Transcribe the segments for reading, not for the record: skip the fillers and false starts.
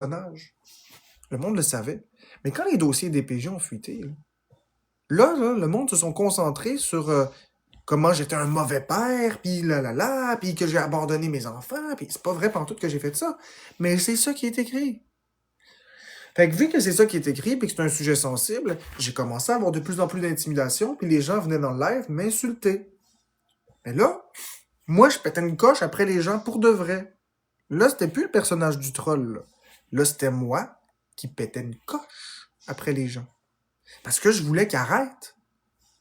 personnage. Le monde le savait. Mais quand les dossiers DPJ ont fuité, là, le monde se sont concentrés sur comment j'étais un mauvais père, puis puis que j'ai abandonné mes enfants, puis c'est pas vrai pantoute que j'ai fait ça. Mais c'est ça qui est écrit. Fait que vu que c'est ça qui est écrit, puis que c'est un sujet sensible, j'ai commencé à avoir de plus en plus d'intimidation, puis les gens venaient dans le live m'insulter. Mais là, moi, je pétais une coche après les gens pour de vrai. Là, c'était plus le personnage du troll. Là, c'était moi qui pétais une coche après les gens. Parce que je voulais qu'ils arrêtent.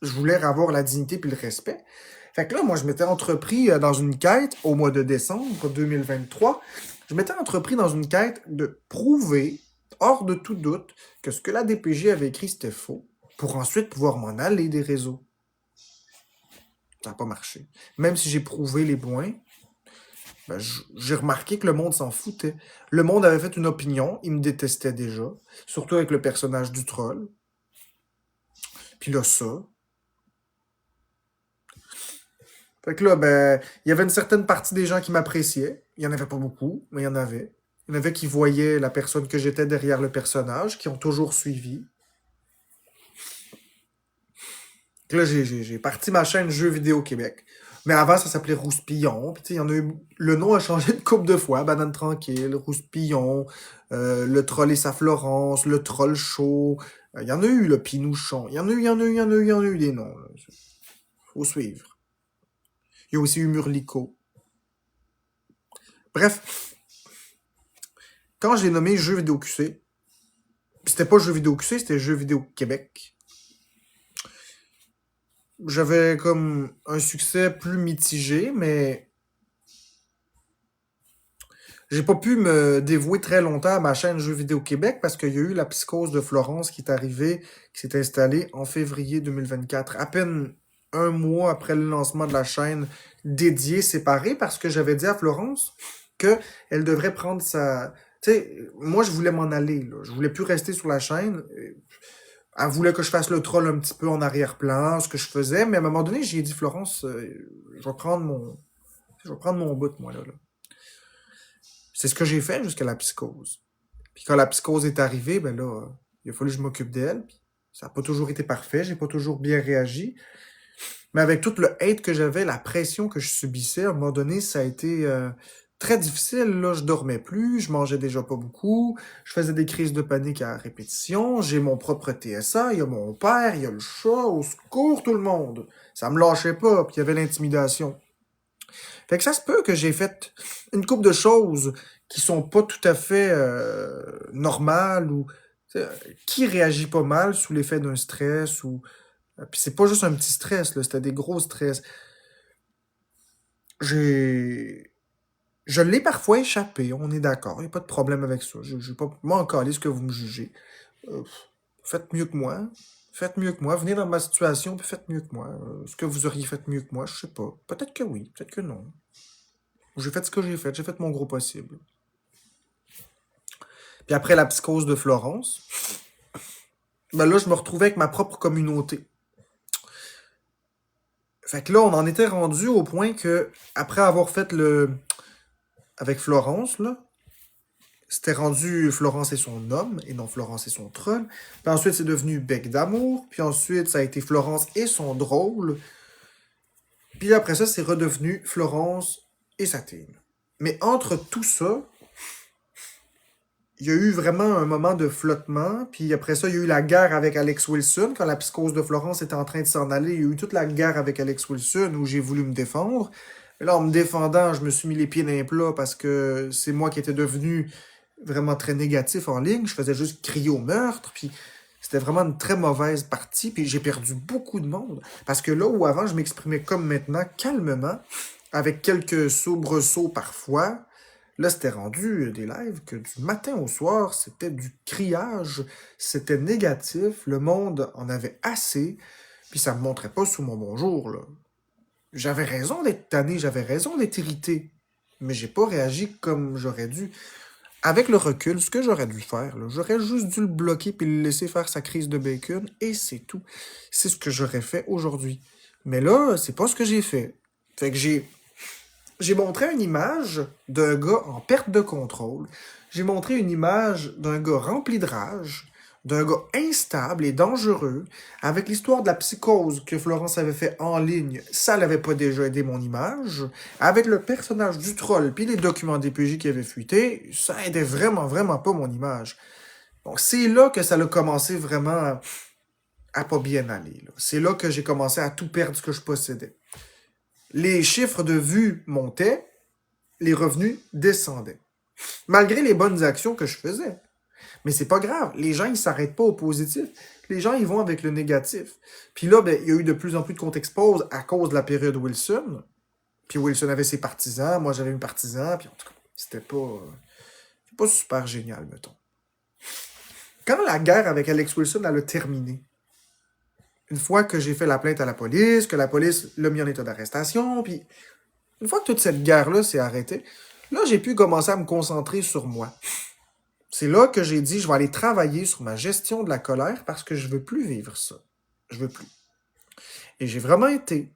Je voulais avoir la dignité puis le respect. Fait que là, moi, je m'étais entrepris dans une quête au mois de décembre 2023. Je m'étais entrepris dans une quête de prouver, hors de tout doute, que ce que la DPJ avait écrit, c'était faux, pour ensuite pouvoir m'en aller des réseaux. Ça n'a pas marché. Même si j'ai prouvé les points, ben, j'ai remarqué que le monde s'en foutait. Le monde avait fait une opinion, il me détestait déjà, surtout avec le personnage du troll. Puis là, ça. Fait que là, ben, il y avait une certaine partie des gens qui m'appréciaient. Il y en avait pas beaucoup, mais il y en avait. Il y en avait qui voyaient la personne que j'étais derrière le personnage, qui ont toujours suivi. Fait que là, j'ai parti ma chaîne Jeux vidéo Québec. Mais avant, ça s'appelait Rouspillon. Puis, tu sais, il y en a eu... Le nom a changé de couple de fois. Banane Tranquille, Rouspillon, le troll et sa Florence, le troll chaud. Il y en a eu, le Pinouchon. Il y en a eu, il y en a eu, il y en a eu, il y en a eu des noms. Là. Faut suivre. Il y a aussi eu Murlico. Bref, quand j'ai nommé Jeux vidéo QC, puis c'était pas Jeux vidéo QC, c'était Jeux vidéo Québec, j'avais comme un succès plus mitigé, mais j'ai pas pu me dévouer très longtemps à ma chaîne Jeux vidéo Québec parce qu'il y a eu la psychose de Florence qui est arrivée, qui s'est installée en février 2024, à peine un mois après le lancement de la chaîne dédiée, séparée, parce que j'avais dit à Florence qu'elle devrait prendre sa... Tu sais, moi, je voulais m'en aller, là. Je voulais plus rester sur la chaîne. Elle voulait que je fasse le troll un petit peu en arrière-plan, ce que je faisais, mais à un moment donné, j'ai dit, Florence, je vais prendre mon bout, moi, là. C'est ce que j'ai fait jusqu'à la psychose. Puis quand la psychose est arrivée, ben là, il a fallu que je m'occupe d'elle. Puis ça n'a pas toujours été parfait, j'ai pas toujours bien réagi. Mais avec tout le hate que j'avais, la pression que je subissais, à un moment donné, ça a été très difficile. Là, je dormais plus, je mangeais déjà pas beaucoup, je faisais des crises de panique à répétition, j'ai mon propre TSA, il y a mon père, il y a le chat, au secours tout le monde. Ça me lâchait pas, puis il y avait l'intimidation. Fait que ça se peut que j'ai fait une couple de choses qui sont pas tout à fait normales ou qui réagit pas mal sous l'effet d'un stress ou puis c'est pas juste un petit stress là, c'était des gros stress. J'ai je l'ai parfois échappé, on est d'accord, il n'y a pas de problème avec ça. Je pas moi encore ce que vous me jugez. Euh, faites mieux que moi. Faites mieux que moi. Venez dans ma situation puis faites mieux que moi. Est-ce que vous auriez fait mieux que moi? Je sais pas. Peut-être que oui, peut-être que non. J'ai fait ce que j'ai fait mon gros possible. Puis après la psychose de Florence, ben là, je me retrouvais avec ma propre communauté. Fait que là, on en était rendu au point que, après avoir fait le... avec Florence, là, c'était rendu Florence et son homme, et non Florence et son troll. Puis ensuite, c'est devenu Bec d'amour. Puis ensuite, ça a été Florence et son drôle. Puis après ça, c'est redevenu Florence et sa team. Mais entre tout ça, il y a eu vraiment un moment de flottement, puis après ça, il y a eu la guerre avec Alex Wilson, quand la psychose de Florence était en train de s'en aller, il y a eu toute la guerre avec Alex Wilson, où j'ai voulu me défendre. Et là, en me défendant, je me suis mis les pieds dans les plats, parce que c'est moi qui étais devenu vraiment très négatif en ligne, je faisais juste crier au meurtre, puis c'était vraiment une très mauvaise partie, puis j'ai perdu beaucoup de monde, parce que là où avant, je m'exprimais comme maintenant, calmement, avec quelques soubresauts parfois, là, c'était rendu des lives que du matin au soir, c'était du criage, c'était négatif, le monde en avait assez, puis ça me montrait pas sous mon bonjour, là. J'avais raison d'être tanné, j'avais raison d'être irrité, mais j'ai pas réagi comme j'aurais dû. Avec le recul, ce que j'aurais dû faire, là, j'aurais juste dû le bloquer puis le laisser faire sa crise de bacon, et c'est tout. C'est ce que j'aurais fait aujourd'hui. Mais là, c'est pas ce que j'ai fait. Fait que j'ai j'ai montré une image d'un gars en perte de contrôle. J'ai montré une image d'un gars rempli de rage, d'un gars instable et dangereux, avec l'histoire de la psychose que Florence avait fait en ligne. Ça l'avait pas déjà aidé mon image. Avec le personnage du troll puis les documents DPJ qui avaient fuité, ça aidait vraiment, vraiment pas mon image. Donc c'est là que ça a commencé vraiment à pas bien aller. Là. C'est là que j'ai commencé à tout perdre ce que je possédais. Les chiffres de vues montaient, les revenus descendaient. Malgré les bonnes actions que je faisais. Mais c'est pas grave. Les gens, ils s'arrêtent pas au positif. Les gens, ils vont avec le négatif. Puis là, ben, il y a eu de plus en plus de comptes expose à cause de la période Wilson. Puis Wilson avait ses partisans, moi j'avais mes partisans, puis en tout cas, c'était pas super génial, mettons. Quand la guerre avec Alex Wilson, elle a terminé, une fois que j'ai fait la plainte à la police, que la police l'a mis en état d'arrestation, puis une fois que toute cette guerre-là s'est arrêtée, là, j'ai pu commencer à me concentrer sur moi. C'est là que j'ai dit, je vais aller travailler sur ma gestion de la colère parce que je veux plus vivre ça. Je veux plus. Et j'ai vraiment été.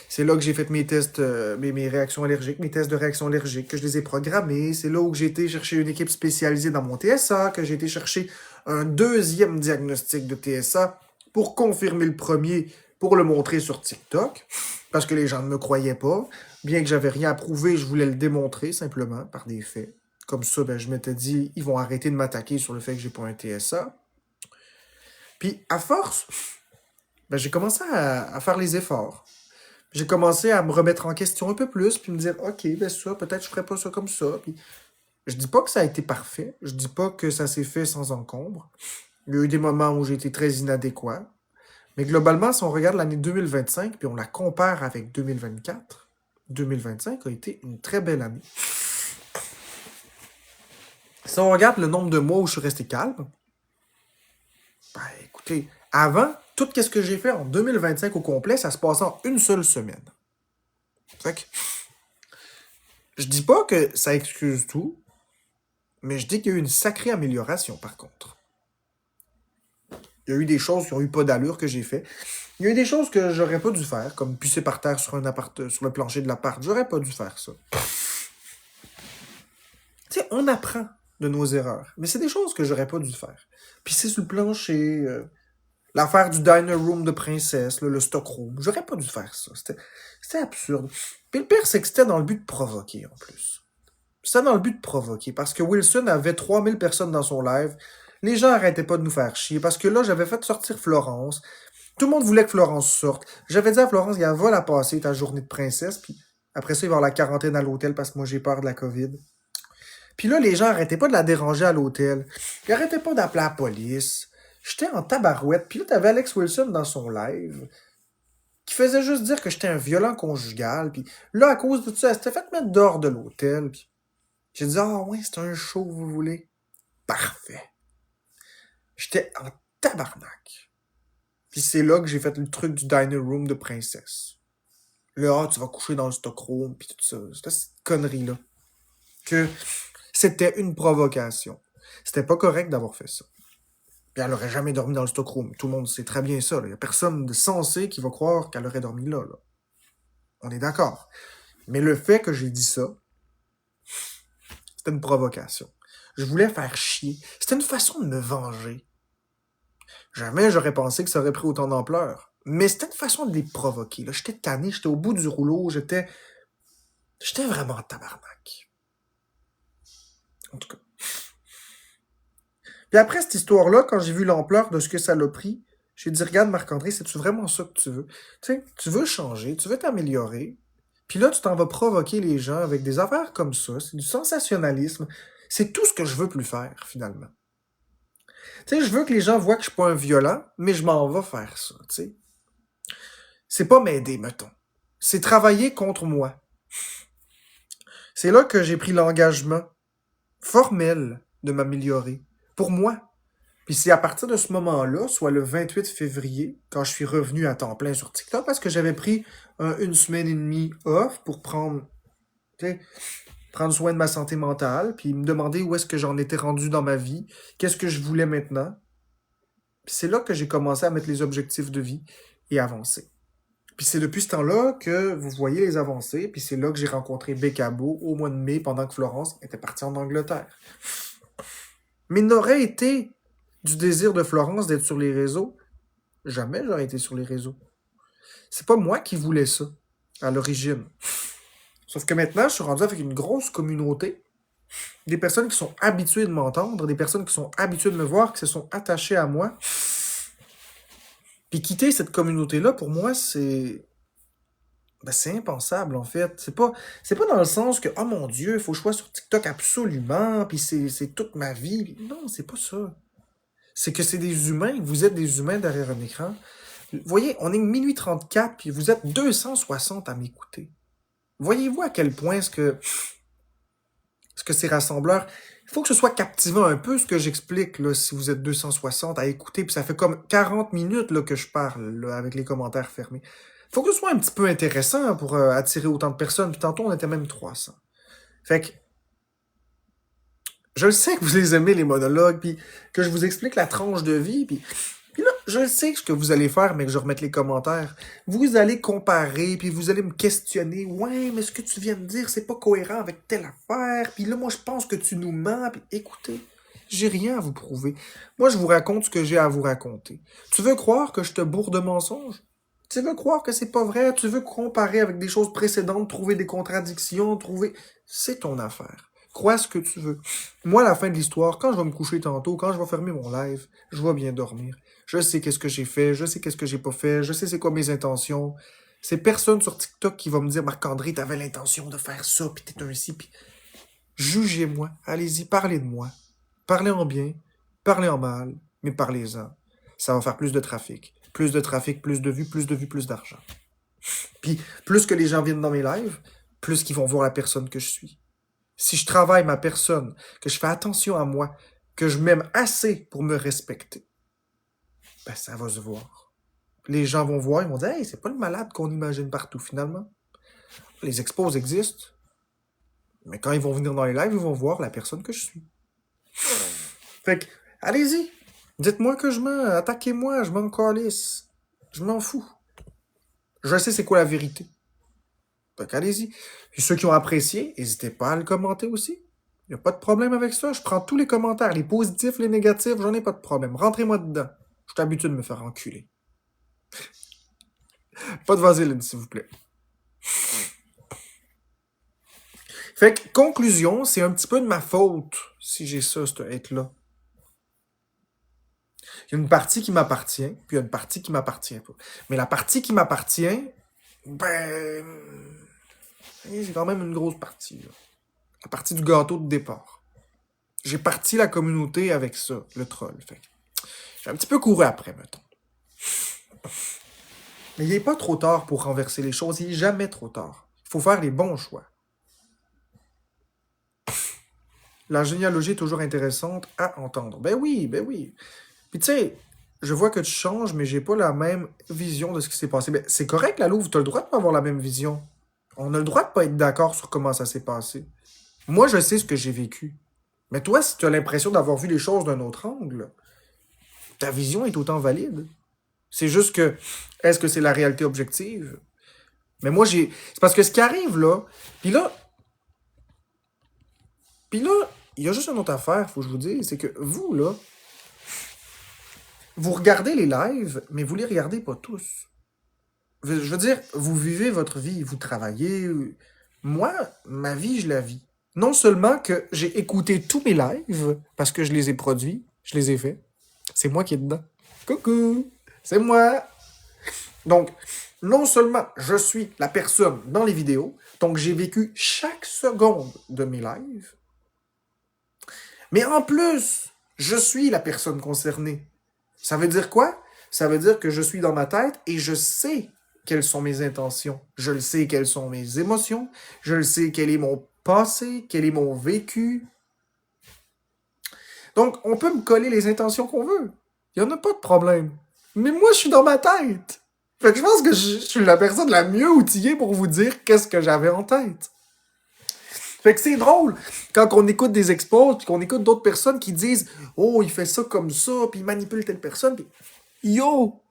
C'est là que j'ai fait mes tests, mes réactions allergiques, mes tests de réactions allergiques, que je les ai programmés. C'est là où j'ai été chercher une équipe spécialisée dans mon TSA, que j'ai été chercher un deuxième diagnostic de TSA pour confirmer le premier, pour le montrer sur TikTok, parce que les gens ne me croyaient pas. Bien que j'avais rien à prouver, je voulais le démontrer simplement par des faits. Comme ça, ben, je m'étais dit, ils vont arrêter de m'attaquer sur le fait que j'ai pas un TSA. Puis, à force, ben, j'ai commencé à faire les efforts. J'ai commencé à me remettre en question un peu plus, puis me dire, OK, ben ça, peut-être je ferais pas ça comme ça. Puis, je dis pas que ça a été parfait. Je dis pas que ça s'est fait sans encombre. Il y a eu des moments où j'ai été très inadéquat. Mais globalement, si on regarde l'année 2025, puis on la compare avec 2024, 2025 a été une très belle année. Si on regarde le nombre de mois où je suis resté calme, ben écoutez, avant, tout ce que j'ai fait en 2025 au complet, ça se passe en une seule semaine. Fait que, je dis pas que ça excuse tout, mais je dis qu'il y a eu une sacrée amélioration par contre. Il y a eu des choses qui n'ont eu pas d'allure que j'ai fait. Il y a eu des choses que j'aurais pas dû faire, comme pisser par terre sur sur le plancher de l'appart. J'aurais pas dû faire ça. Tu sais, on apprend de nos erreurs, mais c'est des choses que j'aurais pas dû faire. Pisser sur le plancher, l'affaire du diner room de princesse, là, le stockroom, j'aurais pas dû faire ça. C'était absurde. Puis le pire, c'est que c'était dans le but de provoquer en plus. C'était dans le but de provoquer, parce que Wilson avait 3000 personnes dans son live. Les gens arrêtaient pas de nous faire chier, parce que là, j'avais fait sortir Florence. Tout le monde voulait que Florence sorte. J'avais dit à Florence, il va la passer ta journée de princesse, puis après ça, il va y avoir la quarantaine à l'hôtel, parce que moi, j'ai peur de la COVID. Puis là, les gens arrêtaient pas de la déranger à l'hôtel. Ils arrêtaient pas d'appeler la police. J'étais en tabarouette. Puis là, t'avais Alex Wilson dans son live qui faisait juste dire que j'étais un violent conjugal. Puis là, à cause de tout ça, elle s'était fait mettre dehors de l'hôtel. Puis j'ai dit, ah ouais, c'est un show, vous voulez? Parfait. J'étais en tabarnak. Puis c'est là que j'ai fait le truc du diner room de princesse. Là, tu vas coucher dans le stockroom, puis tout ça. C'était cette connerie-là. Que c'était une provocation. C'était pas correct d'avoir fait ça. Puis elle aurait jamais dormi dans le stockroom. Tout le monde sait très bien ça. Il y a personne de sensé qui va croire qu'elle aurait dormi là. On est d'accord. Mais le fait que j'ai dit ça, c'était une provocation. Je voulais faire chier. C'était une façon de me venger. Jamais j'aurais pensé que ça aurait pris autant d'ampleur. Mais c'était une façon de les provoquer. Là. J'étais tanné, j'étais au bout du rouleau, j'étais vraiment en tabarnak. En tout cas. Puis après cette histoire-là, quand j'ai vu l'ampleur de ce que ça l'a pris, j'ai dit, regarde Marc-André, c'est-tu vraiment ça que tu veux? Tu sais, tu veux changer, tu veux t'améliorer. Puis là, tu t'en vas provoquer les gens avec des affaires comme ça. C'est du sensationnalisme. C'est tout ce que je veux plus faire, finalement. Tu sais, je veux que les gens voient que je suis pas un violent, mais je m'en vais faire ça, tu sais. C'est pas m'aider, mettons. C'est travailler contre moi. C'est là que j'ai pris l'engagement formel de m'améliorer. Pour moi. Puis c'est à partir de ce moment-là, soit le 28 février, quand je suis revenu à temps plein sur TikTok, parce que j'avais pris une semaine et demie off pour prendre soin de ma santé mentale, puis me demander où est-ce que j'en étais rendu dans ma vie, qu'est-ce que je voulais maintenant. Puis c'est là que j'ai commencé à mettre les objectifs de vie et avancer. Puis c'est depuis ce temps-là que vous voyez les avancées, puis c'est là que j'ai rencontré Beccabo au mois de mai, pendant que Florence était partie en Angleterre. Mais n'aurait été du désir de Florence d'être sur les réseaux, jamais j'aurais été sur les réseaux. C'est pas moi qui voulais ça, à l'origine. Sauf que maintenant, je suis rendu avec une grosse communauté, des personnes qui sont habituées de m'entendre, des personnes qui sont habituées de me voir, qui se sont attachées à moi. Puis quitter cette communauté-là, pour moi, c'est... Ben, c'est impensable, en fait. C'est pas dans le sens que, oh mon Dieu, il faut que je sois sur TikTok absolument, puis c'est toute ma vie. Non, c'est pas ça. C'est que c'est des humains, vous êtes des humains derrière un écran. Vous voyez, on est minuit 34, puis vous êtes 260 à m'écouter. Voyez-vous à quel point ce que c'est rassembleur? Il faut que ce soit captivant un peu ce que j'explique, là, si vous êtes 260 à écouter, puis ça fait comme 40 minutes là, que je parle, là, avec les commentaires fermés. Il faut que ce soit un petit peu intéressant pour attirer autant de personnes, puis tantôt on était même 300. Fait que, je le sais que vous les aimez, les monologues, puis que je vous explique la tranche de vie, puis là, je sais ce que vous allez faire, mais que je remette les commentaires. Vous allez comparer, puis vous allez me questionner. Ouais, mais ce que tu viens de dire, c'est pas cohérent avec telle affaire. Puis là, moi, je pense que tu nous mens. Puis écoutez, j'ai rien à vous prouver. Moi, je vous raconte ce que j'ai à vous raconter. Tu veux croire que je te bourre de mensonges? Tu veux croire que c'est pas vrai? Tu veux comparer avec des choses précédentes, trouver des contradictions, trouver... C'est ton affaire. Crois ce que tu veux. Moi, à la fin de l'histoire, quand je vais me coucher tantôt, quand je vais fermer mon live, je vais bien dormir. Je sais qu'est-ce que j'ai fait, je sais qu'est-ce que j'ai pas fait, je sais c'est quoi mes intentions. C'est personne sur TikTok qui va me dire « Marc-André, t'avais l'intention de faire ça, pis t'es un ci, pis... » Jugez-moi, allez-y, parlez de moi. Parlez en bien, parlez en mal, mais parlez-en. Ça va faire plus de trafic. Plus de trafic, plus de vues, plus d'argent. Puis, plus que les gens viennent dans mes lives, plus qu'ils vont voir la personne que je suis. Si je travaille ma personne, que je fais attention à moi, que je m'aime assez pour me respecter, ben ça va se voir. Les gens vont voir, ils vont dire « Hey, c'est pas le malade qu'on imagine partout, finalement. » Les expos existent, mais quand ils vont venir dans les lives, ils vont voir la personne que je suis. Fait que, allez-y, dites-moi que je mens, attaquez-moi, je m'en calisse. Je m'en fous. Je sais c'est quoi la vérité. Fait qu'allez-y. Et ceux qui ont apprécié, n'hésitez pas à le commenter aussi. Il n'y a pas de problème avec ça. Je prends tous les commentaires, les positifs, les négatifs, j'en ai pas de problème. Rentrez-moi dedans. Je suis habitué de me faire enculer. Pas de vaseline, s'il vous plaît. Fait que, conclusion, c'est un petit peu de ma faute si j'ai ça, ce hate-là. Il y a une partie qui m'appartient, puis il y a une partie qui m'appartient pas. Mais la partie qui m'appartient, ben... c'est quand même une grosse partie, là. La partie du gâteau de départ. J'ai parti la communauté avec ça, le troll. Fait que j'ai un petit peu couru après, mettons. Mais il n'est pas trop tard pour renverser les choses. Il n'est jamais trop tard. Il faut faire les bons choix. La généalogie est toujours intéressante à entendre. Ben oui, ben oui. Puis tu sais, je vois que tu changes, mais j'ai pas la même vision de ce qui s'est passé. Ben, c'est correct, la Louve, tu as le droit de pas avoir la même vision. On a le droit de pas être d'accord sur comment ça s'est passé. Moi, je sais ce que j'ai vécu. Mais toi, si tu as l'impression d'avoir vu les choses d'un autre angle, ta vision est autant valide. C'est juste que, est-ce que c'est la réalité objective? Mais moi, c'est parce que ce qui arrive là, puis là, il y a juste une autre affaire, faut que je vous dise, c'est que vous, là, vous regardez les lives, mais vous les regardez pas tous. Je veux dire, vous vivez votre vie, vous travaillez. Moi, ma vie, je la vis. Non seulement que j'ai écouté tous mes lives, parce que je les ai produits, je les ai faits, c'est moi qui est dedans. Coucou, c'est moi. Donc, non seulement je suis la personne dans les vidéos, donc j'ai vécu chaque seconde de mes lives, mais en plus, je suis la personne concernée. Ça veut dire quoi? Ça veut dire que je suis dans ma tête et je sais quelles sont mes intentions. Je le sais quelles sont mes émotions. Je le sais quel est mon passé, quel est mon vécu. Donc, on peut me coller les intentions qu'on veut. Il n'y en a pas de problème. Mais moi, je suis dans ma tête. Fait que je pense que je suis la personne la mieux outillée pour vous dire qu'est-ce que j'avais en tête. Fait que c'est drôle quand on écoute des expos, puis qu'on écoute d'autres personnes qui disent « Oh, il fait ça comme ça, puis il manipule telle personne. » Puis yo,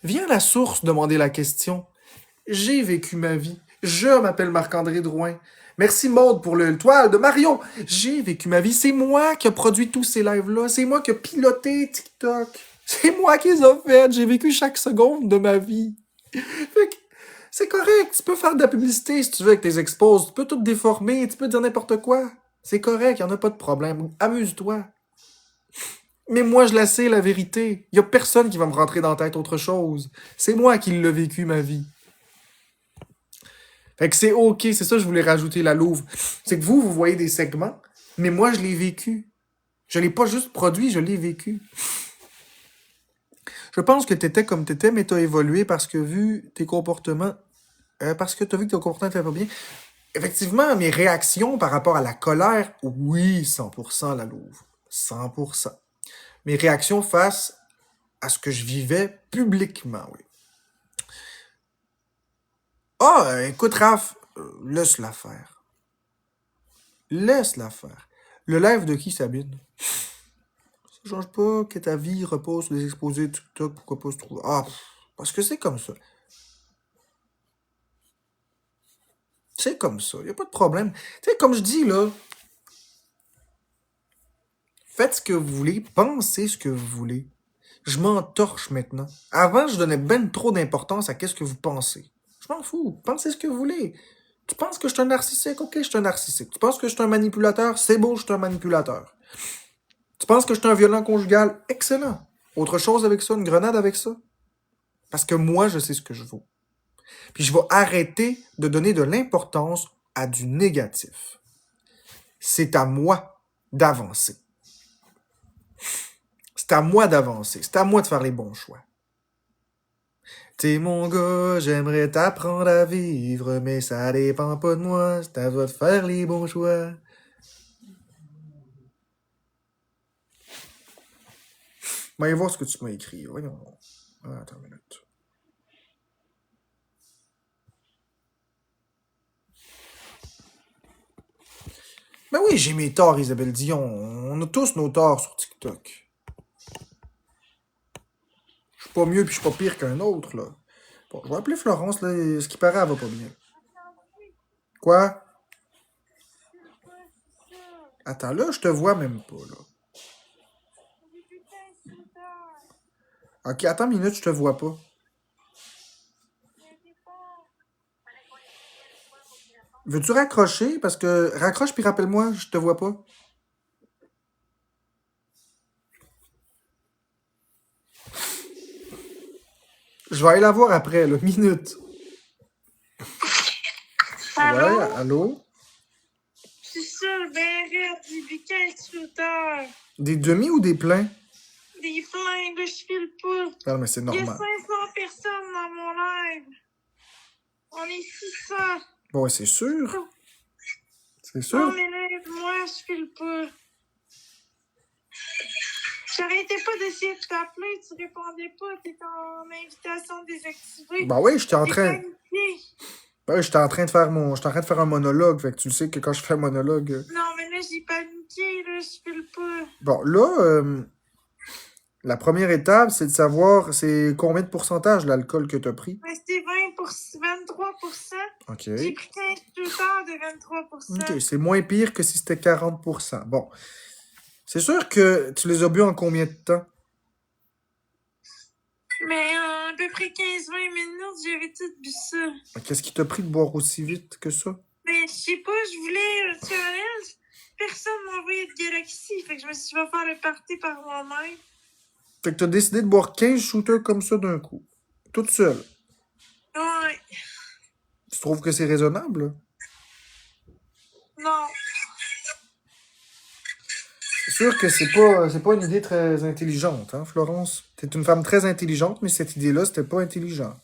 viens à la source demander la question. J'ai vécu ma vie. Je m'appelle Marc-André Drouin. Merci Maude pour le toile de Marion. J'ai vécu ma vie. C'est moi qui ai produit tous ces lives-là. C'est moi qui ai piloté TikTok. C'est moi qui les ai faits. J'ai vécu chaque seconde de ma vie. Fait que c'est correct. Tu peux faire de la publicité si tu veux avec tes expos. Tu peux tout déformer. Tu peux dire n'importe quoi. C'est correct. Il n'y en a pas de problème. Amuse-toi. Mais moi, je la sais, la vérité. Il n'y a personne qui va me rentrer dans la tête autre chose. C'est moi qui l'ai vécu, ma vie. Fait que c'est OK, c'est ça que je voulais rajouter, la louve. C'est que vous voyez des segments, mais moi, je l'ai vécu. Je l'ai pas juste produit, je l'ai vécu. Je pense que t'étais comme t'étais, mais t'as évolué parce que vu tes comportements... parce que t'as vu que ton comportement était pas bien. Effectivement, mes réactions par rapport à la colère, oui, 100% la louve. 100%. Mes réactions face à ce que je vivais publiquement, oui. Ah, écoute, Raph, laisse-la faire. Laisse-la faire. Le live de qui, Sabine? Ça change pas que ta vie repose sur des exposés TikTok, pourquoi pas se trouver. Ah, parce que c'est comme ça. C'est comme ça, y a pas de problème. Tu sais, comme je dis, là, faites ce que vous voulez, pensez ce que vous voulez. Je m'en torche maintenant. Avant, je donnais ben trop d'importance à qu'est-ce que vous pensez. Je m'en fous. Pensez ce que vous voulez. Tu penses que je suis un narcissique? Ok, je suis un narcissique. Tu penses que je suis un manipulateur? C'est beau, je suis un manipulateur. Tu penses que je suis un violent conjugal? Excellent. Autre chose avec ça? Une grenade avec ça? Parce que moi, je sais ce que je vaux. Puis je vais arrêter de donner de l'importance à du négatif. C'est à moi d'avancer. C'est à moi d'avancer. C'est à moi de faire les bons choix. T'es mon gars, j'aimerais t'apprendre à vivre, mais ça dépend pas de moi. C'est à toi de faire les bons choix. Mais voir ce que tu m'as écrit. Voyons. Ah, attends une minute. Ben oui, j'ai mes torts, Isabelle Dion. On a tous nos torts sur TikTok. Je suis pas mieux puis je suis pas pire qu'un autre, là. Bon, je vais appeler Florence, là. Ce qui paraît, elle va pas bien. Quoi? Attends, là, je te vois même pas, là. Ok, attends une minute, je te vois pas. Veux-tu raccrocher? Parce que raccroche puis rappelle-moi, je te vois pas. Je vais aller la voir après, là. Minute. Allô? Ouais, allô? C'est ça, ben raide, j'ai vu 15 shooters. Des demi ou des pleins? Des flingues, je file pas. Non, mais c'est Il y a normal. 500 personnes dans mon live. On est 600. Bon, ouais, c'est sûr. C'est Non, sûr. mais là, moi, je file pas. J'arrêtais pas d'essayer de t'appeler, tu répondais pas, t'étais en invitation désactivée. Ben oui, j'étais en T'es train. paniqué. Ben oui, j'étais en train de faire mon. J'étais en train de faire un monologue. Fait que tu le sais que quand je fais un monologue. Non, mais là, j'ai paniqué, là, je file pas. Bon, là, la première étape, c'est de savoir c'est combien de pourcentage l'alcool que t'as pris. Mais c'était 23%. OK. J'ai pris 15 shooters de 23%. OK, c'est moins pire que si c'était 40%. Bon. C'est sûr que tu les as bu en combien de temps? Mais à peu près 15-20 minutes, j'avais tout bu ça. Qu'est-ce qui t'a pris de boire aussi vite que ça? Mais je sais pas, je voulais le challenge. Personne m'a envoyé de Galaxy. Fait que je me suis dit, je vais faire le party par moi-même. Fait que t'as décidé de boire 15 shooters comme ça d'un coup. Toute seule. Ouais. Tu trouves que c'est raisonnable? Là? Non. C'est sûr que c'est pas une idée très intelligente, hein, Florence? T'es une femme très intelligente, mais cette idée-là, c'était pas intelligent.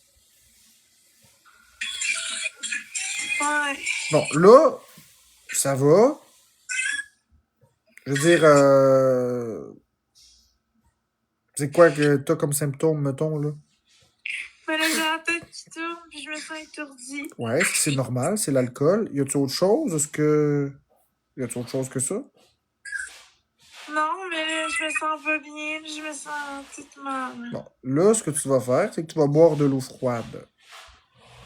Ouais. Bon, là, ça va. Je veux dire, c'est quoi que t'as comme symptôme, mettons, là? Mais là, j'ai la tête qui tourne, puis je me sens étourdie. Ouais, c'est normal, c'est l'alcool. Y a-tu autre chose? Est-ce que... Y a-tu autre chose que ça? Non, mais là, je me sens pas bien, puis je me sens toute mal. Bon, là, ce que tu vas faire, c'est que tu vas boire de l'eau froide.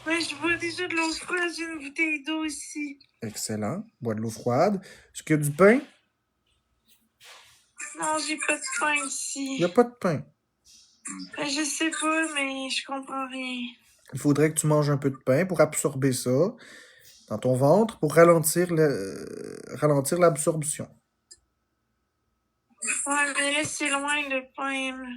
Ouais, je bois déjà de l'eau froide, j'ai une bouteille d'eau ici. Excellent. Bois de l'eau froide. Est-ce qu'il y a du pain? Non, j'ai pas de pain Il ici. n'y a pas de pain. Ben, je sais pas, mais je comprends rien. Il faudrait que tu manges un peu de pain pour absorber ça dans ton ventre pour ralentir l'absorption. Ouais, mais là, c'est loin le pain. Là.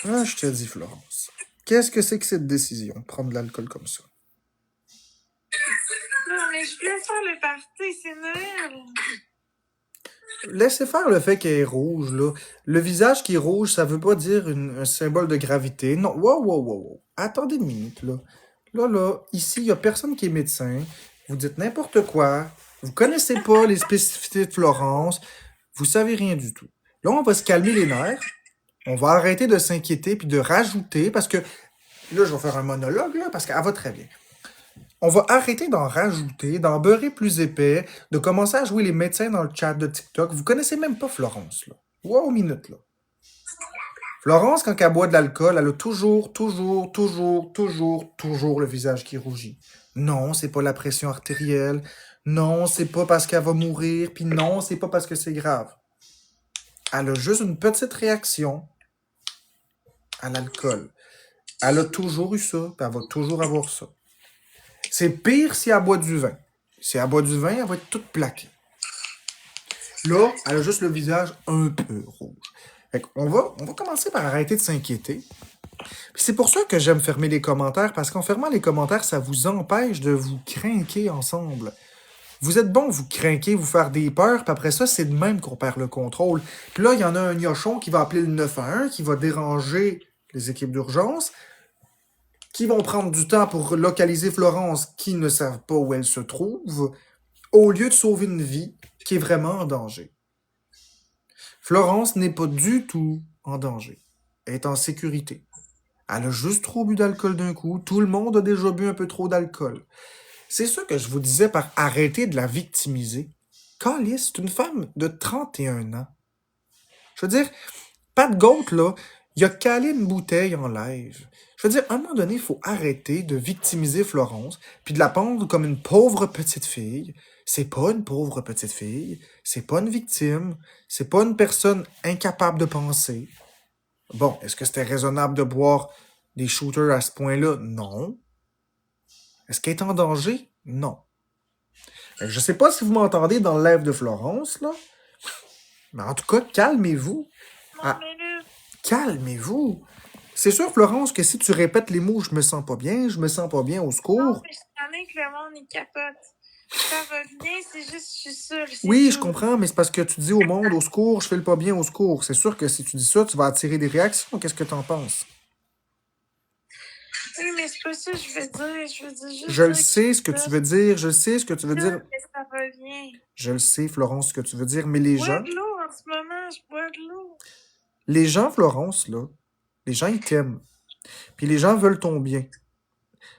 Ah, je te dis, Florence. Qu'est-ce que c'est que cette décision de prendre de l'alcool comme ça? Non, mais je voulais faire le party, c'est Noël. Laissez faire le fait qu'elle est rouge, là. Le visage qui est rouge, ça veut pas dire un symbole de gravité. Non, wow. Attendez une minute, là. Là, ici, il y a personne qui est médecin. Vous dites n'importe quoi. Vous connaissez pas les spécificités de Florence. Vous savez rien du tout. Là, on va se calmer les nerfs. On va arrêter de s'inquiéter puis de rajouter, parce que là, je vais faire un monologue, là, parce qu'elle va très bien. On va arrêter d'en rajouter, d'en beurrer plus épais, de commencer à jouer les médecins dans le chat de TikTok. Vous connaissez même pas Florence, là. Wow, minute, là. Florence, quand elle boit de l'alcool, elle a toujours le visage qui rougit. Non, c'est pas la pression artérielle. Non, c'est pas parce qu'elle va mourir. Puis non, c'est pas parce que c'est grave. Elle a juste une petite réaction à l'alcool. Elle a toujours eu ça, puis elle va toujours avoir ça. C'est pire si elle boit du vin. Si elle boit du vin, elle va être toute plaquée. Là, elle a juste le visage un peu rouge. Fait on va commencer par arrêter de s'inquiéter. Puis c'est pour ça que j'aime fermer les commentaires, parce qu'en fermant les commentaires, ça vous empêche de vous craquer ensemble. Vous êtes bon, vous craquer, vous faire des peurs, puis après ça, c'est de même qu'on perd le contrôle. Puis là, il y en a un gnochon qui va appeler le 911, qui va déranger les équipes d'urgence, qui vont prendre du temps pour localiser Florence, qui ne savent pas où elle se trouve, au lieu de sauver une vie qui est vraiment en danger. Florence n'est pas du tout en danger. Elle est en sécurité. Elle a juste trop bu d'alcool d'un coup. Tout le monde a déjà bu un peu trop d'alcool. C'est ça que je vous disais par arrêter de la victimiser. Calice, c'est une femme de 31 ans. Je veux dire, Pat Goat, là, il a calé une bouteille en live. Je veux dire, à un moment donné, il faut arrêter de victimiser Florence, puis de la prendre comme une pauvre petite fille. C'est pas une pauvre petite fille, c'est pas une victime, c'est pas une personne incapable de penser. Bon, est-ce que c'était raisonnable de boire des shooters à ce point-là? Non. Est-ce qu'elle est en danger? Non. Je sais pas si vous m'entendez dans le live de Florence, là, mais en tout cas, calmez-vous. Non, mais là, Calmez-vous. C'est sûr, Florence, que si tu répètes les mots « je me sens pas bien »,« au non, secours mais je connais que le monde est capote. Ça va bien, c'est juste je suis seule. », oui, tout. je comprends, mais c'est parce que tu dis au monde « au secours, je fais le pas bien, au secours ». C'est sûr que si tu dis ça, tu vas attirer des réactions. Qu'est-ce que t'en penses? Oui, mais c'est pas ça que je veux dire. Je veux dire juste. Je le sais ce que tu veux dire, je sais ce que tu veux dire. Mais ça va bien. Je le sais, Florence, ce que tu veux dire, mais les Je gens... bois de l'eau en ce moment, je bois de l'eau. Les gens, Florence, là, les gens, ils t'aiment. Puis les gens veulent ton bien.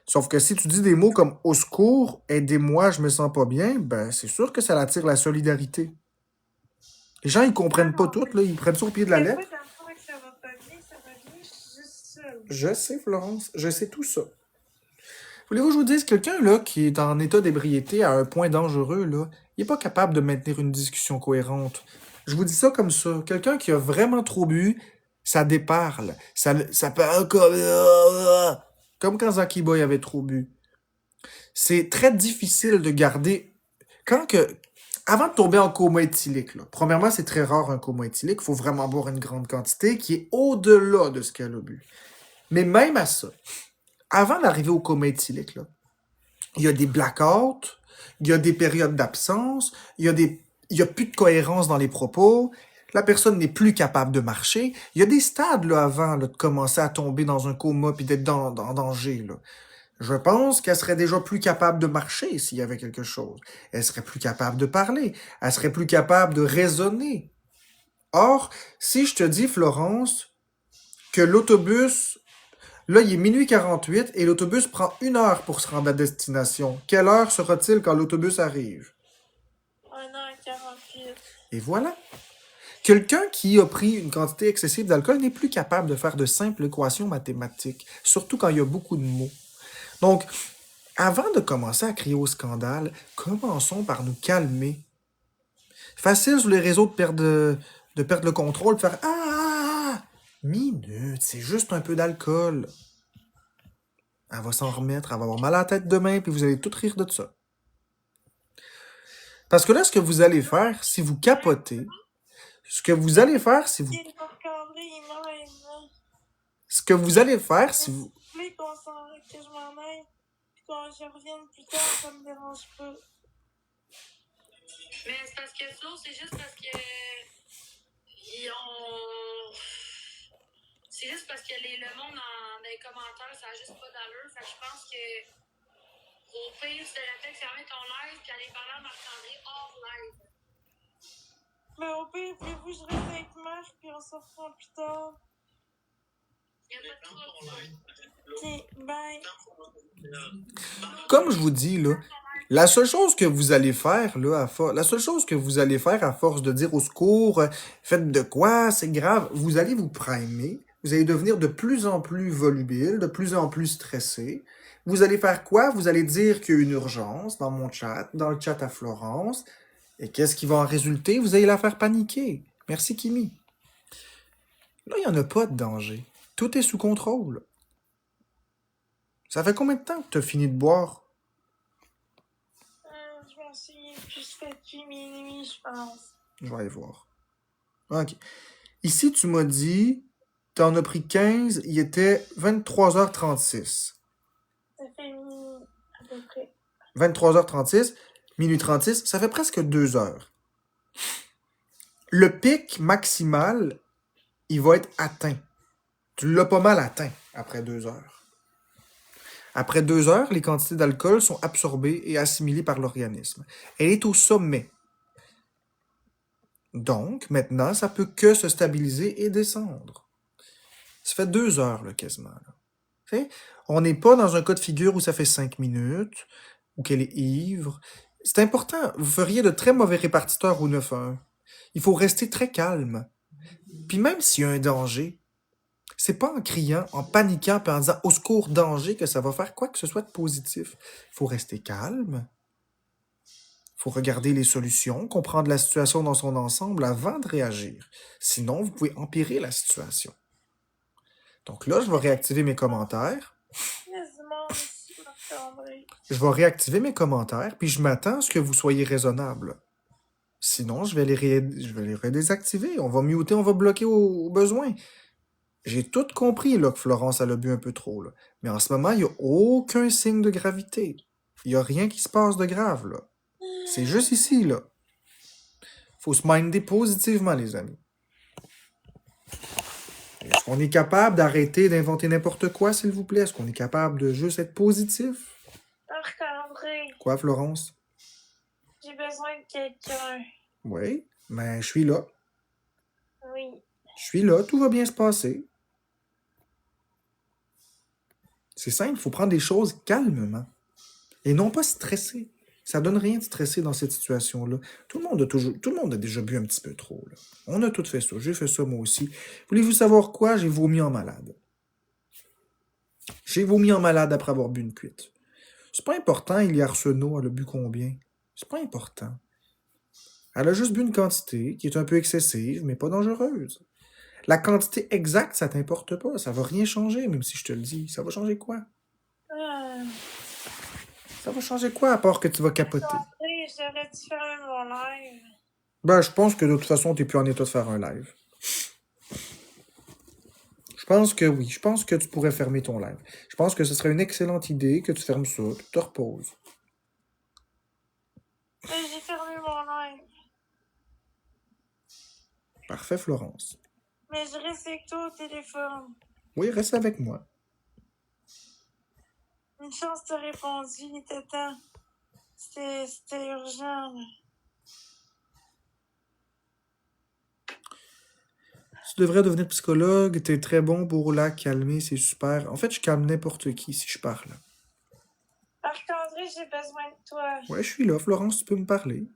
Sauf que si tu dis des mots comme « au secours, aidez-moi, je me sens pas bien », ben c'est sûr que ça attire la solidarité. Les gens, ils comprennent pas tout, là, ils prennent ça au pied de la Mais lettre. pas d'enfant que ça va pas bien, je suis juste seule. Je sais, Florence, je sais tout ça. Voulez-vous que je vous dise, quelqu'un là qui est en état d'ébriété à un point dangereux, là, il n'est pas capable de maintenir une discussion cohérente. Je vous dis ça comme ça. Quelqu'un qui a vraiment trop bu, ça déparle. Ça parle comme quand Zaki Boy avait trop bu. C'est très difficile de garder... Avant de tomber en coma éthylique, là, premièrement, c'est très rare un coma éthylique. Il faut vraiment boire une grande quantité qui est au-delà de ce qu'elle a bu. Mais même à ça, avant d'arriver au coma éthylique, là, il y a des blackouts, il y a des périodes d'absence, il y a plus de cohérence dans les propos, la personne n'est plus capable de marcher. Il y a des stades là, avant là, de commencer à tomber dans un coma puis d'être en danger. Là. Je pense qu'elle serait déjà plus capable de marcher s'il y avait quelque chose. Elle serait plus capable de parler. Elle serait plus capable de raisonner. Or, si je te dis, Florence, que l'autobus... Là, il est minuit 48 et l'autobus prend 1 heure pour se rendre à destination. Quelle heure sera-t-il quand l'autobus arrive? 1h48. Et voilà. Quelqu'un qui a pris une quantité excessive d'alcool n'est plus capable de faire de simples équations mathématiques, surtout quand il y a beaucoup de mots. Donc, avant de commencer à crier au scandale, commençons par nous calmer. Facile sur les réseaux de perdre le contrôle, de faire Ah! Minute, c'est juste un peu d'alcool. Elle va s'en remettre, elle va avoir mal à la tête demain, puis vous allez tout rire de ça. Parce que là, ce que vous allez faire, si vous capotez, ce que vous allez faire, si vous... Et Marc-André, il m'aime. Ce que vous allez faire, si vous... Vous voulez que je m'en aille, puis quand je revienne plus tard, ça me dérange pas. Mais c'est parce que Flo, c'est juste parce que ils ont. C'est juste parce que le monde dans les commentaires, ça a juste pas d'allure. Fait que je pense que au pire, c'est le fait de fermer ton live et aller parler à Marc-André hors live. Mais au pire, voulez-vous que je reste avec Marc puis on se reprend plus tard? Il y a pas de trouble. Ok, bye. Comme je vous dis, là, la seule chose que vous allez faire, là, la seule chose que vous allez faire à force de dire au secours, faites de quoi, c'est grave, vous allez vous primer, vous allez devenir de plus en plus volubile, de plus en plus stressé. Vous allez faire quoi? Vous allez dire qu'il y a une urgence dans mon chat, dans le chat à Florence. Et qu'est-ce qui va en résulter? Vous allez la faire paniquer. Merci, Kimi. Là, il n'y en a pas de danger. Tout est sous contrôle. Ça fait combien de temps que tu as fini de boire? Je m'en souviens plus, ça fait depuis minuit, je pense. Je vais aller voir. OK. Ici, tu m'as dit, tu en as pris 15, il était 23h36. Ça fait minuit, à peu près. 23h36, minuit 36, ça fait presque 2 heures. Le pic maximal, il va être atteint. Tu l'as pas mal atteint après 2 heures. Après 2 heures, les quantités d'alcool sont absorbées et assimilées par l'organisme. Elle est au sommet. Donc, maintenant, ça peut que se stabiliser et descendre. Ça fait 2 heures, là, quasiment. Là. On n'est pas dans un cas de figure où ça fait 5 minutes, ou qu'elle est ivre. C'est important. Vous feriez de très mauvais répartiteurs au 9-1. Il faut rester très calme. Puis même s'il y a un danger, c'est pas en criant, en paniquant, puis en disant au secours, danger, que ça va faire quoi que ce soit de positif. Il faut rester calme. Il faut regarder les solutions, comprendre la situation dans son ensemble avant de réagir. Sinon, vous pouvez empirer la situation. Donc là, je vais réactiver mes commentaires. Je vais réactiver mes commentaires, puis je m'attends à ce que vous soyez raisonnable. Sinon, je vais les redésactiver. On va muter, on va bloquer au besoin. J'ai tout compris là, que Florence a bu un peu trop. Là. Mais en ce moment, il n'y a aucun signe de gravité. Il n'y a rien qui se passe de grave. Là. C'est juste ici. Là. Faut se minder positivement, les amis. Est-ce qu'on est capable d'arrêter d'inventer n'importe quoi, s'il vous plaît? Est-ce qu'on est capable de juste être positif? Marc-André. Quoi, Florence? J'ai besoin de quelqu'un. Oui, mais je suis là. Oui. Je suis là, tout va bien se passer. C'est simple, il faut prendre des choses calmement. Et non pas stresser. Ça donne rien de stresser dans cette situation-là. Tout le monde a déjà bu un petit peu trop. Là. On a tout fait ça. J'ai fait ça moi aussi. Voulez-vous savoir quoi? J'ai vomi en malade. J'ai vomi en malade après avoir bu une cuite. C'est pas important, il y a Arsenault, elle a bu combien? C'est pas important. Elle a juste bu une quantité qui est un peu excessive, mais pas dangereuse. La quantité exacte, ça t'importe pas. Ça va rien changer, même si je te le dis. Ça va changer quoi? Ça va changer quoi, à part que tu vas capoter? J'aurais dû faire mon live. Ben, je pense que de toute façon, t'es plus en état de faire un live. Je pense que oui. Je pense que tu pourrais fermer ton live. Je pense que ce serait une excellente idée que tu fermes ça, tu te reposes. J'ai fermé mon live. Parfait, Florence. Mais je reste avec toi au téléphone. Oui, reste avec moi. Une chance t'as répondu, il était temps. C'était urgent. Là. Tu devrais devenir psychologue, t'es très bon pour la calmer, c'est super. En fait, je calme n'importe qui si je parle. Marc-André, j'ai besoin de toi. Ouais, je suis là, Florence, tu peux me parler.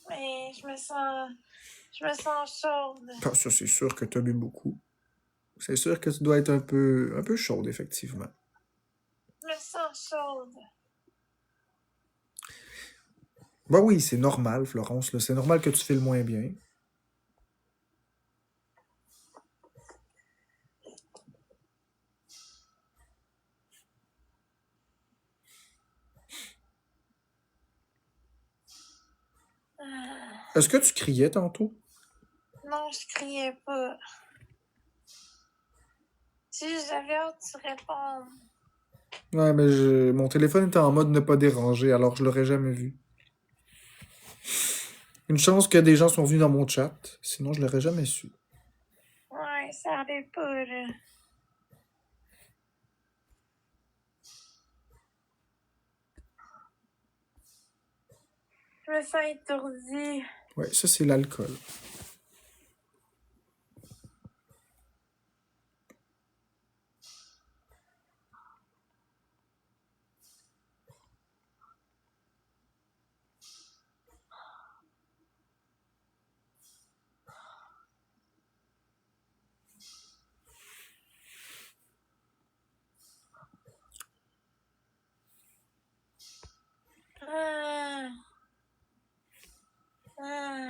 Mais je me sens Je me sens chaude. Ah, ça, c'est sûr que tu as bu beaucoup. C'est sûr que tu dois être un peu chaude, effectivement. Je me sens chaude. Bah oui, c'est normal, Florence, là. C'est normal que tu fais le moins bien. Est-ce que tu criais tantôt? Non, je criais pas. Si j'avais hâte de répondre. Ouais, mais mon téléphone était en mode ne pas déranger, alors je l'aurais jamais vu. Une chance que des gens sont venus dans mon chat, sinon je l'aurais jamais su. Ouais, ça allait pas, là. Je me sens étourdie. Ouais, ça c'est l'alcool. Ah. Ah.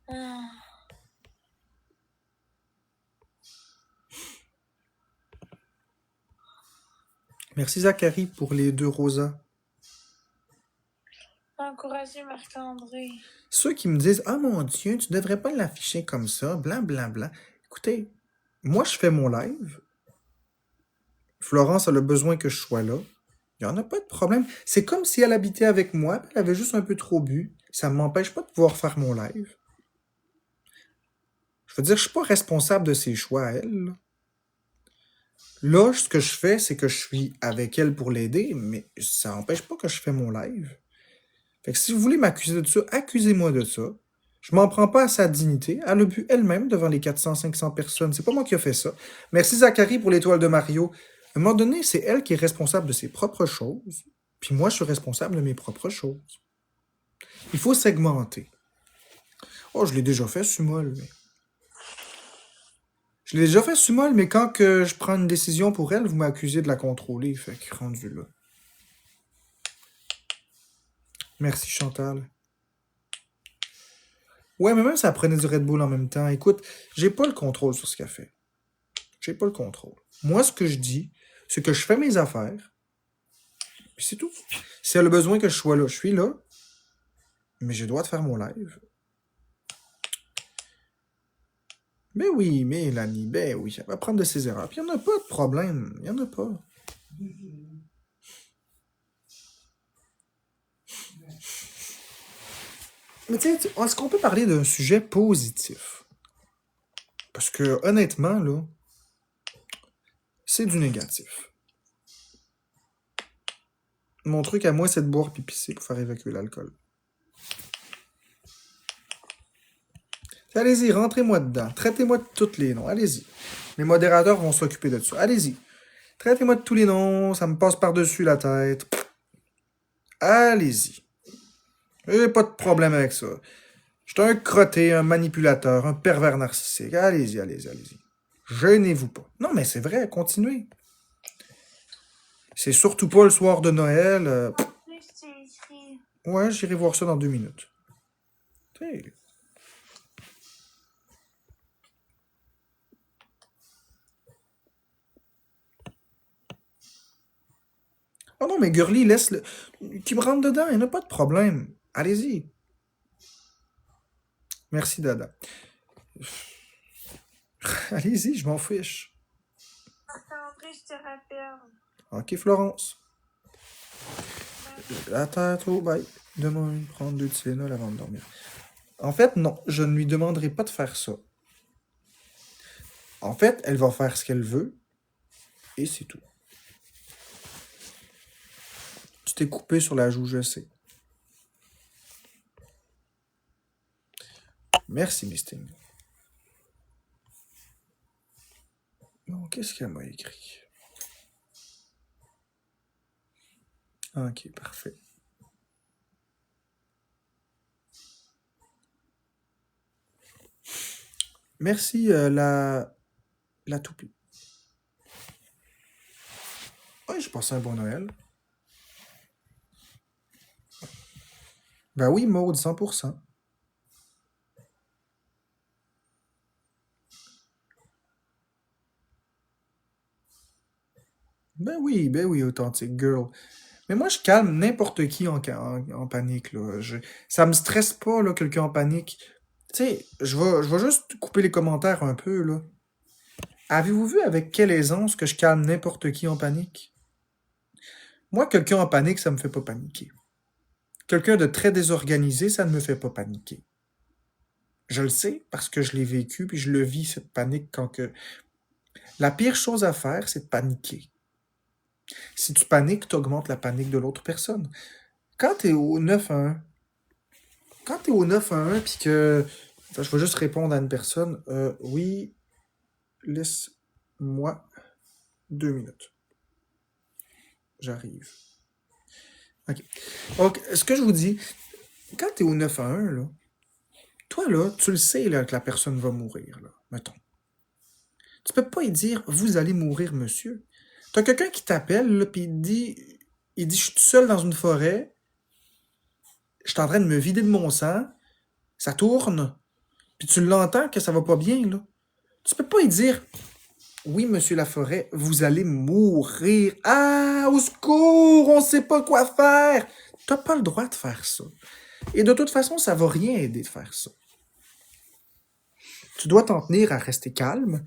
Ah. Merci Zachary pour les 2 rosas. Encourager Marc-André. Ceux qui me disent ah mon Dieu, tu devrais pas l'afficher comme ça, blanc, blanc, blanc. Écoutez, moi je fais mon live. Florence a le besoin que je sois là. Il n'y en a pas de problème. C'est comme si elle habitait avec moi, puis elle avait juste un peu trop bu. Ça ne m'empêche pas de pouvoir faire mon live. Je veux dire, je suis pas responsable de ses choix à elle. Là, ce que je fais, c'est que je suis avec elle pour l'aider, mais ça n'empêche pas que je fais mon live. Fait que si vous voulez m'accuser de ça, accusez-moi de ça. Je m'en prends pas à sa dignité. Elle a bu elle-même devant les 400-500 personnes. C'est pas moi qui ai fait ça. Merci Zachary pour l'étoile de Mario. À un moment donné, c'est elle qui est responsable de ses propres choses. Puis moi, je suis responsable de mes propres choses. Il faut segmenter. Oh, je l'ai déjà fait, Sumol, mais... Je l'ai déjà fait, Sumol, mais quand que je prends une décision pour elle, vous m'accusez de la contrôler. Fait que rendu là. Merci, Chantal. Ouais, mais même si elle prenait du Red Bull en même temps, écoute, j'ai pas le contrôle sur ce qu'elle fait. J'ai pas le contrôle. Moi, ce que je dis, c'est que je fais mes affaires, puis c'est tout. Si elle a besoin que je sois là, je suis là, mais j'ai le droit de faire mon live. Ben oui, Mélanie, ben oui, elle va apprendre de ses erreurs. Puis il n'y en a pas de problème, il n'y en a pas. Mais tu sais, est-ce qu'on peut parler d'un sujet positif? Parce que, honnêtement, là, c'est du négatif. Mon truc à moi, c'est de boire puis pisser pour faire évacuer l'alcool. Allez-y, rentrez-moi dedans. Traitez-moi de tous les noms. Allez-y. Les modérateurs vont s'occuper de ça. Allez-y. Traitez-moi de tous les noms. Ça me passe par-dessus la tête. Allez-y. J'ai pas de problème avec ça. Je suis un crotté, un manipulateur, un pervers narcissique. Allez-y, allez-y, allez-y. Gênez-vous pas. Non, mais c'est vrai, continuez. C'est surtout pas le soir de Noël. Ouais, j'irai voir ça dans 2 minutes. T'sais. Oh non, mais Gurley, laisse-le. Qui me rentre dedans, il n'y a pas de problème. Allez-y. Merci, Dada. Allez-y, je m'en fiche. Marc-André, je te rappelle. Ok, Florence. Attends, trop, bye. Demain, prendre 2 Tylenol avant de dormir. En fait, non, je ne lui demanderai pas de faire ça. En fait, elle va faire ce qu'elle veut, et c'est tout. Tu t'es coupé sur la joue, je sais. Merci, Misting. Bon, qu'est-ce qu'elle m'a écrit? Ok, parfait. Merci, la toupie. Oui, j'ai passé un bon Noël. Ben oui, Maud, 100%. Ben oui, authentique girl. Mais moi, je calme n'importe qui en panique, là. Ça me stresse pas, là, quelqu'un en panique. Tu sais, je vais juste couper les commentaires un peu, là. Avez-vous vu avec quelle aisance que je calme n'importe qui en panique? Moi, quelqu'un en panique, ça me fait pas paniquer. Quelqu'un de très désorganisé, ça ne me fait pas paniquer. Je le sais parce que je l'ai vécu, puis je le vis, cette panique, quand que... La pire chose à faire, c'est de paniquer. Si tu paniques, tu augmentes la panique de l'autre personne. Quand t'es au 9 à 1, quand t'es au 9 à 1, puis que... Attends, je vais juste répondre à une personne. Oui, laisse-moi 2 minutes. J'arrive. OK. Donc, ce que je vous dis, quand t'es au 9 à 1, là, toi, là, tu le sais là, que la personne va mourir, là, mettons. Tu peux pas y dire, vous allez mourir, monsieur. T'as quelqu'un qui t'appelle, là, puis il dit, je suis tout seul dans une forêt, je suis en train de me vider de mon sang, ça tourne, puis tu l'entends que ça va pas bien, là. Tu peux pas y dire, oui, monsieur Laforêt, vous allez mourir. Ah, au secours, on sait pas quoi faire. T'as pas le droit de faire ça. Et de toute façon, ça va rien aider de faire ça. Tu dois t'en tenir à rester calme,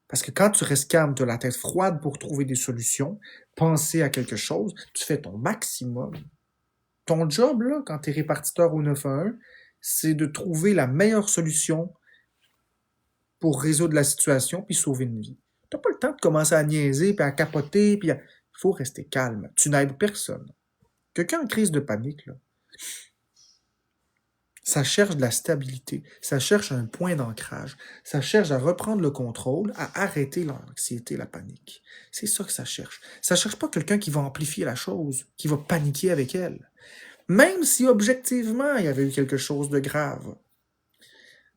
parce que quand tu restes calme, tu as la tête froide pour trouver des solutions, penser à quelque chose, tu fais ton maximum. Ton job, là, quand tu es répartiteur au 911, c'est de trouver la meilleure solution pour résoudre la situation puis sauver une vie. T'as pas le temps de commencer à niaiser puis à capoter puis il faut rester calme. Tu n'aides personne. Quelqu'un en crise de panique, là, ça cherche de la stabilité, ça cherche un point d'ancrage, ça cherche à reprendre le contrôle, à arrêter l'anxiété, la panique. C'est ça que ça cherche. Ça cherche pas quelqu'un qui va amplifier la chose, qui va paniquer avec elle. Même si objectivement il y avait eu quelque chose de grave.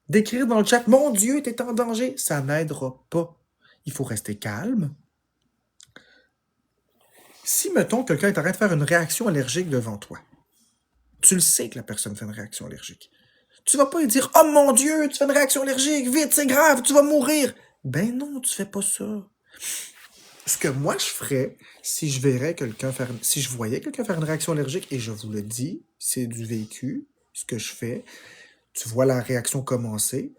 D'écrire dans le chat « Mon Dieu, t'es en danger », ça n'aidera pas. Il faut rester calme. Si, mettons, quelqu'un est en train de faire une réaction allergique devant toi, tu le sais que la personne fait une réaction allergique. Tu vas pas lui dire « Oh mon Dieu, tu fais une réaction allergique, vite, c'est grave, tu vas mourir ». Ben non, tu fais pas ça. Ce que moi je ferais, si je voyais quelqu'un faire une réaction allergique, et je vous le dis, c'est du vécu, ce que je fais, tu vois la réaction commencer,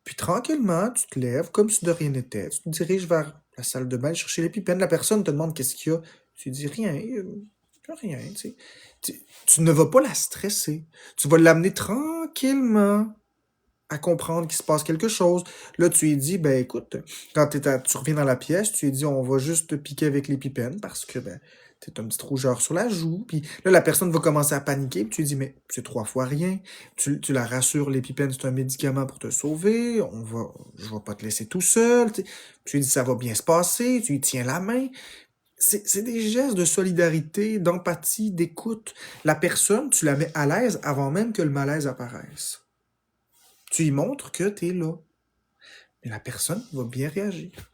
puis tranquillement, tu te lèves comme si de rien n'était, tu te diriges vers la salle de bain, chercher l'épipène, la personne te demande qu'est-ce qu'il y a, tu dis rien, rien, tu sais. Tu ne vas pas la stresser, tu vas l'amener tranquillement à comprendre qu'il se passe quelque chose. Là, tu lui dis, ben écoute, quand tu reviens dans la pièce, tu lui dis, on va juste te piquer avec l'épipène parce que ben, t'as une petite rougeur sur la joue. Puis là, la personne va commencer à paniquer. Puis tu lui dis, mais c'est 3 fois rien. Tu la rassures, l'épipène, c'est un médicament pour te sauver. Je vais pas te laisser tout seul. Puis tu lui dis, ça va bien se passer. Tu lui tiens la main. C'est des gestes de solidarité, d'empathie, d'écoute. La personne, tu la mets à l'aise avant même que le malaise apparaisse. Tu lui montres que tu es là. Mais la personne va bien réagir.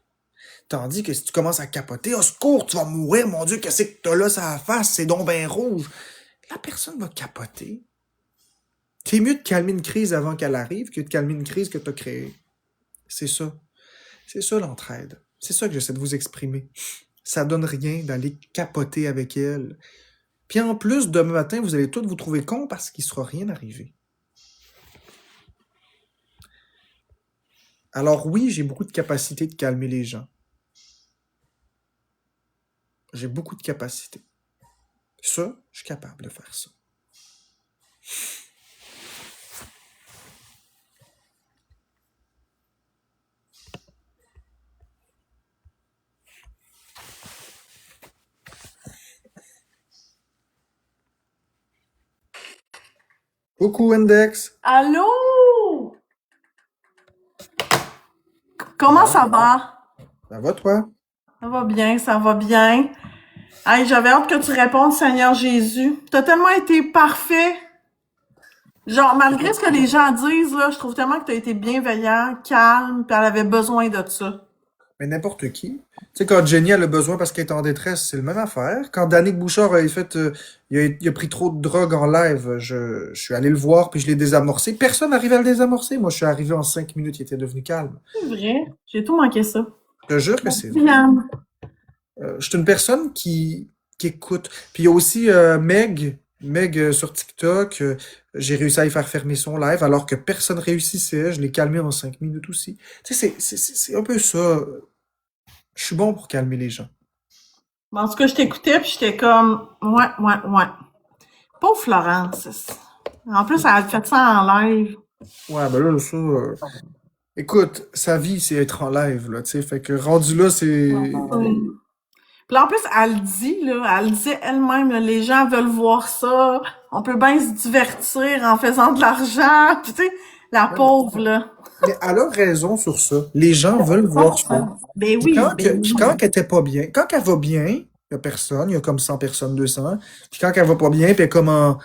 Tandis que si tu commences à capoter, au secours, tu vas mourir, mon Dieu, qu'est-ce que t'as là, ça face, c'est donc ben rouge. La personne va capoter. C'est mieux de calmer une crise avant qu'elle arrive que de calmer une crise que tu as créée. C'est ça. C'est ça l'entraide. C'est ça que j'essaie de vous exprimer. Ça donne rien d'aller capoter avec elle. Puis en plus, demain matin, vous allez tous vous trouver cons parce qu'il ne sera rien arrivé. Alors oui, j'ai beaucoup de capacité de calmer les gens. J'ai beaucoup de capacité. Ça, je suis capable de faire ça. Coucou Index. Allô? Comment ça va? Ça va toi? Ça va bien, ça va bien. Hey, j'avais hâte que tu répondes, Seigneur Jésus. T'as tellement été parfait. Genre, malgré ce que les gens disent, là, je trouve tellement que t'as été bienveillant, calme, puis elle avait besoin de ça. Mais n'importe qui. Tu sais, quand Jenny elle a besoin parce qu'elle est en détresse, c'est la même affaire. Quand Danick Bouchard a fait, il a pris trop de drogue en live, je suis allé le voir puis je l'ai désamorcé. Personne n'arrive à le désamorcer. Moi, je suis arrivé en 5 minutes, il était devenu calme. C'est vrai. J'ai tout manqué ça. Je te jure que c'est vrai. Yann. Je suis une personne qui écoute. Puis il y a aussi Meg sur TikTok. J'ai réussi à y faire fermer son live alors que personne réussissait. Je l'ai calmé en 5 minutes aussi. Tu sais, c'est un peu ça. Je suis bon pour calmer les gens. En tout cas, je t'écoutais, puis j'étais comme, ouais. Pauvre Florence. En plus, elle a fait ça en live. Ouais, ben là, ça. Écoute, sa vie, c'est être en live, là, tu sais. Fait que rendu là, c'est. Puis là, en plus, elle disait elle-même, là, les gens veulent voir ça. On peut bien se divertir en faisant de l'argent. Puis tu sais, la pauvre, là. Mais elle a raison sur ça. Les gens veulent voir ça. Ben Puis oui, quand elle était pas bien, quand elle va bien, il y a personne, il y a comme 100 personnes, 200. Puis quand elle va pas bien, puis elle est comme en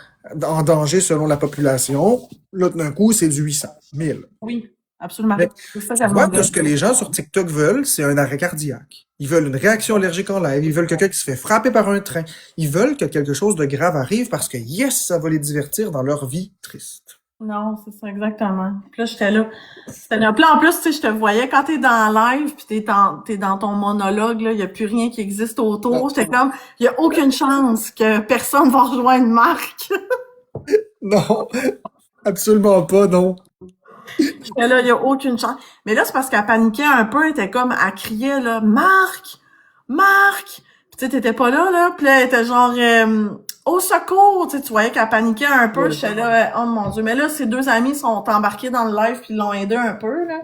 danger selon la population, là, d'un coup, c'est du 800, 1000. Oui, absolument. Mais C'est ça tu qu'elle vois m'a que dit. ce que les gens sur TikTok veulent, c'est un arrêt cardiaque. Ils veulent une réaction allergique en live. Ils veulent quelqu'un qui se fait frapper par un train. Ils veulent que quelque chose de grave arrive parce que, yes, ça va les divertir dans leur vie triste. Non, c'est ça, exactement. Puis là, j'étais là. Puis là, en plus, tu sais, je te voyais quand t'es dans live, puis t'es dans ton monologue, là, il y a plus rien qui existe autour. J'étais comme, il y a aucune chance que personne va rejoindre Marc. Non, absolument pas, non. J'étais là, il y a aucune chance. Mais là, c'est parce qu'elle paniquait un peu, elle était comme, elle criait, là, Marc! Marc! Puis tu sais, t'étais pas là, puis là, elle était genre, au secours! Tu sais, tu voyais qu'elle paniquait un peu, Ouais. j'étais là, oh mon Dieu. Mais là, ses deux amis sont embarqués dans le live, puis ils l'ont aidé un peu, là.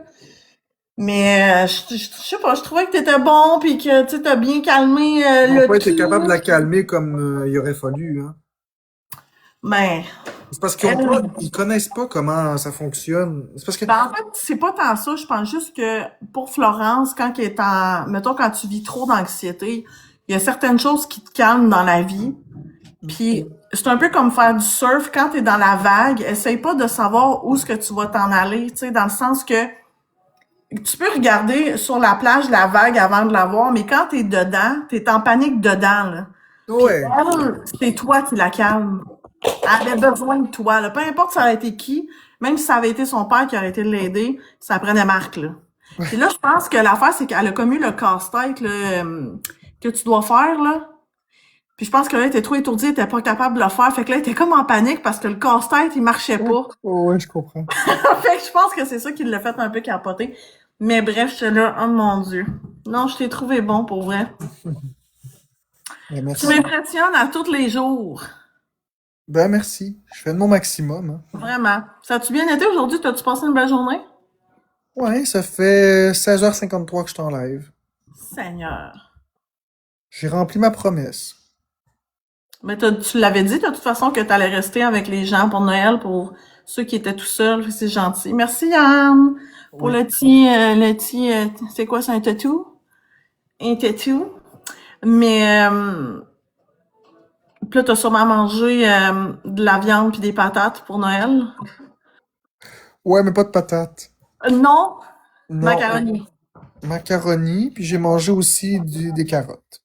Mais je sais pas, je trouvais que t'étais bon, puis que tu sais, t'as bien calmé Ils le pas été tout. capable de la calmer comme il aurait fallu, hein. Ben, C'est parce qu'ils ont pas, ils connaissent pas comment ça fonctionne. C'est parce que, ben, en fait, c'est pas tant ça. Je pense juste que pour Florence, quand elle est mettons, quand tu vis trop d'anxiété, il y a certaines choses qui te calment dans la vie. Puis c'est un peu comme faire du surf. Quand t'es dans la vague, essaye pas de savoir où est-ce que tu vas t'en aller, tu sais, dans le sens que tu peux regarder sur la plage la vague avant de la voir, mais quand t'es dedans, t'es en panique dedans, là. ouais. Elle, c'est toi qui la calme. Elle avait besoin de toi, là. Peu importe ça aurait été qui, même si ça avait été son père qui aurait été l'aider, ça prenait Marc, là. Puis là, je pense que l'affaire, c'est qu'elle a commis le casse-tête, là, que tu dois faire, là. Puis je pense que là, elle était trop étourdie, elle était pas capable de le faire. Fait que là, elle était comme en panique parce que le casse-tête, il marchait pas. Ouais, je comprends. Fait que je pense que c'est ça qui l'a fait un peu capoter. Mais bref, j'étais là, oh mon Dieu. Non, je t'ai trouvé bon, pour vrai. Ben, merci. Tu m'impressionnes à tous les jours. Ben, merci. Je fais de mon maximum, hein. Vraiment. Ça a-tu bien été aujourd'hui? T'as-tu passé une belle journée? Ouais, ça fait 16h53 que je suis en live. Seigneur. J'ai rempli ma promesse. Mais tu l'avais dit de toute façon que t'allais rester avec les gens pour Noël, pour ceux qui étaient tout seuls. C'est gentil. Merci Yann pour Oui. c'est quoi, c'est un tatou? Un tatou. Mais puis là, t'as sûrement mangé de la viande puis des patates pour Noël. Ouais, mais pas de patates. Non, Non, macaroni. macaroni, puis j'ai mangé aussi des carottes.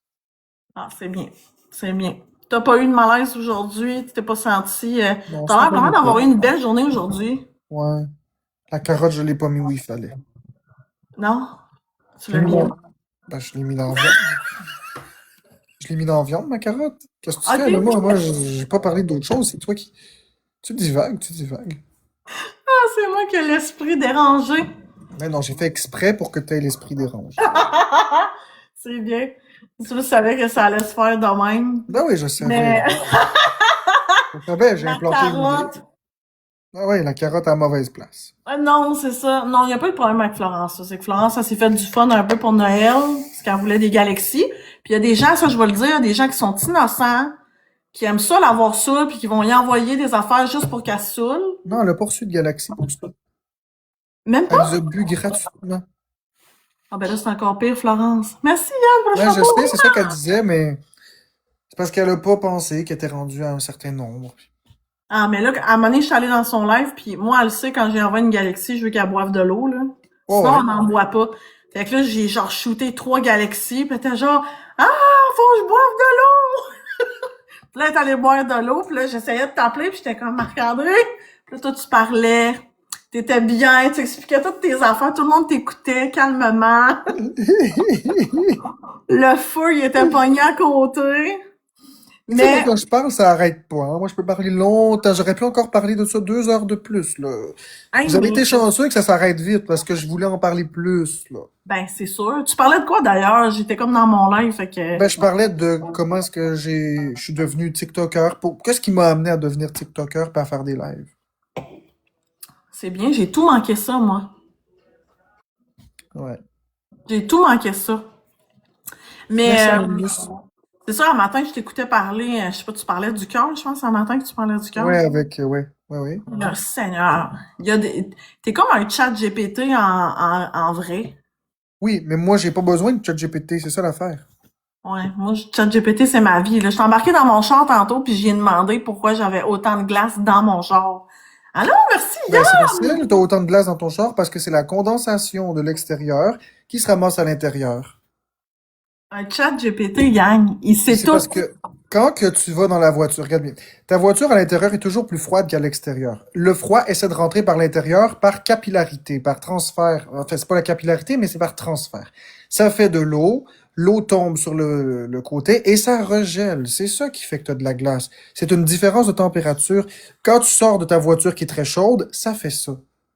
Ah, c'est bien. C'est bien. T'as pas eu de malaise aujourd'hui? Tu t'es pas senti... Non, T'as l'air ça vraiment va d'avoir pas. eu une belle journée aujourd'hui. Ouais. La carotte, je l'ai pas mis où il fallait. Non? Tu l'as mis où? Ben, je l'ai mis dans la viande. Je l'ai mis dans la viande, ma carotte. Qu'est-ce que tu Ok. fais, là? Moi, j'ai pas parlé d'autre chose. C'est toi qui... Tu divagues, tu divagues. Ah, c'est moi qui ai l'esprit dérangé. Mais non, j'ai fait exprès pour que tu aies l'esprit dérangé. C'est bien. Tu savais que ça allait se faire de même. Ben oui, je savais. Mais Je savais, j'ai la implanté une idée. carotte... Ah ouais, la carotte à mauvaise place. Non, c'est ça. Non, il n'y a pas eu de problème avec Florence. C'est que Florence, elle s'est fait du fun un peu pour Noël, parce qu'elle voulait des galaxies. Puis il y a des gens, ça je vais le dire, des gens qui sont innocents, qui aiment ça l'avoir saoul, puis qui vont y envoyer des affaires juste pour qu'elle se saoule. Non, elle a pas reçu de Galaxy pour ça. Même Elle pas? nous a bu gratuitement. Ah ben là, c'est encore pire, Florence. Merci Yann pour le Ouais, je chapeau. sais, c'est ça qu'elle disait, mais c'est parce qu'elle a pas pensé qu'elle était rendue à un certain nombre. Ah, mais là, à un moment donné, je suis allée dans son live, puis moi, elle sait, quand j'ai envoyé une galaxie, je veux qu'elle boive de l'eau, là. Ouais, Sinon, ouais. on n'en boit pas. Fait que là, j'ai genre shooté 3 galaxies, puis elle était genre, ah, faut que je boive de l'eau! Puis là, elle est allée boire de l'eau, puis là, j'essayais de t'appeler, puis j'étais comme, Marc-André, puis là, toi, tu parlais, t'étais bien, tu expliquais toutes tes affaires, tout le monde t'écoutait calmement. Le feu, il était pogné à côté. Mais tu sais, moi, Mais, quand je parle, ça arrête pas, hein. Moi, je peux parler longtemps. J'aurais pu encore parler de ça 2 heures de plus, là. hey, Vous avez mais, été chanceux que ça s'arrête vite parce que je voulais en parler plus, là. ben, c'est sûr. Tu parlais de quoi, d'ailleurs? J'étais comme dans mon live, fait que, Ben, je parlais de comment est-ce que je suis devenu TikToker. Qu'est-ce qui m'a amené à devenir TikToker et à faire des lives? c'est bien, j'ai tout manqué ça, moi. Ouais. J'ai tout manqué ça. Mais, Merci, Anonymous. c'est ça, un matin, je t'écoutais parler, je sais pas, tu parlais du cœur, je pense, un matin que tu parlais du cœur. Ouais, ouais. Le Seigneur. T'es comme un chat GPT en vrai. Oui, mais moi, j'ai pas besoin de ChatGPT, c'est ça l'affaire. Ouais, moi, chat GPT, c'est ma vie, là. Je suis embarquée dans mon char tantôt, puis j'ai demandé pourquoi j'avais autant de glace dans mon char. Allô, merci, Ben, c'est facile, t'as autant de glace dans ton char parce que c'est la condensation de l'extérieur qui se ramasse à l'intérieur. un chat GPT, gang. Il Puis sait c'est tout. parce que quand que tu vas dans la voiture, regarde bien, ta voiture à l'intérieur est toujours plus froide qu'à l'extérieur. Le froid essaie de rentrer par l'intérieur par capillarité, par transfert. Enfin, c'est pas la capillarité, mais c'est par transfert. Ça fait de l'eau tombe sur le côté et ça regèle. C'est ça qui fait que tu as de la glace. C'est une différence de température. Quand tu sors de ta voiture qui est très chaude, ça fait ça,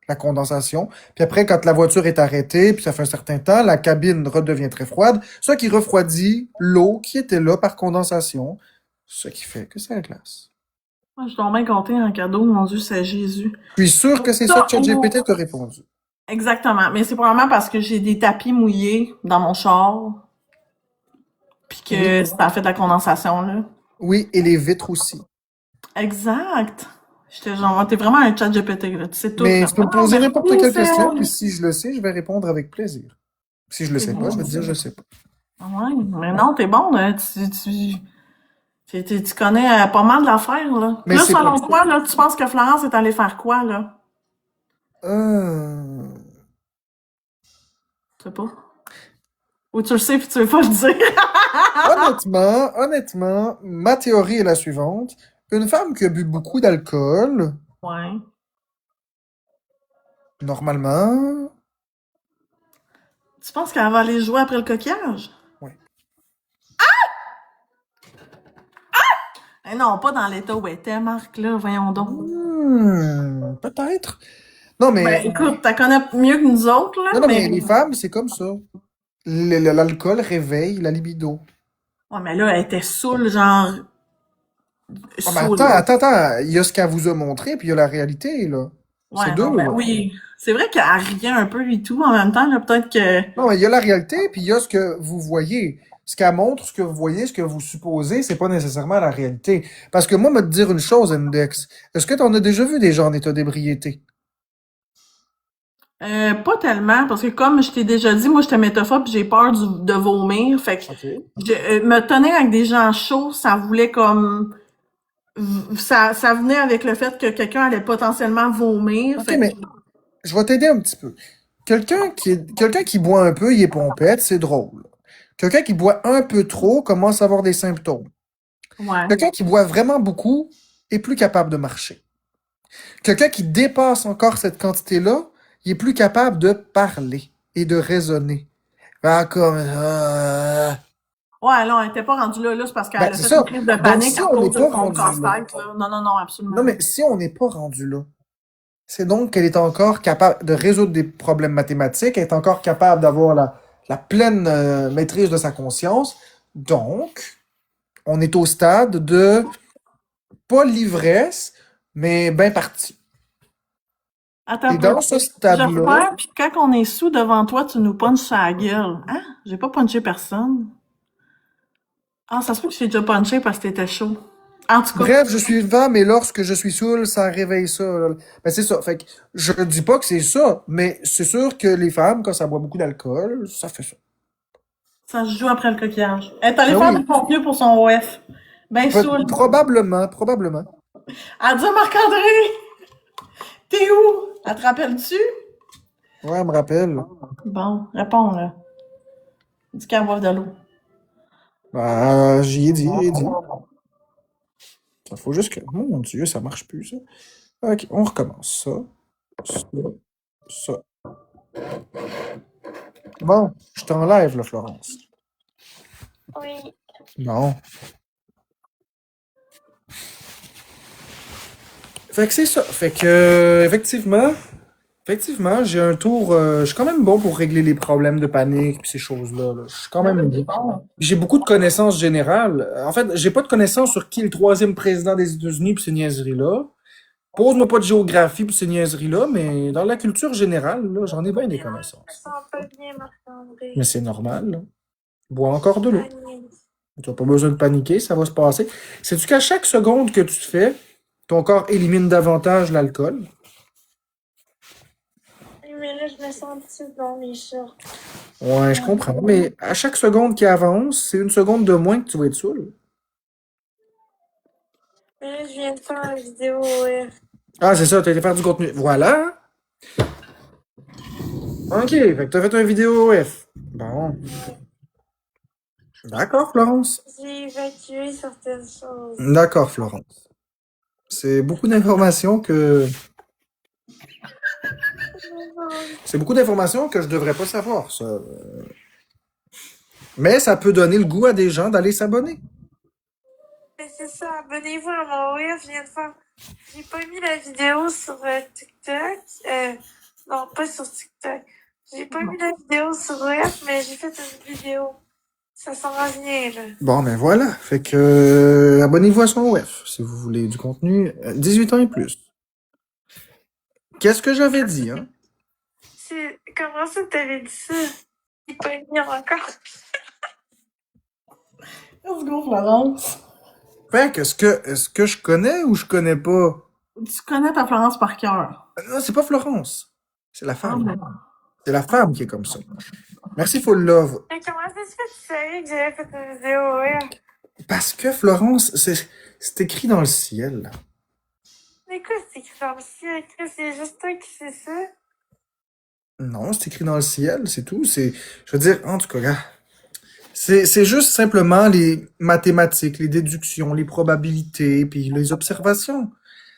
la condensation. Puis après, quand la voiture est arrêtée, puis ça fait un certain temps, la cabine redevient très froide, ce qui refroidit l'eau qui était là par condensation, ce qui fait que ça glace. Moi, je dois bien compter un cadeau, mon Dieu, c'est Jésus. Je suis sûr que c'est ça Ça, que ChatGPT t'a répondu. exactement. Mais c'est probablement parce que j'ai des tapis mouillés dans mon char, puis Oui, que ça a fait de la condensation, là. oui, et les vitres aussi. Exact. J'étais genre, t'es vraiment un chat GPT, là. Tu sais tout, Mais là. tu peux me Ah, poser n'importe merci, quelle question, puis Sam. si je le sais, je vais répondre avec plaisir. Si je le C'est sais pas, je bon, vais te ça. dire je sais pas. Ouais, mais non, t'es bon, là. Tu connais pas mal d'affaires, là. Mais Là, c'est pour selon ça. toi, là, tu penses que Florence est allée faire quoi, là? Euh, Je sais pas. Ou tu le sais puis tu veux pas le dire? Honnêtement, ma théorie est la suivante. Une femme qui a bu beaucoup d'alcool, Ouais. normalement, Tu penses qu'elle va aller jouer après le coquillage? ouais. Eh non, pas dans l'état où elle était, Marc, là. Voyons donc. Peut-être. Non, Ben, mais, écoute, t'as connais mieux que nous autres, là, non, mais... mais les femmes, c'est comme ça. L'alcool réveille la libido. Ouais, mais là, elle était saoule, genre... Ah, mais Saoule. attends. Il y a ce qu'elle vous a montré, puis il y a la réalité, là. C'est Ouais, deux, non, ben là. oui. C'est vrai qu'elle riait un peu et tout en même temps, là, peut-être que... Non, mais il y a la réalité, puis il y a ce que vous voyez. Ce qu'elle montre, ce que vous voyez, ce que vous supposez, c'est pas nécessairement la réalité. Parce que moi, me te dire une chose, Index. Est-ce que t'en as déjà vu des gens en état d'ébriété? Pas tellement, parce que comme je t'ai déjà dit, moi, j'étais métophobe pis j'ai peur de vomir. Fait que OK. me tenir avec des gens chauds, ça voulait comme... Ça venait avec le fait que quelqu'un allait potentiellement vomir. OK, Fait que... mais je vais t'aider un petit peu. Quelqu'un qui boit un peu, il est pompette, c'est drôle. Quelqu'un qui boit un peu trop commence à avoir des symptômes. Ouais. Quelqu'un qui boit vraiment beaucoup est plus capable de marcher. Quelqu'un qui dépasse encore cette quantité-là, il est plus capable de parler et de raisonner. Ah, comme... Ouais, là, elle était pas rendue là. Là, c'est parce Ben, qu'elle a c'est fait une ça. crise de Donc, panique si à on n'est cause de pas son rendu là, casse-tête, là. Non, non, non, absolument non, pas. mais si on n'est pas rendu là, c'est donc qu'elle est encore capable de résoudre des problèmes mathématiques, elle est encore capable d'avoir la pleine maîtrise de sa conscience. Donc, on est au stade de, pas l'ivresse, mais bien parti. Attends Et un peu. dans ce stade-là, J'espère, puis quand on est sous devant toi, tu nous punches sur la gueule. Hein? J'ai pas punché personne. Ah, ça se peut que je t'ai déjà punché parce que t'étais chaud. En tout cas, bref, je suis une femme et lorsque je suis saoul, ça réveille ça. Là. Ben, c'est ça. Fait que je dis pas que c'est ça, mais c'est sûr que les femmes, quand ça boit beaucoup d'alcool, ça fait ça. ça se joue après le coquillage. Elle est allée Ben faire du oui, contenu pour son OF. Ben saoul. probablement. Elle dit à Marc-André, t'es où? Elle te rappelle-tu? Ouais, elle me rappelle. Bon, réponds, là. Dis qu'elle boive de l'eau. Bah, j'y ai dit, j'ai dit. Il faut juste que... Mon Dieu, ça marche plus, ça. Ok, on recommence. Ça, ça. Bon, je t'enlève, là, Florence. Oui. Non. Fait que c'est ça. Fait que, effectivement, j'ai un tour. Je suis quand même bon pour régler les problèmes de panique puis ces choses-là. Là. Je suis quand même bon. J'ai beaucoup de connaissances générales. En fait, j'ai pas de connaissances sur qui est le troisième président des États-Unis puis ces niaiseries-là. Pose-moi pas de géographie puis ces niaiseries-là, mais dans la culture générale, là, j'en ai bien des Je me connaissances. sens pas bien, Marc-André. Mais c'est normal. Là. Bois encore de l'eau. Panique. Tu n'as pas besoin de paniquer, ça va se passer. Sais-tu qu'à chaque seconde que tu te fais, ton corps élimine davantage l'alcool? Mais là, je me sens petite dans mes shorts. Ouais, je comprends. Mais à chaque seconde qui avance, c'est une seconde de moins que tu vas être saoul. Mais là, je viens de faire une vidéo, ouais. Ah, c'est ça, t'as été faire du contenu. Voilà. Ok, fait que t'as fait une vidéo F. Bon. D'accord, Florence. J'ai évacué certaines choses. D'accord, Florence. C'est beaucoup d'informations que... C'est beaucoup d'informations que je devrais pas savoir, ça. Mais ça peut donner le goût à des gens d'aller s'abonner. Mais c'est ça, abonnez-vous à mon web, je viens de faire. J'ai pas mis la vidéo sur TikTok. Non, pas sur TikTok. J'ai pas mis la vidéo sur web, mais j'ai fait une vidéo. Ça s'en vient, là. Bon, ben voilà. Fait que abonnez-vous à son web si vous voulez du contenu 18 ans et plus. Qu'est-ce que j'avais dit, hein? Comment ça t'avais dit ça? J'ai pas mis encore. Let's go, Florence. Fait que est-ce que je connais ou je connais pas? Tu connais ta Florence par cœur. Non, c'est pas Florence. C'est la Ah, femme. ben. C'est la femme qui est comme ça. Merci, Full Love. Mais comment ça se fait que tu savais que j'avais fait une vidéo, ouais? Parce que Florence, c'est écrit dans le ciel. Mais quoi, c'est écrit dans le ciel? C'est juste toi qui sais ça? Non, c'est écrit dans le ciel, c'est tout. Je veux dire, en tout cas, là, c'est juste simplement les mathématiques, les déductions, les probabilités, puis les observations.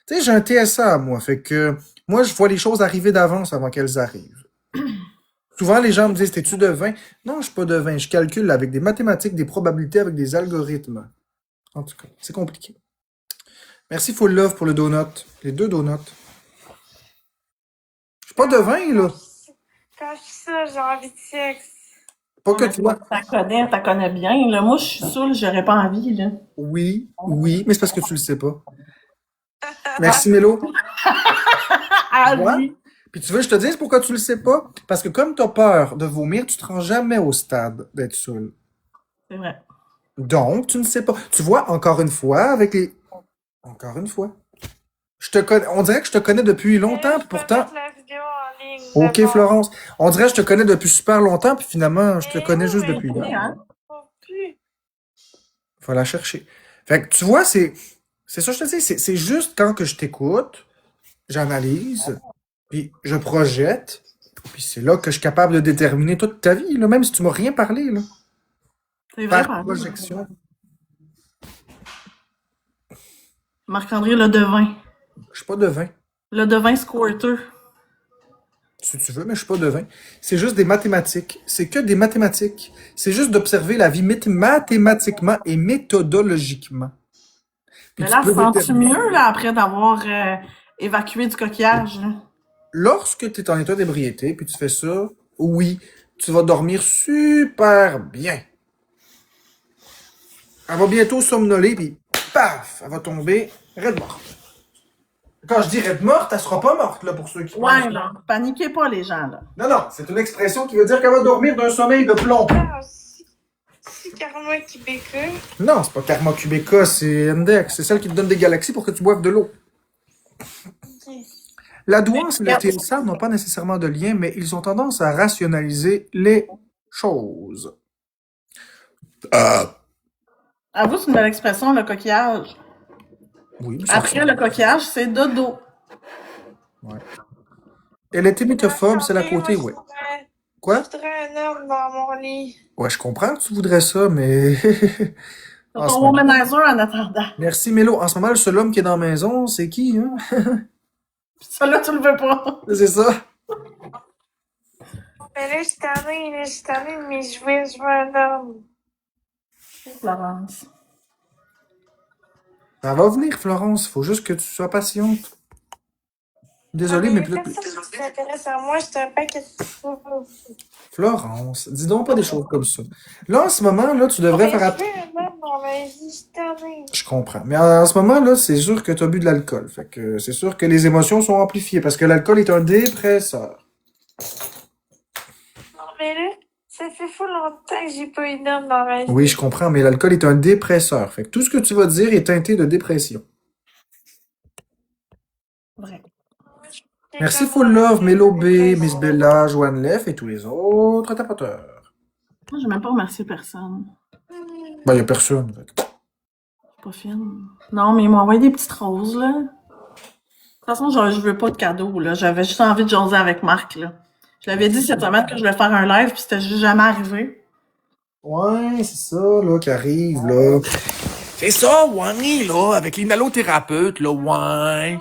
Tu sais, j'ai un TSA, moi, fait que moi, je vois les choses arriver d'avance avant qu'elles arrivent. Souvent, les gens me disent, t'es-tu devin? Non, je suis pas devin. Je calcule avec des mathématiques, des probabilités, avec des algorithmes. En tout cas, c'est compliqué. Merci Full Love pour le donut. Les 2 donuts. Je suis pas devin, là. Quand je suis ça, j'ai envie de sexe. Pas que toi. T'as connais bien. Là. Moi, je suis saoule, j'aurais pas envie. Là. Oui, mais c'est parce que tu le sais pas. Merci Mélo. Ah, Ouais. oui. Puis tu veux, je te dise pourquoi tu le sais pas? Parce que comme t'as peur de vomir, tu te rends jamais au stade d'être saoul. C'est vrai. Donc, tu ne sais pas. Tu vois, encore une fois, avec les... Encore une fois. Je te connais... On dirait que je te connais depuis longtemps, puis Je peux pourtant... mettre la vidéo en ligne. Ok, d'abord. Florence. On dirait que je te connais depuis super longtemps, puis finalement, je te Mais connais oui, juste mais depuis oui, là. Hein? faut plus. Faut la chercher. Fait que tu vois, c'est ça que je te dis. C'est juste quand que je t'écoute, j'analyse, puis je projette, puis c'est là que je suis capable de déterminer toute ta vie, là, même si tu m'as rien parlé, là. C'est vrai, Par par projection. Marc-André, le devin. Je suis pas devin. Le devin squirter. Si tu veux, mais je suis pas devin. C'est juste des mathématiques. C'est que des mathématiques. C'est juste d'observer la vie mathématiquement et méthodologiquement. Puis Mais tu là, peux sens-tu déterminer. mieux là, après d'avoir évacué du coquillage? Là? Lorsque tu es en état d'ébriété, puis tu fais ça, oui, tu vas dormir super bien. Elle va bientôt somnoler, puis paf, elle va tomber raide morte. Quand je dis raide morte, elle sera pas morte, là, pour ceux qui Ouais, pensent. là. Paniquez pas, les gens, là. Non, non, c'est une expression qui veut dire qu'elle va dormir d'un sommeil de plomb. Ah, c'est Karma Québécois. Non, c'est pas Karma Cubica, c'est Index. C'est celle qui te donne des galaxies pour que tu boives de l'eau. Ok. La douance et le TSA n'ont pas nécessairement de lien, mais ils ont tendance à rationaliser les choses. Avoue, c'est une belle expression, le coquillage. Oui, mais ça Après ressemble. le coquillage, c'est dodo. Ouais. Et le témétophobe, c'est la Attendez, côté, moi, ouais. je Quoi? voudrais un homme dans mon lit. Ouais, je comprends que tu voudrais ça, mais T'as en ce ton moment. womanizer en attendant. Merci, Mélo. En ce moment, le seul homme qui est dans la maison, c'est qui, hein? Ça là, tu le veux pas. C'est ça. Mais là, je suis tannée de mes jouets, je veux un homme. Florence. Ça va venir, Florence. Faut juste que tu sois patiente. Désolé, mais peut-être. Personne qui s'intéresse à moi, je suis un paquet de fous. Florence, dis donc pas des choses comme ça. Là, en ce moment, là, tu devrais Mais faire je attention. veux un homme dans ma vie, je suis tannée. Je comprends. Mais en ce moment, là, c'est sûr que tu as bu de l'alcool. Fait que c'est sûr que les émotions sont amplifiées parce que l'alcool est un dépresseur. Non, mais là, ça fait fou longtemps que j'ai pas eu d'homme dans ma vie. Oui, je comprends, mais l'alcool est un dépresseur. Fait que tout ce que tu vas dire est teinté de dépression. Vrai. Merci Full Love, Mélo B, Miss Bella, Joanne Leff et tous les autres tapoteurs. Moi, j'ai même pas remercié personne. Ben, y a personne. Fait que- Pas fine. Non, mais ils m'ont envoyé des petites roses, là. De toute façon, je veux pas de cadeau, là. J'avais juste envie de jaser avec Marc, là. Je l'avais dit cette semaine que je voulais faire un live, puis c'était juste jamais arrivé. Ouais, c'est ça, là, qui arrive, là. C'est ça, ouais, là, avec l'inhalothérapeute, là, ouais.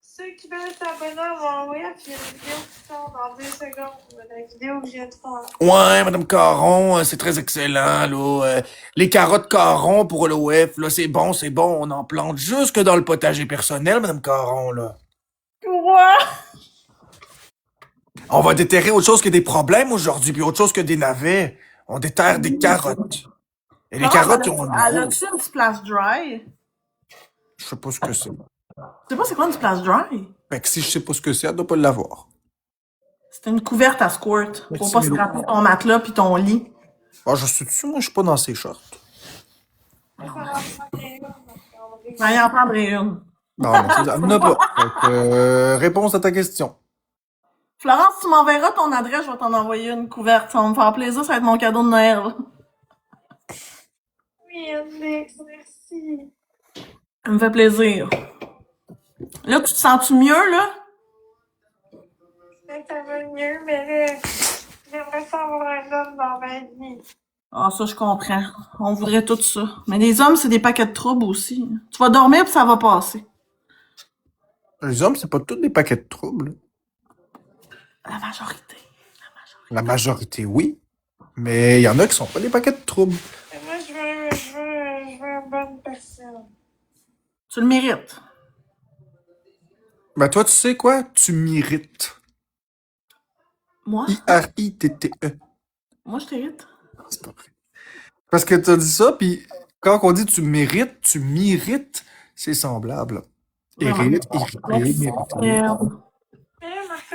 Ceux qui veulent s'abonner à mon web, il y a une vidéo qui sort dans 2 secondes. La vidéo que je viens de faire. Ouais, Madame Caron, c'est très excellent, là. Les carottes Caron pour l'OF, là, c'est bon, on en plante jusque dans le potager personnel, Madame Caron, là. Quoi? On va déterrer autre chose que des problèmes aujourd'hui, puis autre chose que des navets. On déterre des carottes. Et les carottes, ils ont un Elle gros. a-tu une splash dry? Je sais pas ce que c'est. Tu sais pas c'est quoi une splash dry? Fait que si je sais pas ce que c'est, elle doit pas l'avoir. C'est une couverte à squirt. Pour Merci, pas se Milo. gratter ton matelas pis ton lit. Ah, je sais dessus, moi, je suis pas dans ces shorts. Ben, il en prendrait une. Non, mais c'est ça, elle n'a pas. Fait que, réponse à ta question. Florence, tu m'enverras ton adresse, je vais t'en envoyer une couverte. Ça va me faire plaisir, ça va être mon cadeau de Noël. Oui, Alex, merci. Ça me fait plaisir. Là, tu te sens-tu mieux, là? Ça va mieux, mais là, j'aimerais ça avoir un homme dans ma vie. Ah, ça, je comprends. On voudrait tout ça. Mais les hommes, c'est des paquets de troubles aussi. Tu vas dormir pis ça va passer. Les hommes, c'est pas tous des paquets de troubles. La majorité. La majorité, oui. Mais il y en a qui sont pas des paquets de troubles. Mais moi, je veux une bonne personne. Tu le mérites. Ben, toi, tu sais quoi? Tu m'irrites. Moi? I-R-I-T-T-E. Moi, je t'irrite. C'est pas vrai. Parce que t'as dit ça, puis quand on dit tu mérites, tu m'irrites, c'est semblable. Hérite, irrité, mérité. Mais là,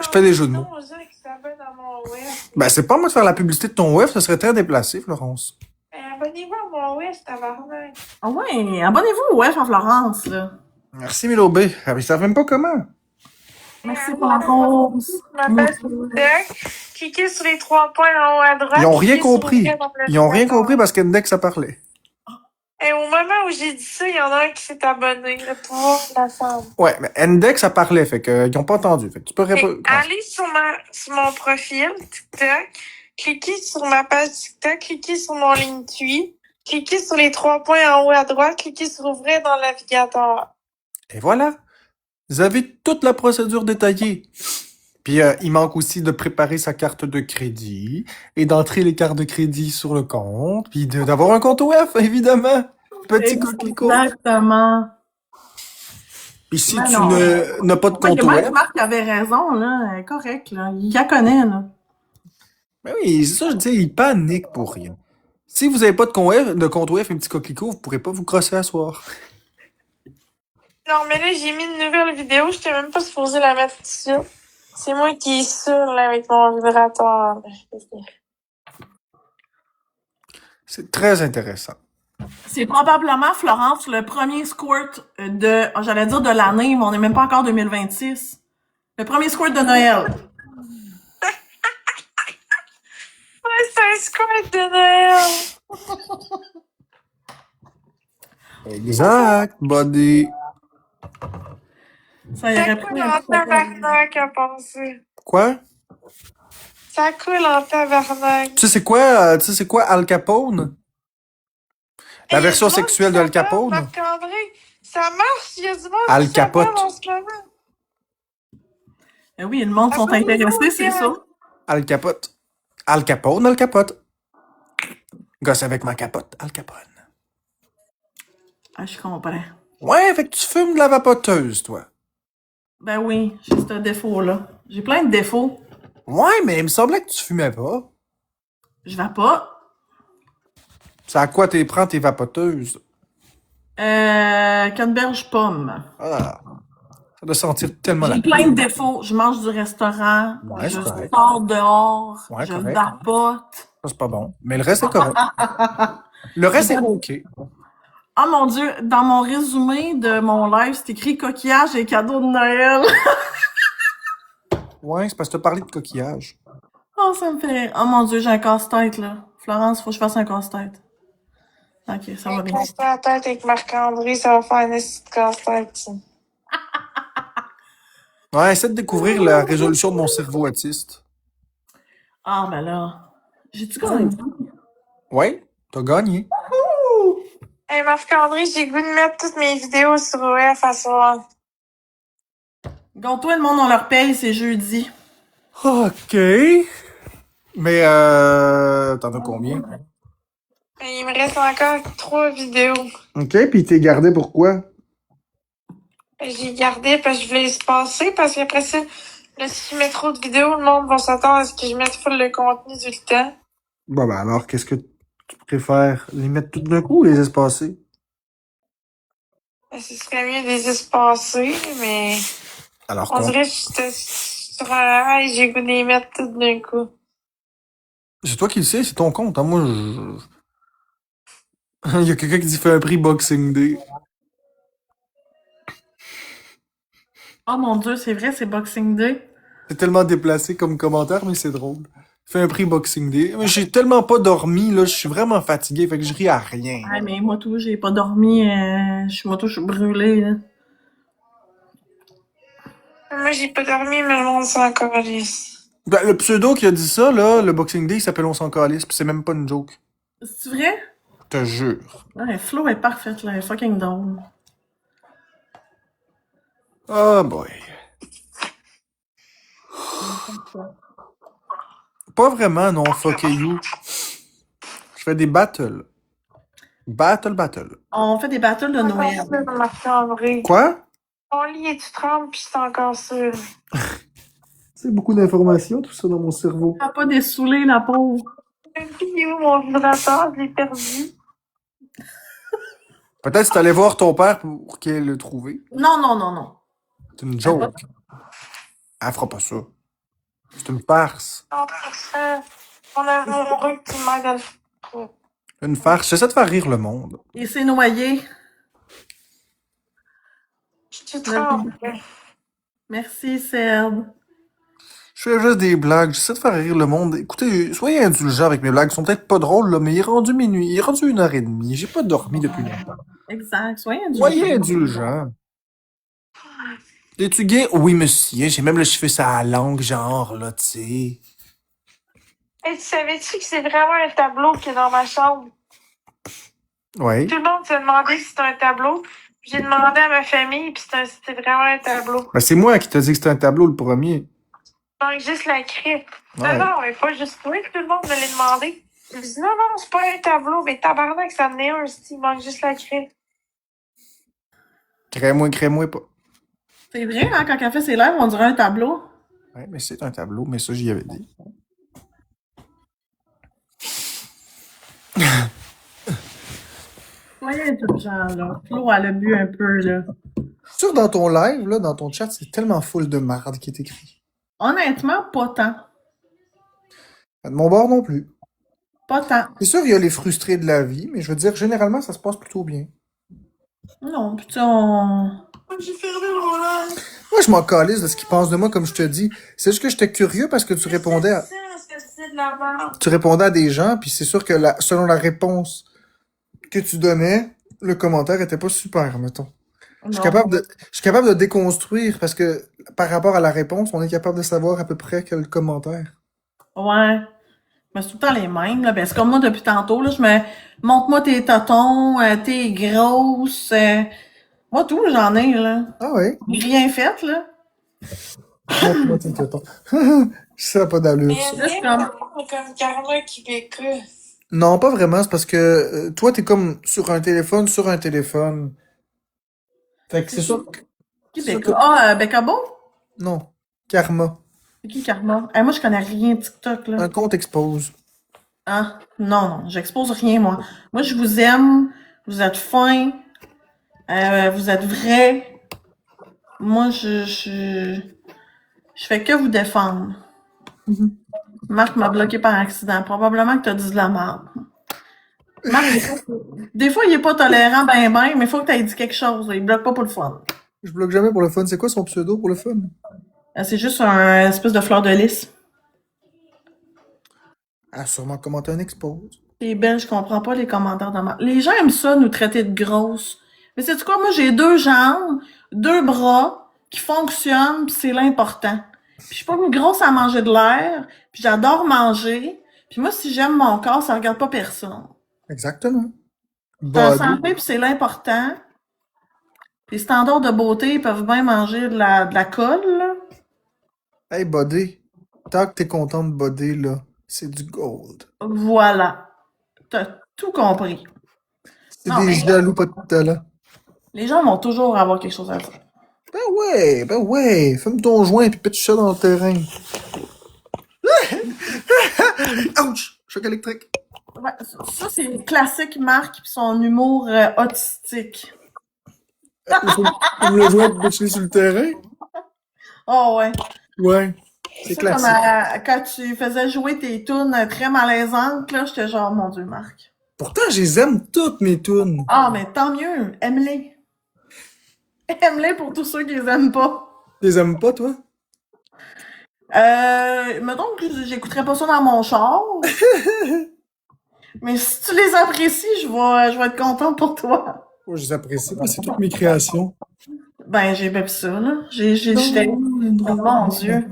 Je fais des jeux de mots. aux gens qui s'abonnent à mon web. Ben, c'est pas moi de faire la publicité de ton web, ça serait très déplacé, Florence. Abonnez-vous à mon web, tabarnak. Ah ouais, abonnez-vous, ouais, en Florence, là. Merci, Milo B. Ah, mais ils savent même pas comment. Merci pour la rose. Ma page TikTok, cliquez sur les 3 points en haut à droite. Ils ont rien cliquez sur compris. le dans le Ils ont rien bouton. compris parce qu'Index, ça parlait. Et au moment où j'ai dit ça, il y en a un qui s'est abonné, le pouvoir de la femme. Ouais, mais Index, ça parlait, fait que, ils ont pas entendu. Fait que tu peux répondre. Allez sur mon profil TikTok, cliquez sur ma page TikTok, cliquez sur mon Linktree, cliquez sur les 3 points en haut à droite, cliquez sur ouvrir dans le navigateur. Et voilà. Vous avez toute la procédure détaillée. Puis il manque aussi de préparer sa carte de crédit et d'entrer les cartes de crédit sur le compte, puis d'avoir un compte OF, évidemment. Petit coquelicot. Exactement. Puis si Ben tu non. n'as pas de Ouais, compte Marc, OF, Marc avait raison, là. Elle est correct, là. Il la connaît, là. ben oui, c'est ça, je dis, il panique pour rien. Si vous n'avez pas de compte OF et un petit coquelicot, vous pourrez pas vous crosser à soir. Non, mais là, j'ai mis une nouvelle vidéo, je t'ai même pas supposé la mettre dessus. C'est moi qui est sûr, là, avec mon vibrateur. C'est très intéressant. C'est probablement, Florence, le premier squirt j'allais dire de l'année, mais on n'est même pas encore 2026. Le premier squirt de Noël. Ouais, c'est un squirt de Noël. Exact, buddy. Ça y Ça aurait coule pris un en petit peu de temps. tabarnak à penser. Quoi? Ça coule en tabarnak. Tu sais c'est quoi Al Capone? La Il y a version du monde qui sexuelle de Al s'appelle Capone? Marc-André. Ça marche, il y a du monde Al qui s'appelle Capote. en ce moment. Eh oui, le monde sont intéressés, c'est ça. Al Capote. Al Capone, Al Capote. Gosse avec ma capote, Al Capone. Ah, je comprends. Ouais, fait que tu fumes de la vapoteuse, toi. Ben oui, j'ai ce défaut-là. J'ai plein de défauts. Ouais, mais il me semblait que tu fumais pas. Je vais pas. C'est à quoi t'es prends tes vapoteuses? Canneberge pomme. Ah, ça doit sentir tellement la J'ai plein de défauts. Je mange du restaurant. Ouais, je c'est correct. sors dehors. Ouais, je correct. vapote. Ça, c'est pas bon. Mais le reste est correct. Le reste est OK. Oh mon Dieu, dans mon résumé de mon live, c'est écrit coquillage et cadeau de Noël. Ouais, c'est parce que t'as parlé de coquillage. Oh, ça me fait... Oh mon Dieu, j'ai un casse-tête, là. Florence, faut que je fasse un casse-tête. Ok, ça va bien. Casse la tête avec Marc-André, ça va faire une petite casse-tête, ça. Ouais, essaie de découvrir la résolution de mon cerveau autiste. Ah, ben là. J'ai-tu gagné? Ouais, t'as gagné. Hey Marc-André, j'ai le goût de mettre toutes mes vidéos sur OF à soir. Gonto et le monde, on leur paye, c'est jeudi. OK. Mais, t'en as combien? Il me reste encore 3 vidéos. OK, pis t'es gardé pourquoi? J'ai gardé parce que je voulais se passer, parce qu'après ça, là, si je mets trop de vidéos, le monde va s'attendre à ce que je mette full le contenu tout le temps. Bon, ben alors, qu'est-ce que tu préfères? Les mettre tout d'un coup ou les espacer? Ce serait mieux de les espacer, mais Alors, on dirait que j'étais sur un high, j'ai le goût de les mettre tout d'un coup. c'est toi qui le sais, c'est ton compte. Hein? Moi, Il y a quelqu'un qui dit fait un prix Boxing Day. Oh mon Dieu, c'est vrai, c'est Boxing Day. C'est tellement déplacé comme commentaire, mais c'est drôle. Fait un prix Boxing Day. Mais j'ai tellement pas dormi, là, je suis vraiment fatigué, fait que je ris à rien. Ah, mais moi tout, j'ai pas dormi. Moi tout, je suis brûlée, là. Moi, j'ai pas dormi, mais le monde s'en calisse. Ben, le pseudo qui a dit ça, là, le Boxing Day, il s'appelle On s'en calisse, pis c'est même pas une joke. C'est vrai? Je te jure. Ouais, Flo est parfaite, là. Elle est fucking drôle. Oh boy. Pas vraiment, non, fuck you. Je fais des battles. Battle. On fait des battles de Noël. Marc-André. Quoi? Ton lit et tu trembles, pis c'est encore sûr. C'est beaucoup d'informations, tout ça, dans mon cerveau. Elle a pas dessoulé, la pauvre. Il est où mon vibrateur? Je l'ai perdu. Peut-être si t'allais voir ton père pour qu'il ait le trouvé. Non. C'est une joke. Elle fera pas ça. C'est une farce. Non, on a un amoureux qui m'aide à le faire. Une farce. J'essaie de faire rire le monde. Il s'est noyé. Je tremble. Merci, Seb. Je fais juste des blagues. J'essaie de faire rire le monde. Écoutez, soyez indulgents avec mes blagues. Elles sont peut-être pas drôles, là, mais il est rendu minuit. Il est rendu 1h30. J'ai pas dormi depuis longtemps. Exact. Soyez indulgents. Es-tu gay? Oui, monsieur. J'ai même le cheveu sur la langue, genre, là, tu sais. Et tu savais-tu que c'est vraiment un tableau qui est dans ma chambre? Ouais. Tout le monde s'est demandé si c'était un tableau. J'ai demandé à ma famille, puis c'était vraiment un tableau. Ben, c'est moi qui t'ai dit que c'était un tableau le premier. Il manque juste la crypte. Ouais. Non, mais pas juste toi, tout le monde me l'a demandé. Je me dis non, c'est pas un tableau, mais tabarnak, ça en est un, il manque juste la crypte. Crée-moi pas. C'est vrai, hein, quand elle fait ses lèvres, on dirait un tableau. Ouais, mais c'est un tableau, mais ça, j'y avais dit. Soyez indulgents, là. Flo, elle a bu un peu, là. Sûr, dans ton live, là, dans ton chat, c'est tellement full de marde qui est écrit. Honnêtement, pas tant. De mon bord non plus. Pas tant. C'est sûr, il y a les frustrés de la vie, mais je veux dire, généralement, ça se passe plutôt bien. Non, putain, J'ai fermé mon live. Moi, je m'en calisse de ce qu'ils pensent de moi, comme je te dis. C'est juste que j'étais curieux parce que tu répondais à... Tu répondais à des gens, puis c'est sûr que selon la réponse que tu donnais, le commentaire était pas super, mettons. Non. Je suis capable de déconstruire parce que par rapport à la réponse, on est capable de savoir à peu près quel commentaire. Ouais. Mais c'est tout le temps les mêmes, là. Ben, c'est comme moi depuis tantôt, là. Montre-moi tes totons, t'es grosse. Moi, tout, j'en ai, là. Ah ouais? Rien fait, là. Montre-moi tes tétons. Ça n'a pas d'allure, Mais ça. Juste rien comme, comme Karma Québécois. Non, pas vraiment, c'est parce que toi, t'es comme sur un téléphone, Fait que c'est c'est qui? sûr que... Qui, c'est sûr Becca? que- Ah, Becca Beau? Non. Karma. C'est qui, Karma? Moi, je connais rien de TikTok, là. Un compte expose. Ah, non, j'expose rien, moi. Moi, je vous aime, vous êtes fins, vous êtes vrais. Moi, je fais que vous défendre. Marc m'a bloqué par accident. Probablement que t'as dit de la merde. Marc, des fois, il est pas tolérant, mais il faut que t'aies dit quelque chose. Il bloque pas pour le fun. Je bloque jamais pour le fun. C'est quoi son pseudo pour le fun? C'est juste un espèce de fleur de lys. Ah, sûrement commenté un expose. C'est belle, je comprends pas les commentaires de Marc. Les gens aiment ça, nous traiter de grosses. Mais sais-tu quoi? Moi, j'ai 2 jambes, 2 bras qui fonctionnent, pis c'est l'important. Puis je suis pas une grosse à manger de l'air, puis j'adore manger. Puis moi, si j'aime mon corps, ça regarde pas personne. Exactement. C'est un Body. santé, puis c'est l'important. Les standards de beauté, ils peuvent bien manger de la colle, là. Hey, body. Tant que t'es content de body, là, c'est du gold. Voilà. T'as tout compris. C'est Non, des mais jaloux pas de talent. les gens vont toujours avoir quelque chose à dire. Ben ouais. Fume ton joint puis pitch ça dans le terrain. Ouch! Choc électrique. Ouais, ça, c'est une classique Marc pis son humour autistique. Fume le joint puis pitcher sur le terrain? Oh ouais. Ouais. C'est Ça, comme classique. quand tu faisais jouer tes tunes très malaisantes, là, j'étais genre, mon Dieu, Marc. Pourtant, je les aime toutes mes tunes. Ah, mais tant mieux, aime-les. Aime-les pour tous ceux qui les aiment pas. Tu les aimes pas, toi? Mettons que j'écouterais pas ça dans mon char. Mais si tu les apprécies, je vais être contente pour toi. Moi, je les apprécie. Moi, c'est toutes mes créations. Ben, j'ai même ça, là. J'étais... Oh, mon Dieu.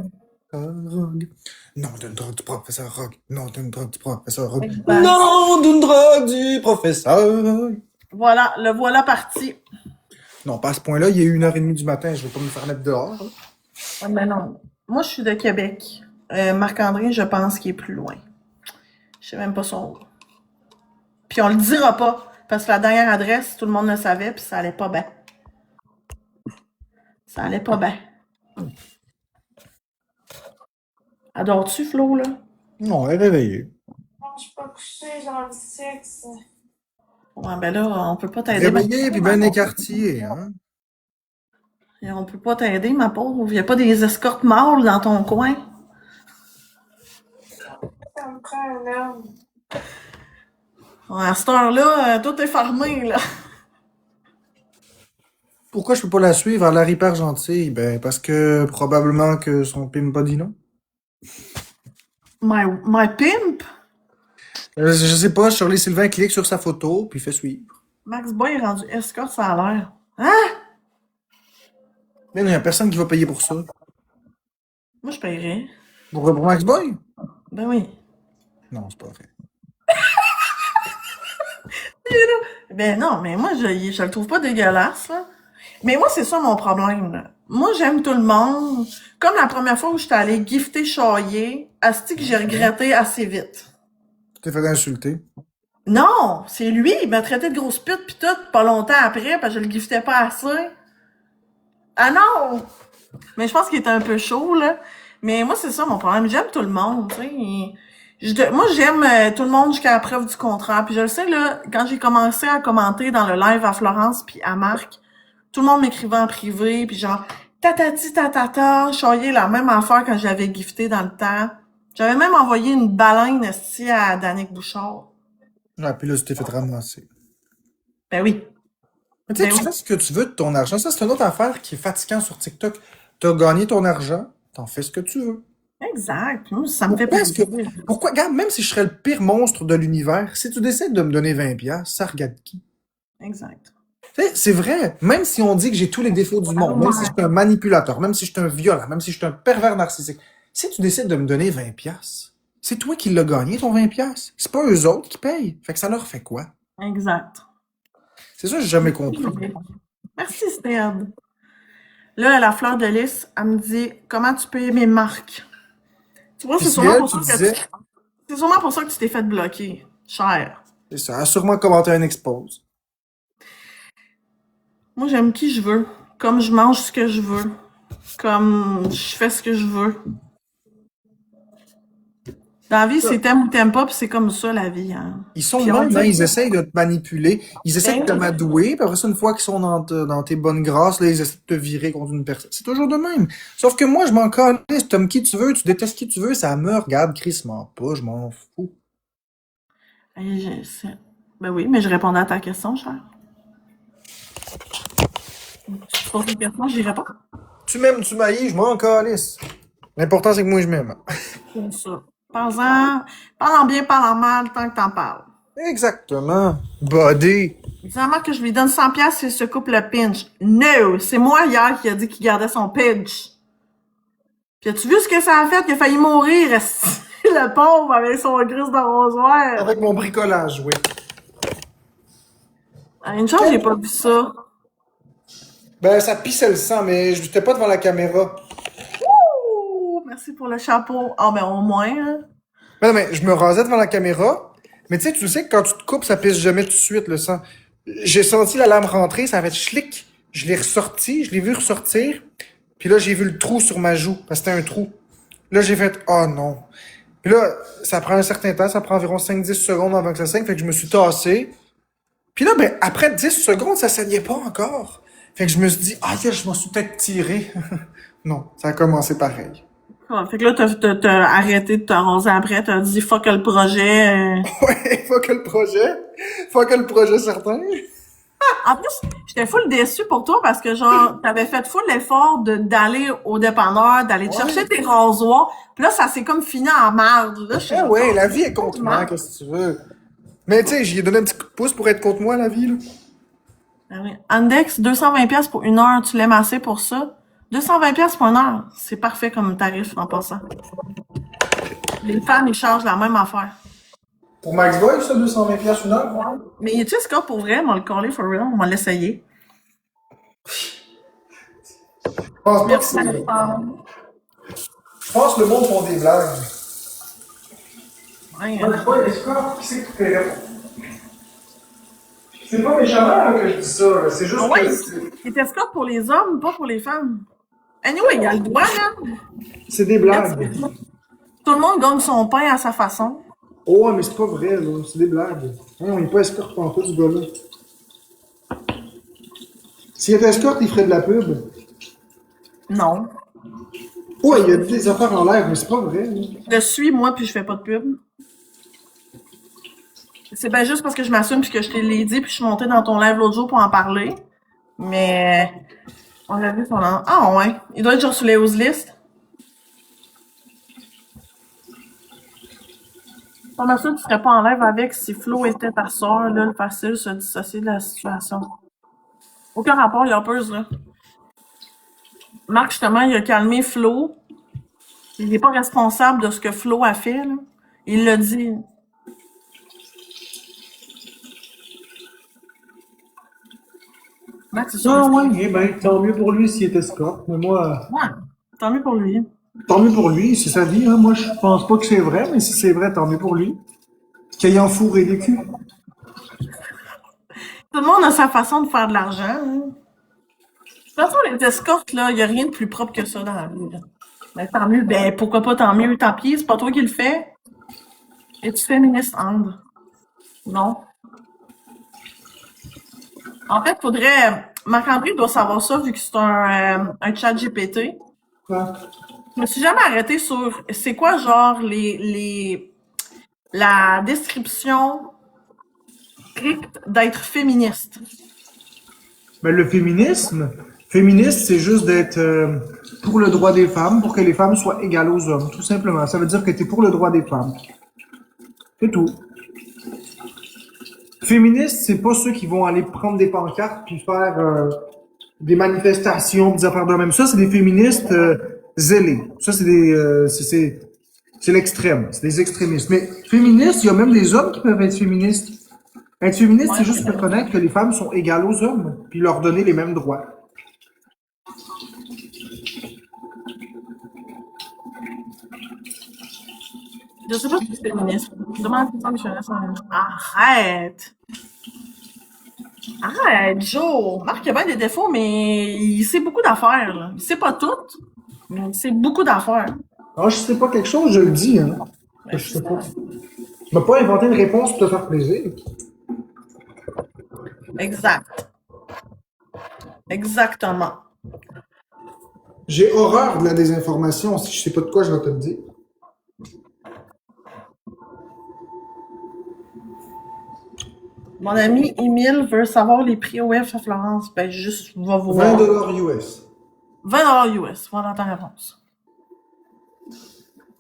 Non d'une drogue du professeur Rogue. Non d'une drogue du professeur Rogue. Ben, Non d'une drogue du professeur Rogue. voilà, le voilà parti. Non, pas à ce point-là. Il est 1h30 du matin. Je vais pas me faire mettre dehors. Là. Ah, ben non. Moi, je suis de Québec. Marc-André, je pense qu'il est plus loin. Je sais même pas son... Puis on le dira pas. Parce que la dernière adresse, tout le monde le savait, puis ça allait pas bien. Ça allait pas bien. Adores-tu, Flo, là? Non, elle est réveillée. Non, je suis pas couchée, j'ai envie de sexe. Ouais, ben là, on peut pas t'aider. Réveillée puis ben écartillée, hein. Et on peut pas t'aider, ma pauvre. Y a pas des escortes mâles dans ton coin. Ça me prend un homme. Ouais, à cette heure-là, tout est fermé, là. Pourquoi je peux pas la suivre? Elle a l'air hyper gentille. Ben, parce que probablement que son pimp pas dit non. My pimp? Je sais pas, Shirley Sylvain clique sur sa photo puis fait suivre. Max Boy est rendu escorte, ça a l'air. Hein? Mais il y a personne qui va payer pour ça. Moi, je paierais. Pour Max Boy? Ben oui. Non, c'est pas vrai. Ben non, mais moi, je le trouve pas dégueulasse, là. Mais moi, c'est ça mon problème, là. Moi, j'aime tout le monde. Comme la première fois où j'étais allée gifter Chaillé, asti que j'ai regretté assez vite. Tu t'es fait insulter. Non, c'est lui, il m'a traité de grosse pute pis tout, pas longtemps après, parce que je le giftais pas assez. Ah non! Mais je pense qu'il était un peu chaud, là. Mais moi, c'est ça mon problème. J'aime tout le monde, tu sais. Moi, j'aime tout le monde jusqu'à la preuve du contraire. Puis je le sais, là, quand j'ai commencé à commenter dans le live à Florence puis à Marc, tout le monde m'écrivait en privé, puis genre, tatati tatata, choyé la même affaire quand j'avais gifté dans le temps. J'avais même envoyé une baleine esti à Danick Bouchard. Ah, puis là, tu t'es fait ramasser. Ben oui. Mais tu sais, Ben tu oui. fais ce que tu veux de ton argent. Ça, c'est une autre affaire qui est fatigante sur TikTok. T'as gagné ton argent, t'en fais ce que tu veux. Exact. Moi, ça me fait Pourquoi est-ce que... plaisir. Pourquoi? Regarde, même si je serais le pire monstre de l'univers, si tu décides de me donner 20$, ça regarde qui? Exact. Tu sais, c'est vrai. Même si on dit que j'ai tous les défauts du monde, même si je suis un manipulateur, même si je suis un violent, même si je suis un pervers narcissique, si tu décides de me donner 20 piastres, c'est toi qui l'as gagné, ton 20 piastres. C'est pas eux autres qui payent. Fait que ça leur fait quoi? Exact. C'est ça que j'ai jamais compris. Merci, Sted. Là, la fleur de lys, elle me dit comment tu peux aimer Marc. Tu vois, Puis c'est si sûrement elle, pour tu ça que disais, c'est sûrement pour ça que tu t'es fait bloquer. Cher. c'est ça, elle a sûrement commenté un expose. Moi, j'aime qui je veux. Comme je mange ce que je veux. Comme je fais ce que je veux. Dans la vie, c'est t'aimes ou t'aimes pas, puis c'est comme ça, la vie. Hein. Ils sont Puis on même, dit- hein, ils essayent de te manipuler, ils essayent de te Ben oui. m'adouer, puis après ça, une fois qu'ils sont dans tes bonnes grâces, là, ils essaient de te virer contre une personne. C'est toujours de même. Sauf que moi, je m'en calisse, tu aimes qui tu veux, tu détestes qui tu veux, ça me regarde crissement pas, je m'en fous. Ben oui, mais je répondais à ta question, cher. Tu te poses une question, j'y réponds. Tu m'aimes, tu m'haïs, je m'en calisse. L'important, c'est que moi, je m'aime. C'est ça. Parle en bien, parle en mal, tant que t'en parles. Exactement. Body. Dis-moi que je lui donne 100 pièces s'il se coupe le pinch. No! C'est moi hier qui a dit qu'il gardait son pinch. Puis as-tu vu ce que ça a fait? Il a failli mourir, esti. Le pauvre avec son grise d'arrosoir. Avec mon bricolage, oui. Une chance, j'ai pas vu ça. Ben, ça pissait le sang, mais je n'étais pas devant la caméra. Ouh! Merci pour le chapeau. Ah, ben au moins, hein. Non, mais je me rasais devant la caméra. Mais tu sais que quand tu te coupes, ça pisse jamais tout de suite, le sang. J'ai senti la lame rentrer, ça a fait schlick. Je l'ai ressorti, je l'ai vu ressortir. Puis là, j'ai vu le trou sur ma joue, parce que c'était un trou. Là, j'ai fait, oh non. Puis là, ça prend un certain temps, ça prend environ 5-10 secondes avant que ça saigne, fait que je me suis tassé. Puis là, ben, après 10 secondes, ça saignait pas encore. Fait que je me suis dit, ah, je m'en suis peut-être tiré. Non, ça a commencé pareil. Ouais, fait que là, t'as arrêté de te raser après, t'as dit fuck le projet. Ouais, faut que le projet. Faut que le projet certain. En plus, j'étais full déçue pour toi parce que genre, t'avais fait full l'effort d'aller au dépanneur, d'aller te chercher tes rasoirs. Puis là, ça s'est comme fini en merde. Là, je suis Eh genre, ouais, la vie est contre moi, qu'est-ce que tu veux. Mais tu sais, j'y ai donné un petit coup de pouce pour être contre moi, la vie, là. Ah oui. Index, 220 pièces pour 1 heure, tu l'aimes assez pour ça? 220 pièces pour 1 heure, c'est parfait comme tarif en passant. Les femmes, ils chargent la même affaire. Pour Max Boy, ça, 220 piastres une heure? Mais tu sais ce qu'on pour vrai, on va le coller for real, on va l'essayer. Je pense pas que c'est... Je pense que le monde font des blagues. Ouais, Max Boy, est-ce que qui c'est qui fait répondre? C'est pas méchamment là, que je dis ça, là. C'est juste ouais, que il t'escorte pour les hommes, pas pour les femmes. Anyway, il a le droit, là. c'est des blagues. Tout le monde gagne son pain à sa façon. Oh, ouais, mais c'est pas vrai, là. C'est des blagues. Non, il est pas escorte en tout, ce gars-là. S'il était escorte, il ferait de la pub. Non. Ouais, il a dit des affaires en l'air, mais c'est pas vrai, là. Je suis, moi, puis je fais pas de pub. C'est bien juste parce que je m'assume puis que je te l'ai dit puis je suis montée dans ton live l'autre jour pour en parler. Mais on l'a vu son nom. Ah ouais. Il doit être genre sur les house list. Je m'assure que tu serais pas en live avec si Flo était ta soeur, là, le facile se dissocier de la situation. Aucun rapport, il y a pause, là. Marc, justement, il a calmé Flo. Il n'est pas responsable de ce que Flo a fait, là. Il l'a dit. Max, c'est Ah sûr. ouais, eh ben, tant mieux pour lui s'il est escorte, mais moi, Ouais. Tant mieux pour lui. tant mieux pour lui, c'est sa vie, hein. Moi, je pense pas que c'est vrai, mais si c'est vrai, tant mieux pour lui. Qu'il ait enfourré des culs. Tout le monde a sa façon de faire de l'argent. Hein. De toute façon, les escortes, là, il n'y a rien de plus propre que ça dans la vie. Là. Ben, tant mieux. Ben, pourquoi pas tant mieux, tant pis, c'est pas toi qui le fais. Es-tu féministe, Anne? Non. En fait, faudrait... Marc-André doit savoir ça, vu que c'est un chat GPT. Quoi? Je me suis jamais arrêtée sur... C'est quoi, genre, la description stricte d'être féministe? Ben, le féministe, c'est juste d'être pour le droit des femmes, pour que les femmes soient égales aux hommes, tout simplement. Ça veut dire que tu es pour le droit des femmes. C'est tout. féministes, c'est pas ceux qui vont aller prendre des pancartes puis faire des manifestations, des affaires de même. Ça, c'est des féministes zélés. Ça, c'est c'est l'extrême. C'est des extrémistes. Mais féministes, il y a même des hommes qui peuvent être féministes. Être féministe, c'est juste reconnaître que les femmes sont égales aux hommes, puis leur donner les mêmes droits. Je sais pas si c'est féministe. Je demande à personne que je connaisse un- Arrête! Arrête, Joe! Marc, il a bien des défauts, mais il sait beaucoup d'affaires, là. Il sait pas tout, mais il sait beaucoup d'affaires. Ah, je sais pas quelque chose, je le dis, hein. Ben, Je sais pas. Je vais pas inventer une réponse pour te faire plaisir. Exact. Exactement. J'ai horreur de la désinformation. Si je sais pas de quoi, je vais te le dire. Mon ami Émile veut savoir les prix OF à Florence. Ben, juste, va 20 voir. $ US. 20 $ US. Voilà ta réponse.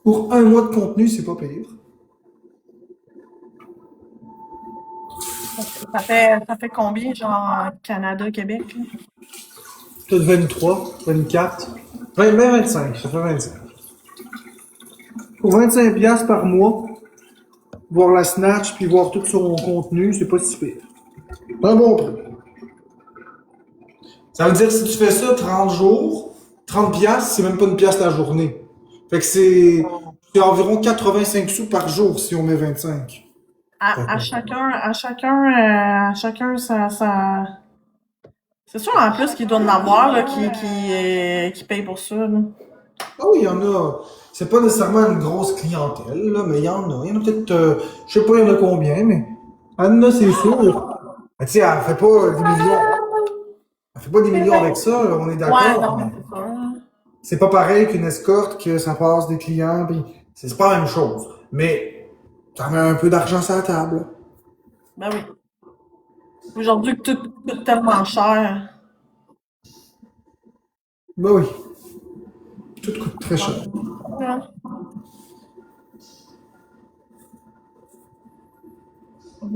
Pour un mois de contenu, c'est pas pire. Ça fait combien, genre, Canada, Québec? Là? Peut-être 23, 24, 20, 25. Ça fait 25. Pour 25 piastres par mois, voir la Snatch puis voir tout son contenu, c'est pas si pire. C'est un bon prix. Ça veut dire que si tu fais ça 30 jours, 30 piastres, c'est même pas une pièce la journée. Fait que c'est environ 85 sous par jour si on met 25. À chacun, ça... C'est sûr, en plus, qu'il doit en avoir, là, qui paye pour ça, là. Ah oui, il y en a. C'est pas nécessairement une grosse clientèle, là, mais il y en a. Il y en a peut-être, je sais pas, il y en a combien, mais il y en a, c'est sûr. Mais tu sais, elle fait pas des millions. Elle fait pas des millions avec ça, là, on est Ouais, d'accord. non, Mais c'est ça. c'est pas pareil qu'une escorte, que ça passe des clients, pis c'est pas la même chose. Mais ça met un peu d'argent sur la table. Ben oui. Aujourd'hui, que tout coûte tellement cher. Ben oui. Tout coûte très cher. Ouais.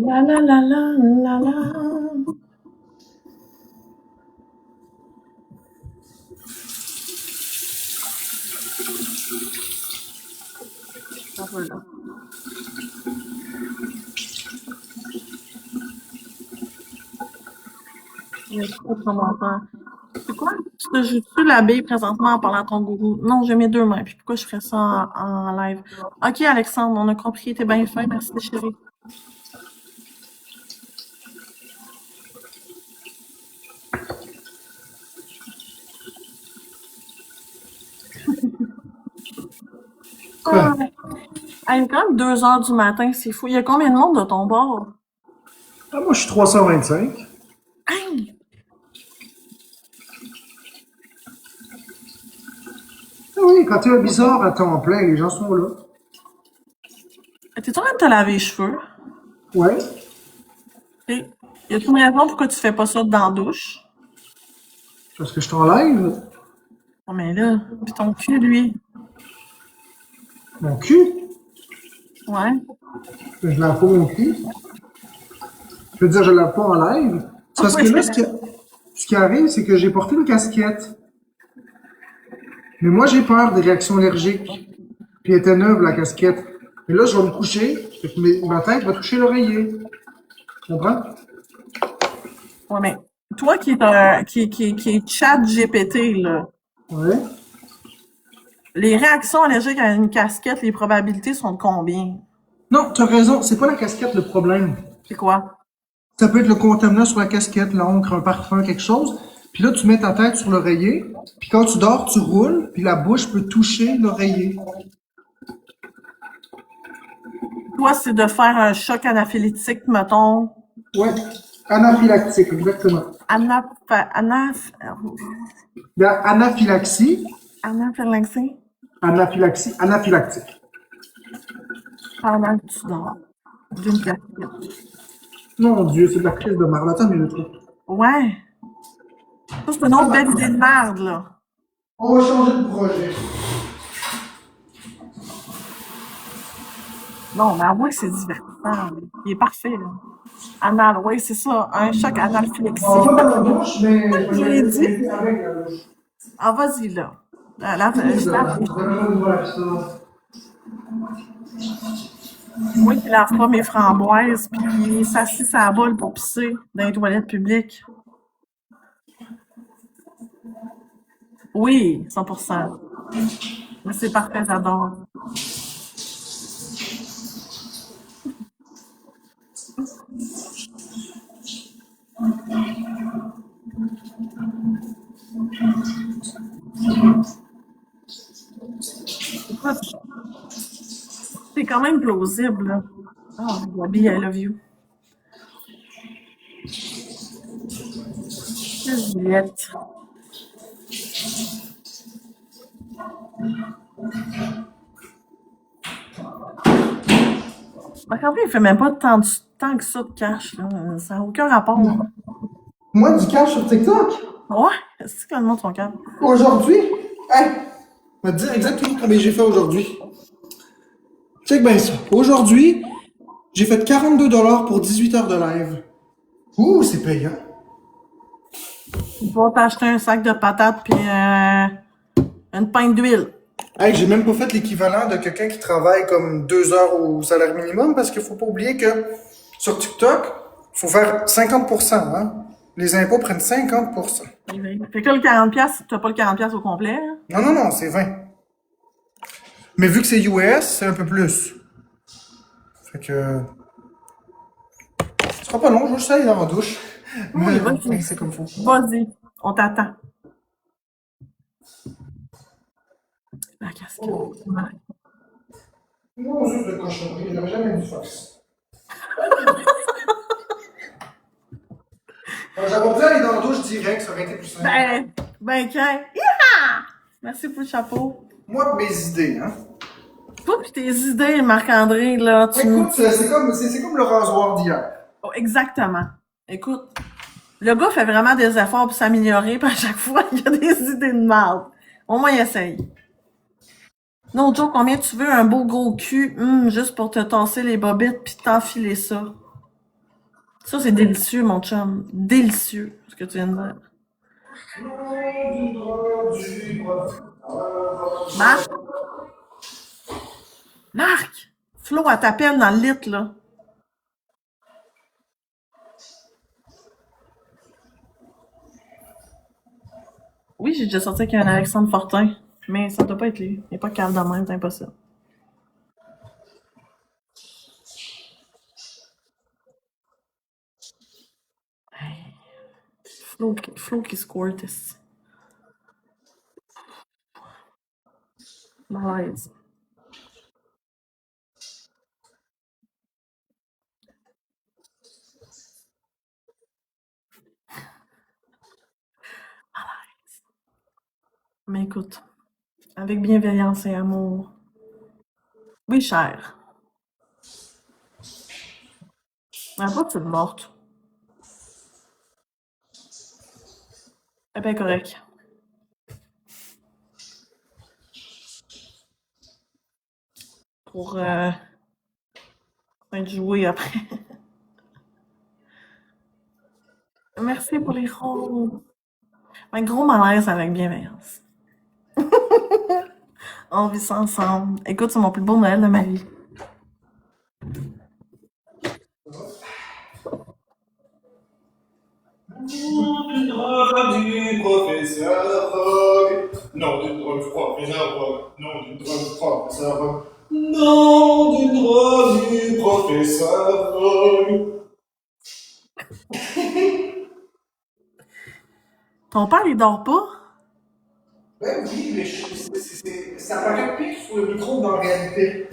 La la la la la la. Ça va, là. Il y a trop de commentaires. C'est quoi? Je suis l'abeille présentement en parlant à ton gourou. Non, j'ai mes deux mains. Puis pourquoi je ferais ça en live? Ok, Alexandre, on a compris. T'es bien fin. Merci, chérie. Quoi? Ah, il est quand même 2 heures du matin. C'est fou. Il y a combien de monde de ton bord? Ah, moi, je suis 325. Hey! Ah oui, quand t'es un bizarre à temps plein, les gens sont là. T'es en train de te laver les cheveux? Ouais. Et y a-t-il une raison pourquoi tu fais pas ça dans la douche? Parce que je t'enlève. Oh, mais là, pis ton cul, lui. Mon cul. Ouais. Je lave pas mon cul. Je veux dire, je lave pas en live. C'est parce que là, ce qui arrive, c'est que j'ai porté une casquette. Mais moi, j'ai peur des réactions allergiques. Puis elle était neuve, la casquette. Et là, je vais me coucher. Fait que ma tête va toucher l'oreiller. Tu comprends? Ouais, mais toi qui est chat GPT, là, Ouais. les réactions allergiques à une casquette, les probabilités sont de combien? Non, tu as raison. C'est pas la casquette le problème. C'est quoi? Ça peut être le contaminant sur la casquette, l'encre, un parfum, quelque chose. Puis là, tu mets ta tête sur l'oreiller. Puis quand tu dors, tu roules. Puis la bouche peut toucher l'oreiller. Toi, c'est de faire un choc anaphylaxie, mettons. Ouais. Anaphylactique, exactement. La anaphylaxie, Anaphylaxie? anaphylactique. Pendant que tu dors. D'une casquette. Mon Dieu, c'est de la crise de marde. Attends, mais le truc. Ouais. Ça, c'est une autre belle idée de merde, là. On va changer de projet. Non, mais avouez que c'est divertissant. Il est parfait, là. Anal, oui, c'est ça. Un choc analflexique. On va dans la douche, mais Je l'ai dit. vais avec la douche. Ah, vas-y, là. Là, je lave. Moi qui lave pas mes framboises, puis qui s'assit sa boule pour pisser dans les toilettes publiques. Oui, 100%. Mais c'est parfait, j'adore. Écoute, c'est quand même plausible, là. Oh, Gabi, I love you. Juliette. Marc-André, il fait même pas tant que ça de cash, là. Ça n'a aucun rapport. Moi, du cash sur TikTok? Ouais, c'est quand même ton câble. Aujourd'hui? Hey! Je vais te dire exactement combien j'ai fait aujourd'hui. Check bien ça. Aujourd'hui, j'ai fait 42$ pour 18 heures de live. Ouh, c'est payant. Tu vas t'acheter un sac de patates puis une pinte d'huile. Hey, j'ai même pas fait l'équivalent de quelqu'un qui travaille comme 2 heures au salaire minimum parce qu'il faut pas oublier que sur TikTok, il faut faire 50%, hein. Les impôts prennent 50%. Fait que là, le 40$, tu n'as pas le 40$ au complet. Hein? Non, non, non, c'est 20. Mais vu que c'est US, c'est un peu plus. Fait que... Ce sera pas long, je vais juste aller dans la douche. Oui, vas-y. C'est comme faut. Vas-y, on t'attend. La casquette. Non, juste de cochonnerie, il n'aurait jamais dû faire ça. J'aurais pu aller dans la douche direct, ça aurait été plus simple. Ben, tiens. Yaha! Merci pour le chapeau. Moi, mes idées, hein. Toi pis tes idées, Marc-André, là, Écoute, c'est comme le rasoir d'hier. Oh, exactement. Écoute, le gars fait vraiment des efforts pour s'améliorer, puis à chaque fois, il y a des idées de merde. Au moins, il essaye. Non, Joe, combien tu veux un beau gros cul, juste pour te tasser les bobettes puis t'enfiler ça? Ça, c'est délicieux, mon chum. Délicieux, ce que tu viens de dire. Marc? Marc! Flo, elle t'appelle dans le lit, là. Oui, j'ai déjà sorti avec un Alexandre Fortin, mais ça doit pas être lui. Il est pas calme de même, c'est impossible. Hey. Flo qui squirt ici. Malaise. Mais écoute, avec bienveillance et amour. Oui, cher. Mais pas tu es morte. Eh bien, correct. Pour être joué après. Merci pour les rôles. Un gros malaise avec bienveillance. On vit ça ensemble. Écoute, c'est mon plus beau Noël de ma vie. Du drap du professeur Fogg. Non, du drap du professeur Fogg. Non, du drap du professeur Fogg. Non, du drap du professeur Fogg. Ton père, il dort pas? Ben oui, mais ça paraît pire sur le micro dans la réalité.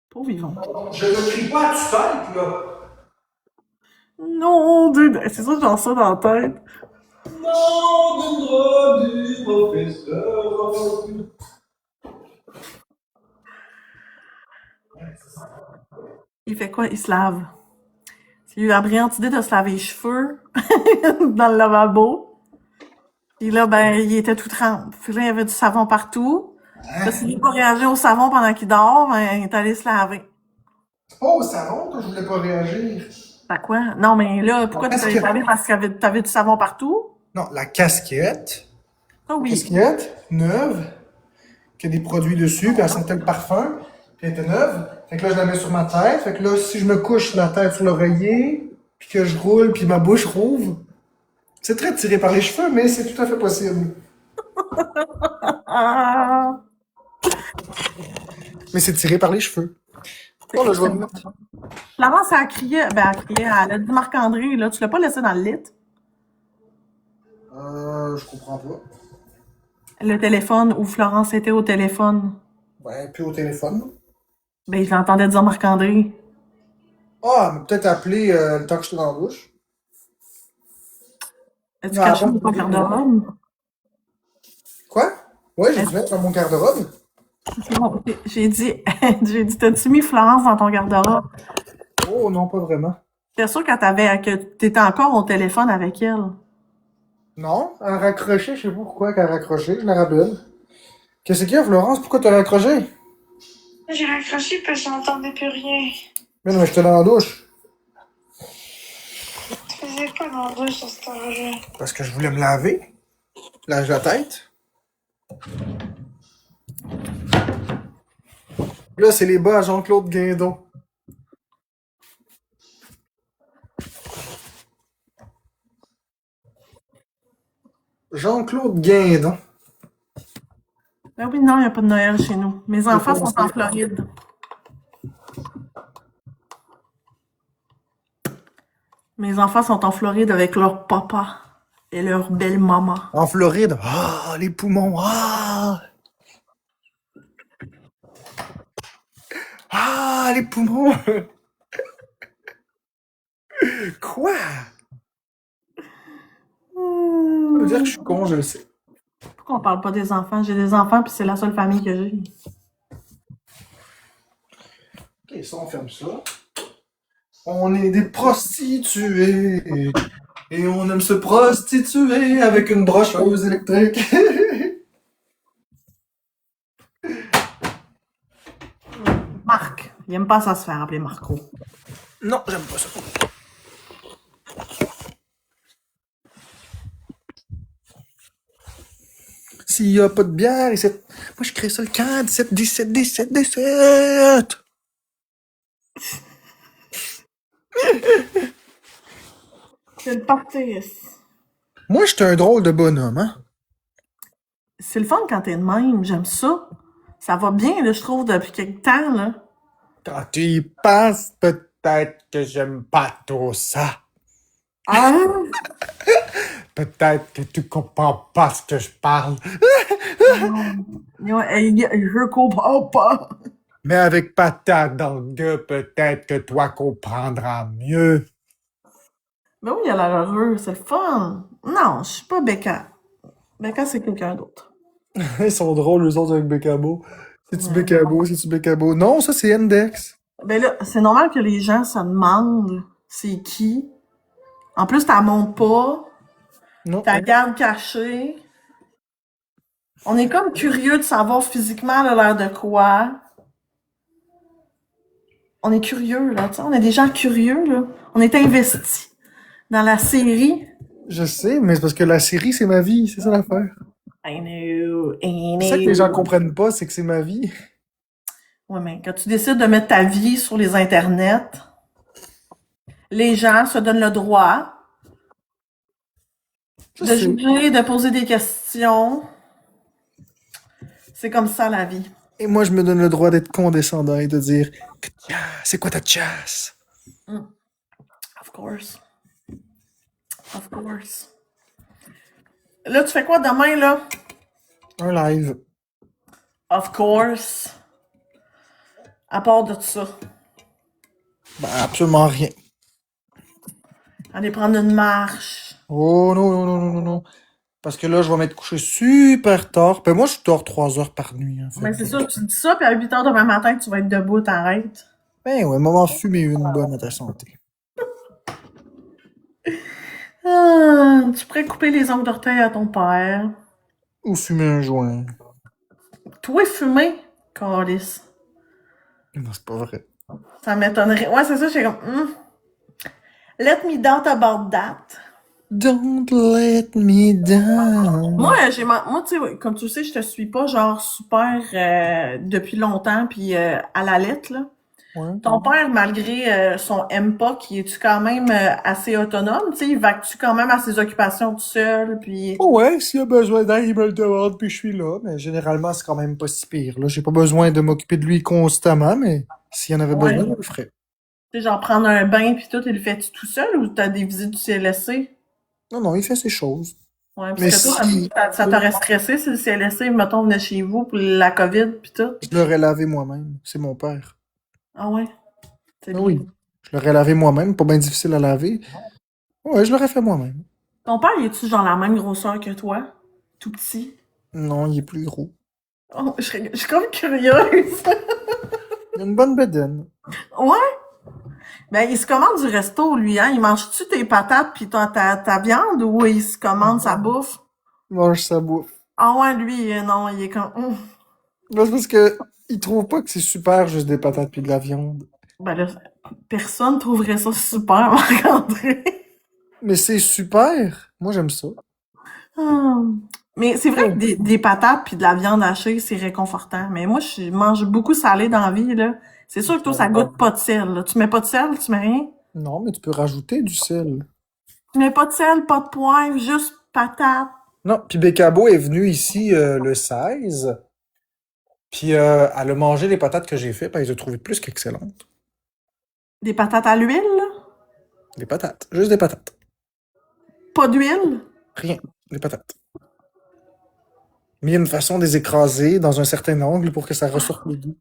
Pauvre vivant. Je ne crie pas à tue-tête, là. Non, dude. C'est ça que j'en ça dans la tête. Non, du drap du professeur Fogg. Il fait quoi? Il se lave. Il a eu la brillante idée de se laver les cheveux dans le lavabo. Puis là, ben, il était tout trempe. Puis là, il y avait du savon partout. Là, s'il veut pas réagir au savon pendant qu'il dort, ben, il est allé se laver. C'est pas au savon que je voulais pas réagir. Fait quoi? Non, mais là, pourquoi tu Parce t'es que- lavé? Parce que t'avais du savon partout? Non, la casquette. Ah oui. Casquette, neuve, qui a des produits dessus, puis elle sentait le parfum, puis elle était neuve. Fait que là, je la mets sur ma tête. Fait que là, si je me couche la tête sur l'oreiller, puis que je roule, puis ma bouche rouvre, c'est très tiré par les cheveux, mais c'est tout à fait possible. Ah. Mais c'est tiré par les cheveux. Oh, là, je vais me mettre. Florence, elle criait, elle a dit Marc-André, là, tu l'as pas laissé dans le lit? Je comprends pas. Le téléphone, où Florence était au téléphone. Ouais, puis au téléphone. Ben, je l'entendais dire Marc-André. Ah, mais peut-être appeler le temps que j'étais dans la douche. As-tu Non, caché attends, ton garde-robe? Quoi? Ouais, j'ai dû mettre dans mon garde-robe. Non, j'ai dit, t'as-tu mis Florence dans ton garde-robe? Oh, non, pas vraiment. T'es sûr que t'étais encore au téléphone avec elle? Non, elle a raccroché, je sais pas pourquoi qu'elle a raccroché, je la rappelle. Qu'est-ce qu'il y a, Florence? Pourquoi t'as raccroché? J'ai raccroché parce que j'entendais plus rien. Mais non, mais j'étais dans la douche. Tu faisais quoi dans le douche à cette heure-là? Parce que je voulais me laver. Lave la tête. Là, c'est les bas à Jean-Claude Guindon. Jean-Claude Guindon. Ben oui, non, il n'y a pas de Noël chez nous. Mes enfants sont en Floride. Mes enfants sont en Floride avec leur papa et leur belle maman. En Floride. Ah, les poumons. Ah! Ah, les poumons. Quoi? Ça veut dire que je suis con, je le sais. Pourquoi on parle pas des enfants? J'ai des enfants, puis c'est la seule famille que j'ai. Ok, ça, on ferme ça. On est des prostituées. Et on aime se prostituer avec une brocheuse électrique. Marc. Il aime pas ça se faire appeler Marco. Non, j'aime pas ça. S'il y a pas de bière, ici... moi je crée ça le camp, 17, 17, 17, 17. C'est le parti. Moi, j'étais un drôle de bonhomme, hein? C'est le fun quand t'es de même. J'aime ça. Ça va bien, là, je trouve, depuis quelque temps, là. Quand tu y penses, peut-être que j'aime pas tout ça. Ah! Peut-être que tu comprends pas ce que je parle. Non, je comprends pas. Mais avec patate dans le gueule, peut-être que toi comprendras mieux. Ben oui, il a l'air heureux, c'est le fun. Non, je suis pas Becca. Becca, c'est quelqu'un d'autre. Ils sont drôles, eux autres, avec Bécabo. C'est-tu Bécabo? C'est-tu Bécabo? Non, ça, c'est Index. Ben là, c'est normal que les gens se demandent c'est qui. En plus, t'as montes pas. Non. T'as garde cachée. On est comme curieux de savoir physiquement elle a l'air de quoi. On est curieux, là, tu sais. On est des gens curieux, là. On est investis dans la série. Je sais, mais c'est parce que la série, c'est ma vie. C'est ça l'affaire. I know, I C'est ça que les gens comprennent pas, c'est que c'est ma vie. Ouais, mais quand tu décides de mettre ta vie sur les internets, les gens se donnent le droit Je de sais. juger, de poser des questions. C'est comme ça, la vie. Et moi, je me donne le droit d'être condescendant et de dire c'est quoi ta chasse? Of course. Of course. Là, tu fais quoi demain, là? Un live. Of course. À part de ça. Ben, absolument rien. Aller prendre une marche. Oh non, non, non, non, non, non. Parce que là, je vais m'être couché super tard. Ben moi, je dors 3 heures par nuit. En fait. Ben, c'est sûr, tu dis ça, puis à 8 heures demain matin, tu vas être debout, t'arrêtes. Ben ouais, maman, fumer une bonne à ta santé. Ah, tu pourrais couper les ongles d'orteil à ton père. Ou fumer un joint. Toi, fumer, câlisse. Non, c'est pas vrai. Ça m'étonnerait. Ouais, c'est ça, j'étais comme, let me doubt about that. Don't let me down. Moi, moi, tu sais, comme tu sais, je te suis pas, genre, super, depuis longtemps, puis à la lettre, là. Ouais. Ton père, malgré son MPOC, il est-tu quand même assez autonome? Tu sais, il va-tu quand même à ses occupations tout seul, puis... Oh ouais, s'il a besoin d'aide, il me le demande, puis je suis là. Mais généralement, c'est quand même pas si pire. Là, j'ai pas besoin de m'occuper de lui constamment, mais s'il y en avait Ouais. besoin, je le ferais. Tu sais, genre prendre un bain puis tout, il le fait-tu tout seul ou t'as des visites du CLSC? Non, non, il fait ses choses. Ouais, parce Mais que toi, si ça t'aurait stressé si le CLSC, mettons, venait chez vous pour la COVID puis tout? je l'aurais lavé moi-même, c'est mon père. Ah ouais? C'est Ah bien. oui, je l'aurais lavé moi-même, pas bien difficile à laver. Ouais, je l'aurais fait moi-même. Ton père, il est-tu genre la même grosseur que toi? Tout petit? Non, il est plus gros. Oh, je suis comme curieuse. Il a une bonne bedaine. Ouais? Ben, il se commande du resto, lui, hein? Il mange-tu tes patates pis ta viande ou il se commande sa bouffe? Il mange sa bouffe. Ah ouais, lui, non, il est comme... Ben, c'est parce que il trouve pas que c'est super juste des patates puis de la viande. Ben là, personne trouverait ça super, Marc-André. Mais c'est super. Moi, j'aime ça. Mais c'est vrai que des patates puis de la viande hachée, c'est réconfortant. Mais moi, je mange beaucoup salé dans la vie, là. C'est sûr que toi, ça goûte pas de sel, là. Tu mets pas de sel, tu mets rien? Non, mais tu peux rajouter du sel. Tu mets pas de sel, pas de poivre, juste patates. Non, puis Bécabo est venu ici le 16. Puis elle a mangé les patates que j'ai fait, puis elle les a trouvées plus qu'excellentes. Des patates à l'huile, là? Des patates. Juste des patates. Pas d'huile? Rien. Des patates. Mais il y a une façon de les écraser dans un certain angle pour que ça ressorte le goût.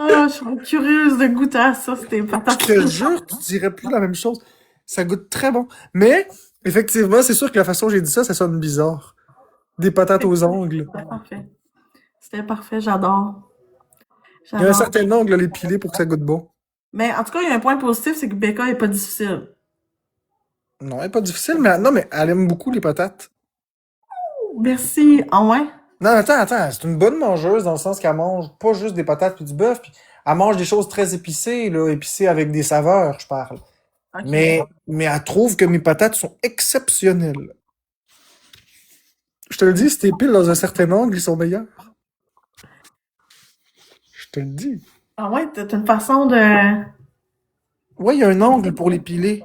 Ah, je suis curieuse de goûter à ça, c'était Je patates. te jure, tu dirais plus la même chose. Ça goûte très bon. Mais, effectivement, c'est sûr que la façon dont j'ai dit ça, ça sonne bizarre. Des patates aux angles. C'était parfait. C'était parfait, j'adore. Il y a un certain angle à les piler pour que ça goûte bon. Mais en tout cas, il y a un point positif, c'est que Becca est pas difficile. Non, elle est pas difficile, mais non, mais elle aime beaucoup les patates. Merci. Ah ouais? Non, attends. C'est une bonne mangeuse dans le sens qu'elle mange pas juste des patates puis du bœuf, puis elle mange des choses très épicées, là, épicées avec des saveurs, je parle. Ok. Mais elle trouve que mes patates sont exceptionnelles. Je te le dis, si t'es pile dans un certain angle, ils sont meilleurs. Je te le dis. Ah ouais, t'as une façon de... Ouais, il y a un angle pour les piler.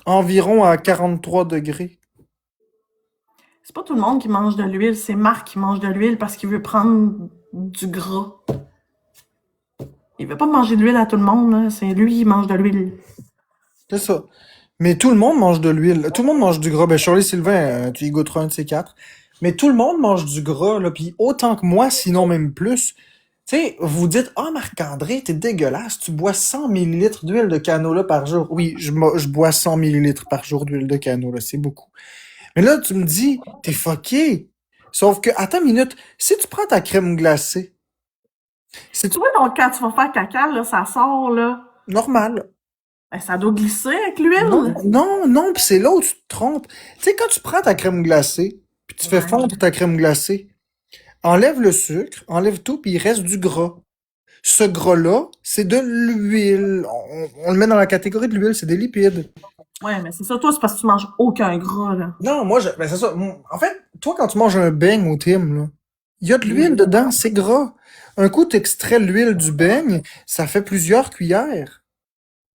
Environ à 43 degrés. C'est pas tout le monde qui mange de l'huile, c'est Marc qui mange de l'huile parce qu'il veut prendre du gras. Il veut pas manger de l'huile à tout le monde, là. C'est lui qui mange de l'huile. C'est ça. Mais tout le monde mange de l'huile. Tout le monde mange du gras. Ben, Shirley Sylvain, tu y goûteras un de ces quatre. Mais tout le monde mange du gras, là. Puis autant que moi, sinon même plus. Tu sais, vous dites, ah, Marc-André, t'es dégueulasse. Tu bois 100 millilitres d'huile de canola par jour. Oui, je bois 100 millilitres par jour d'huile de canola. C'est beaucoup. Mais là, tu me dis, t'es fucké. Sauf que, attends une minute. Si tu prends ta crème glacée, Tu vois, donc, quand tu vas faire caca, là, ça sort, là. normal. Ben, ça doit glisser avec l'huile. Non, pis c'est là où tu te trompes. Tu sais, quand tu prends ta crème glacée, puis tu fais fondre ta crème glacée, enlève le sucre, enlève tout, puis il reste du gras. Ce gras-là, c'est de l'huile. On le met dans la catégorie de l'huile, c'est des lipides. Ouais, mais c'est ça, toi, c'est parce que tu manges aucun gras, là. Non, moi, ben c'est ça. En fait, toi, quand tu manges un beigne au Tim, là, il y a de l'huile dedans, c'est gras. Un coup, tu extrais l'huile du beigne, ça fait plusieurs cuillères.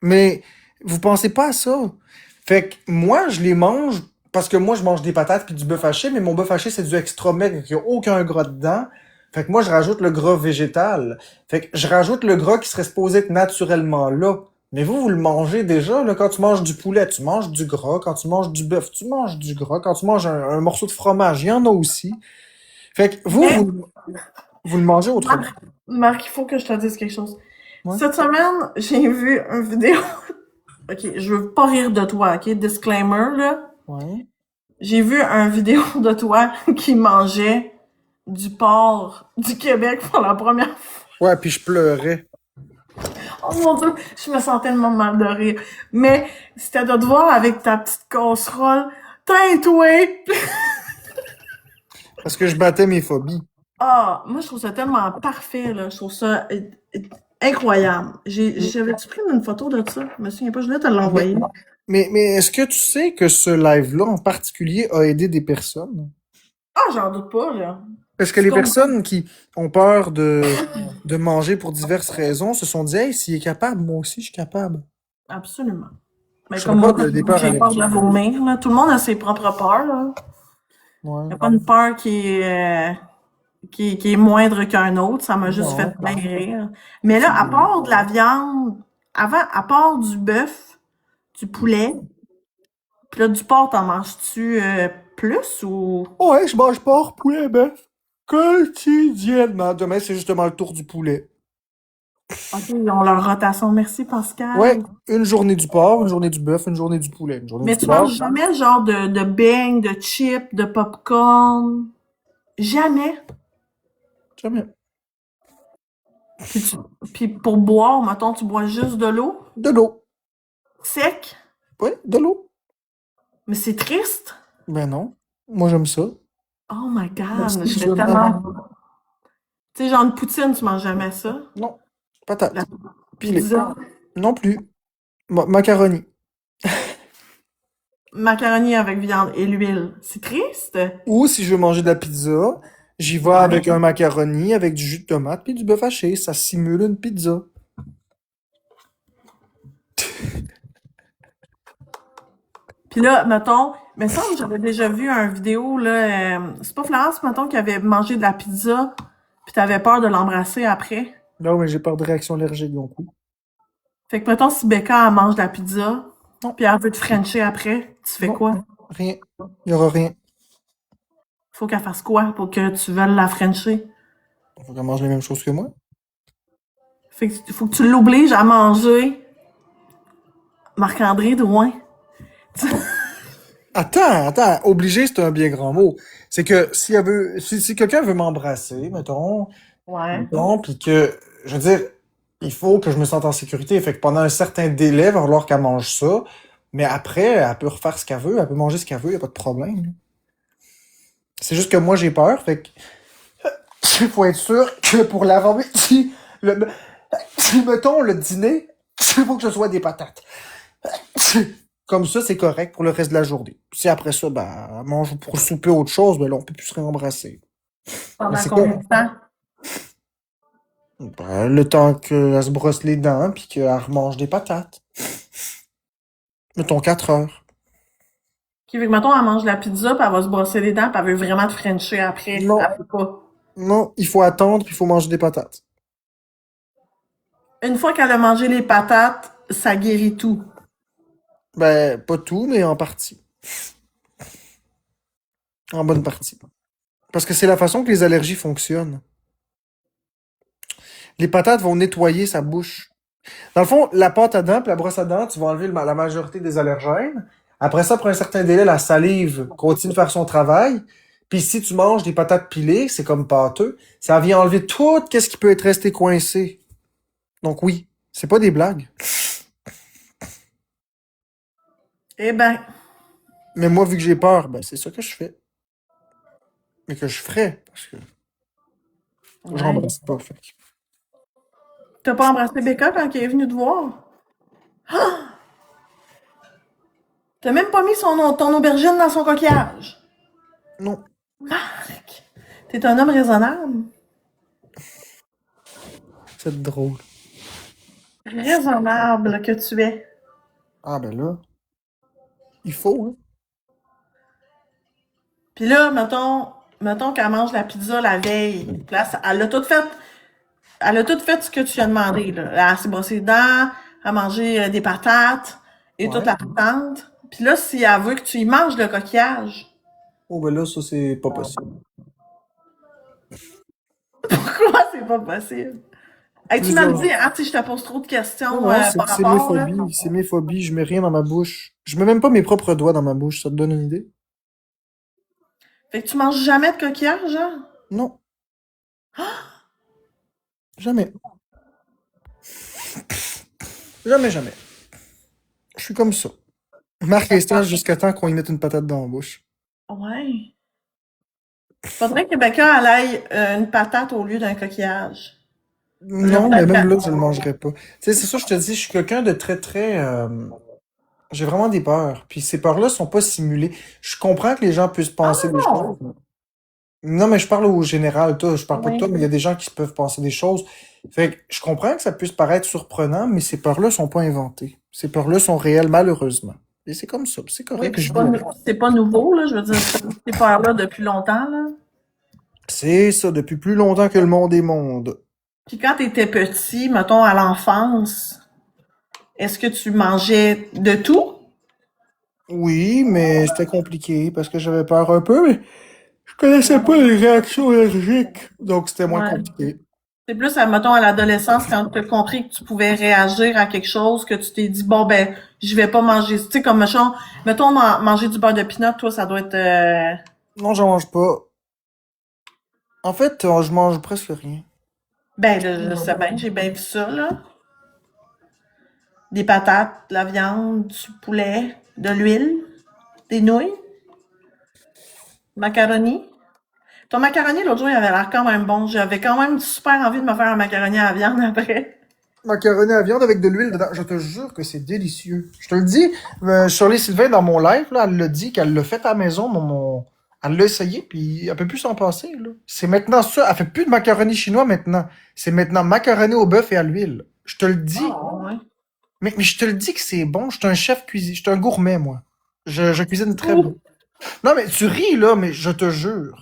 Mais vous pensez pas à ça. Fait que moi, je les mange parce que moi, je mange des patates puis du bœuf haché, mais mon bœuf haché, c'est du extra maigre, il n'y a aucun gras dedans. Fait que moi, je rajoute le gras végétal. Fait que je rajoute le gras qui serait supposé être naturellement là. Mais vous le mangez déjà, là, quand tu manges du poulet, tu manges du gras. Quand tu manges du bœuf, tu manges du gras. Quand tu manges un morceau de fromage, il y en a aussi. Fait que vous le mangez autrement. Marc, il faut que je te dise quelque chose. Ouais. Cette semaine, j'ai vu une vidéo. Ok, je veux pas rire de toi, ok? Disclaimer, là. Ouais. J'ai vu une vidéo de toi qui mangeait du porc du Québec pour la première fois. Ouais, puis je pleurais. Oh mon Dieu, je me sens tellement mal de rire. Mais c'était de te voir avec ta petite casserole. Teinte-toi! Parce que je battais mes phobies. Ah, moi, je trouve ça tellement parfait, là. Je trouve ça incroyable. J'avais-tu pris une photo de ça? Je me souviens pas, je voulais te l'envoyer. Mais est-ce que tu sais que ce live-là en particulier a aidé des personnes? Ah, j'en doute pas, là. Parce que Tu les comprends? personnes qui ont peur de manger pour diverses raisons se sont dit, hey, s'il est capable, moi aussi, je suis capable. Absolument. Mais Je comme serais moi, pas des peurs j'ai peur de la allergiques. vomir, là. Tout le monde a ses propres peurs, là. Il Ouais. n'y a pas une peur qui est moindre qu'un autre. Ça m'a juste Non. fait bien rire. Mais là, à part de la viande, à part du bœuf, du poulet, puis là, du porc, t'en manges-tu plus ou... Ouais, je mange porc, poulet, bœuf. Quotidiennement. Demain, c'est justement le tour du poulet. OK, ils ont leur rotation. Merci, Pascal. Ouais, une journée du porc, une journée du bœuf, une journée du poulet, une journée Mais du tu porc. manges jamais le genre de beignes, de chips, de popcorn? Jamais. Jamais. Puis, puis pour boire, mettons, tu bois juste de l'eau? De l'eau. Sec? Ouais, de l'eau. Mais c'est triste. Ben non. Moi, j'aime ça. Oh my Merci, God, je je vais tellement... Tu sais, genre une poutine, tu manges jamais ça? Non. Patate. La Pilée. pizza? Non plus. Macaroni. Macaroni avec viande et l'huile. C'est triste? Ou si je veux manger de la pizza, j'y vais avec un macaroni, avec du jus de tomate puis du bœuf haché. Ça simule une pizza. Puis là, mettons, mais ça, j'avais déjà vu un vidéo, là, c'est pas Florence, mettons, qui avait mangé de la pizza, puis t'avais peur de l'embrasser après. Non, mais j'ai peur de réaction allergique, donc oui. Fait que, mettons, si Becca, elle mange de la pizza, Non. puis elle veut te frencher après, tu fais Non. quoi? Rien. Il y aura rien. Faut qu'elle fasse quoi pour que tu veuilles la frencher? Faut qu'elle mange les mêmes choses que moi. Fait que faut que tu l'obliges à manger Marc-André Drouin. Attends. Obligé, c'est un bien grand mot. C'est que si quelqu'un veut m'embrasser, mettons, Ouais. puis que, je veux dire, il faut que je me sente en sécurité. Fait que pendant un certain délai, il va falloir qu'elle mange ça. Mais après, elle peut refaire ce qu'elle veut, elle peut manger ce qu'elle veut, il n'y a pas de problème. C'est juste que moi, j'ai peur. Fait que, il faut être sûr que pour l'avant-midi, mettons, le dîner, il faut que ce soit des patates. Comme ça, c'est correct pour le reste de la journée. Si après ça, ben, elle mange pour souper autre chose, ben là, on peut plus se réembrasser. Pendant c'est combien de temps? Ben, le temps qu'elle se brosse les dents, puis qu'elle remange des patates. Mettons 4 heures. Ok, fait que, mettons, elle mange de la pizza, puis elle va se brosser les dents, puis elle veut vraiment te frencher après. Non. Elle peut pas. Non, il faut attendre, puis il faut manger des patates. Une fois qu'elle a mangé les patates, ça guérit tout. Ben, pas tout, mais en partie. En bonne partie. Parce que c'est la façon que les allergies fonctionnent. Les patates vont nettoyer sa bouche. Dans le fond, la pâte à dents puis la brosse à dents, tu vas enlever la majorité des allergènes. Après ça, après un certain délai, la salive continue de faire son travail. Puis si tu manges des patates pilées, c'est comme pâteux, ça vient enlever tout ce qui peut être resté coincé. Donc oui, c'est pas des blagues. Eh ben, Mais moi, vu que j'ai peur, ben c'est ça que je fais. Mais que je ferais, parce que ouais. j'embrasse pas. Fait. T'as pas embrassé Becca quand elle est venue te voir? Ah! T'as même pas mis ton aubergine dans son coquillage. Non. Marc, t'es un homme raisonnable. C'est drôle. Raisonnable que tu es. Ah ben là, il faut, hein. Puis là, mettons qu'elle mange la pizza la veille. Puis là, elle a tout fait. Elle a tout fait ce que tu lui as demandé. Là. Elle s'est brossée les dents, elle a mangé des patates et toute la patente. Puis là, si elle veut que tu y manges le coquillage, Oh ben là, ça c'est pas possible. pourquoi c'est pas possible? Hey, tu m'as dit, hein, si je te pose trop de questions Non, par c'est mes rapport, là. phobies, c'est mes phobies, je mets rien dans ma bouche. Je mets même pas mes propres doigts dans ma bouche, ça te donne une idée? Fait que tu manges jamais de coquillage, hein? Non. Jamais. Jamais, jamais. Je suis comme ça. Marc les stages jusqu'à temps qu'on y mette une patate dans la bouche. Ouais. Faudrait que quelqu'un aille une patate au lieu d'un coquillage. Non, mais même là, je le mangerais pas. Tu sais, c'est ça, je te dis, je suis quelqu'un de très, très... j'ai vraiment des peurs. Puis ces peurs-là sont pas simulées. Je comprends que les gens puissent penser des choses. Non, mais je parle au général, toi. Je parle pas de toi, mais il y a des gens qui peuvent penser des choses. Fait que je comprends que ça puisse paraître surprenant, mais ces peurs-là sont pas inventées. Ces peurs-là sont réelles, malheureusement. Et c'est comme ça. C'est Oui, correct que je c'est pas nouveau, là. Je veux dire, ces peurs-là depuis longtemps, là. C'est ça, depuis plus longtemps que le monde est monde. Puis quand t'étais petit, mettons à l'enfance, est-ce que tu mangeais de tout? Oui, mais c'était compliqué parce que j'avais peur un peu, mais je connaissais pas les réactions allergiques, donc c'était moins Ouais. compliqué. C'est plus, mettons, à l'adolescence, quand tu as compris que tu pouvais réagir à quelque chose, que tu t'es dit, bon, ben, je vais pas manger. Tu sais, comme, mettons, manger du beurre de pinot, toi, ça doit être... Non, j'en mange pas. En fait, je mange presque rien. Ben, là, je sais bien, j'ai bien vu ça, là. Des patates, de la viande, du poulet, de l'huile, des nouilles, macaroni. Ton macaroni, l'autre jour, il avait l'air quand même bon. J'avais quand même super envie de me faire un macaroni à la viande après. Macaroni à viande avec de l'huile dedans. Je te jure que c'est délicieux. Je te le dis, Shirley Sylvain, dans mon live, là, elle l'a dit qu'elle l'a fait à la maison, elle l'a essayé, puis elle peut plus s'en passer, là. C'est maintenant ça. Elle fait plus de macaroni chinois maintenant. C'est maintenant macaroni au bœuf et à l'huile. Je te le dis. Ouais. Mais je te le dis que c'est bon. Je suis un chef cuisine. Je suis un gourmet, moi. Je cuisine très bien. Non, mais tu ris, là, mais je te jure.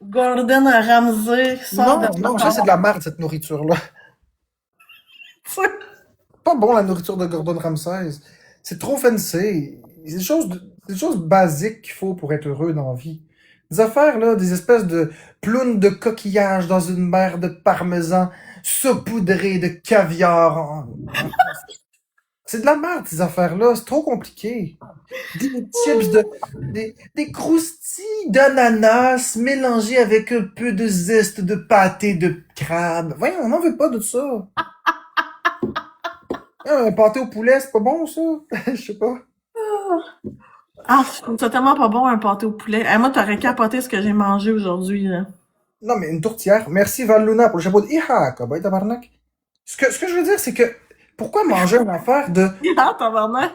Gordon Ramsay sort Non, ça, c'est de la merde, cette nourriture-là. Pas bon, la nourriture de Gordon Ramsay. C'est trop fancy. C'est des choses basiques qu'il faut pour être heureux dans la vie. Des affaires, là, des espèces de plounes de coquillages dans une mer de parmesan saupoudrées de caviar. C'est de la merde, ces affaires-là. C'est trop compliqué. Des chips des croustilles d'ananas mélangées avec un peu de zeste de pâté de crabe. Voyons, on n'en veut pas de ça. Un pâté au poulet, c'est pas bon, ça? Je sais pas. Ah, je trouve ça tellement pas bon, un pâté au poulet. Moi, t'aurais capoté ce que j'ai mangé aujourd'hui, là. Non, mais une tourtière. Merci Val Luna pour le chapeau de Iha, cowboy tabarnak. Ce que je veux dire, c'est que pourquoi manger une affaire de. Ira, tabarnak!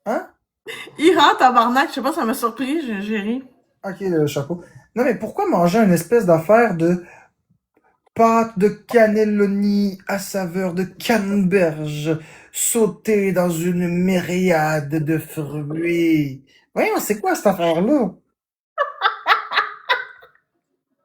Hein? Ira, tabarnak! Je sais pas, ça m'a surpris, j'ai ri. Ok, le chapeau. Non, mais pourquoi manger une espèce d'affaire de pâte de cannelloni à saveur de canneberge sautée dans une myriade de fruits? Voyons, c'est quoi cette affaire-là?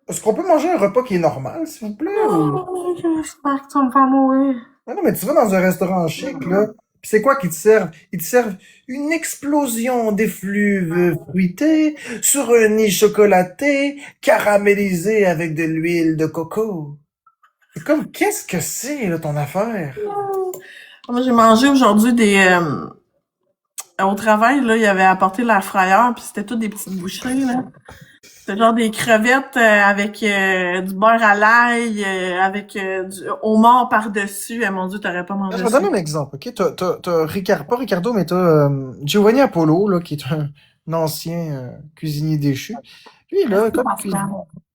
Est-ce qu'on peut manger un repas qui est normal, s'il vous plaît? Oh, j'espère que tu vas me faire mourir. Non, mais tu vas dans un restaurant chic, là, pis c'est quoi qu'ils te servent? Ils te servent une explosion d'effluves fruités sur un nid chocolaté caramélisé avec de l'huile de coco. C'est comme, qu'est-ce que c'est, là, ton affaire? Moi, j'ai mangé aujourd'hui au travail, là, il avait apporté l'air frayeur, puis c'était toutes des petites boucheries, là. C'était genre des crevettes avec du beurre à l'ail, avec du homard par-dessus. Mon Dieu, t'aurais pas mangé Je vais ça. donner un exemple, ok? T'as Ricardo, pas Ricardo, mais t'as Giovanni Apollo, là, qui est un ancien cuisinier déchu. Lui, là, comme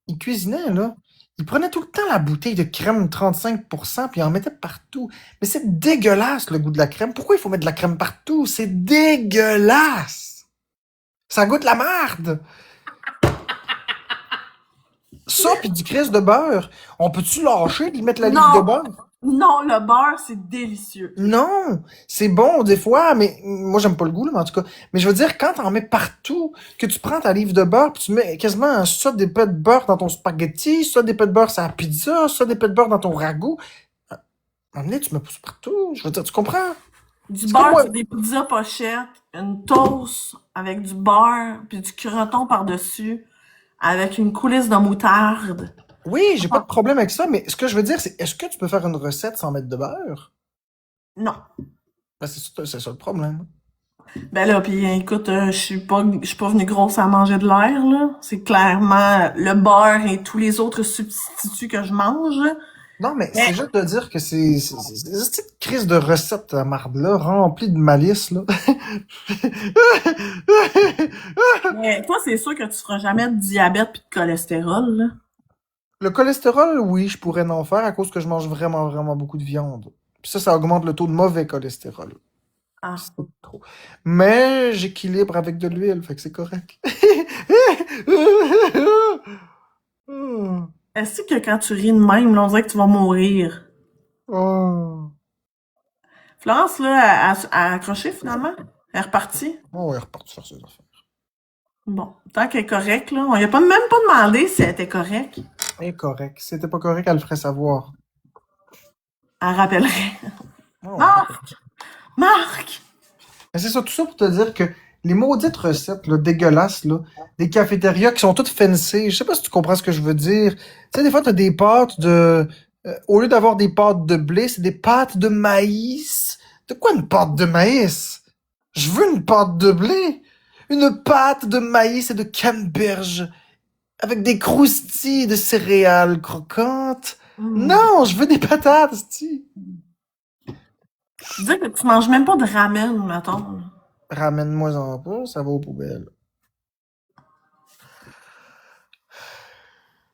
il cuisinait, là, il prenait tout le temps la bouteille de crème 35%, puis il en mettait partout. Mais c'est dégueulasse, le goût de la crème. Pourquoi il faut mettre de la crème partout? C'est dégueulasse! Ça goûte la merde! Ça, puis du crème de beurre. On peut-tu lâcher d'y mettre la livre de beurre? Non, le beurre, c'est délicieux. Non, c'est bon des fois, mais moi j'aime pas le goût, là, mais en tout cas. Mais je veux dire, quand t'en mets partout, que tu prends ta livre de beurre, puis tu mets quasiment ça des pets de beurre dans ton spaghetti, ça des pets de beurre sur la pizza, ça des pets de beurre dans ton ragoût. À un moment donné, tu mets pas ça partout. Je veux dire, tu comprends? Du C'est beurre comme moi. sur des pizzas pochettes, une toast avec du beurre, puis du croton par-dessus, avec une coulisse de moutarde. Oui, j'ai pas de problème avec ça, mais ce que je veux dire, c'est est-ce que tu peux faire une recette sans mettre de beurre? Non. Ben, c'est ça le problème. Ben là, puis écoute, je suis pas venue grosse à manger de l'air, là. C'est clairement le beurre et tous les autres substituts que je mange. Non, mais Mais, c'est juste de dire que c'est cette crise de recette à marde-là, remplie de malice, là. mais toi, c'est sûr que tu feras jamais de diabète pis de cholestérol, là. Le cholestérol, oui, je pourrais en faire à cause que je mange vraiment, vraiment beaucoup de viande. Puis ça augmente le taux de mauvais cholestérol. Ah. C'est pas trop. Mais j'équilibre avec de l'huile, fait que c'est correct. Est-ce que quand tu ris de même, là, on dirait que tu vas mourir? Oh. Florence, là, a accroché finalement? Elle est repartie? Oh, elle est repartie faire ses affaires. Bon, tant qu'elle est correcte, là. On lui a pas, même pas demandé si elle était correcte. Incorrect. Si c'était pas correct, elle le ferait savoir. Elle rappellerait. Oh. Marc! Marc! Mais c'est ça, tout ça pour te dire que les maudites recettes là, dégueulasses, là, des cafétérias qui sont toutes fancy, je sais pas si tu comprends ce que je veux dire. Tu sais, des fois, t'as des pâtes de... au lieu d'avoir des pâtes de blé, c'est des pâtes de maïs. De quoi une pâte de maïs? Je veux une pâte de blé. Une pâte de maïs et de canneberge. Avec des croustilles de céréales croquantes. Non, je veux des patates, c'ti. Tu dis que tu manges même pas de ramen, mettons. Ramène-moi-en pas, ça va aux poubelles.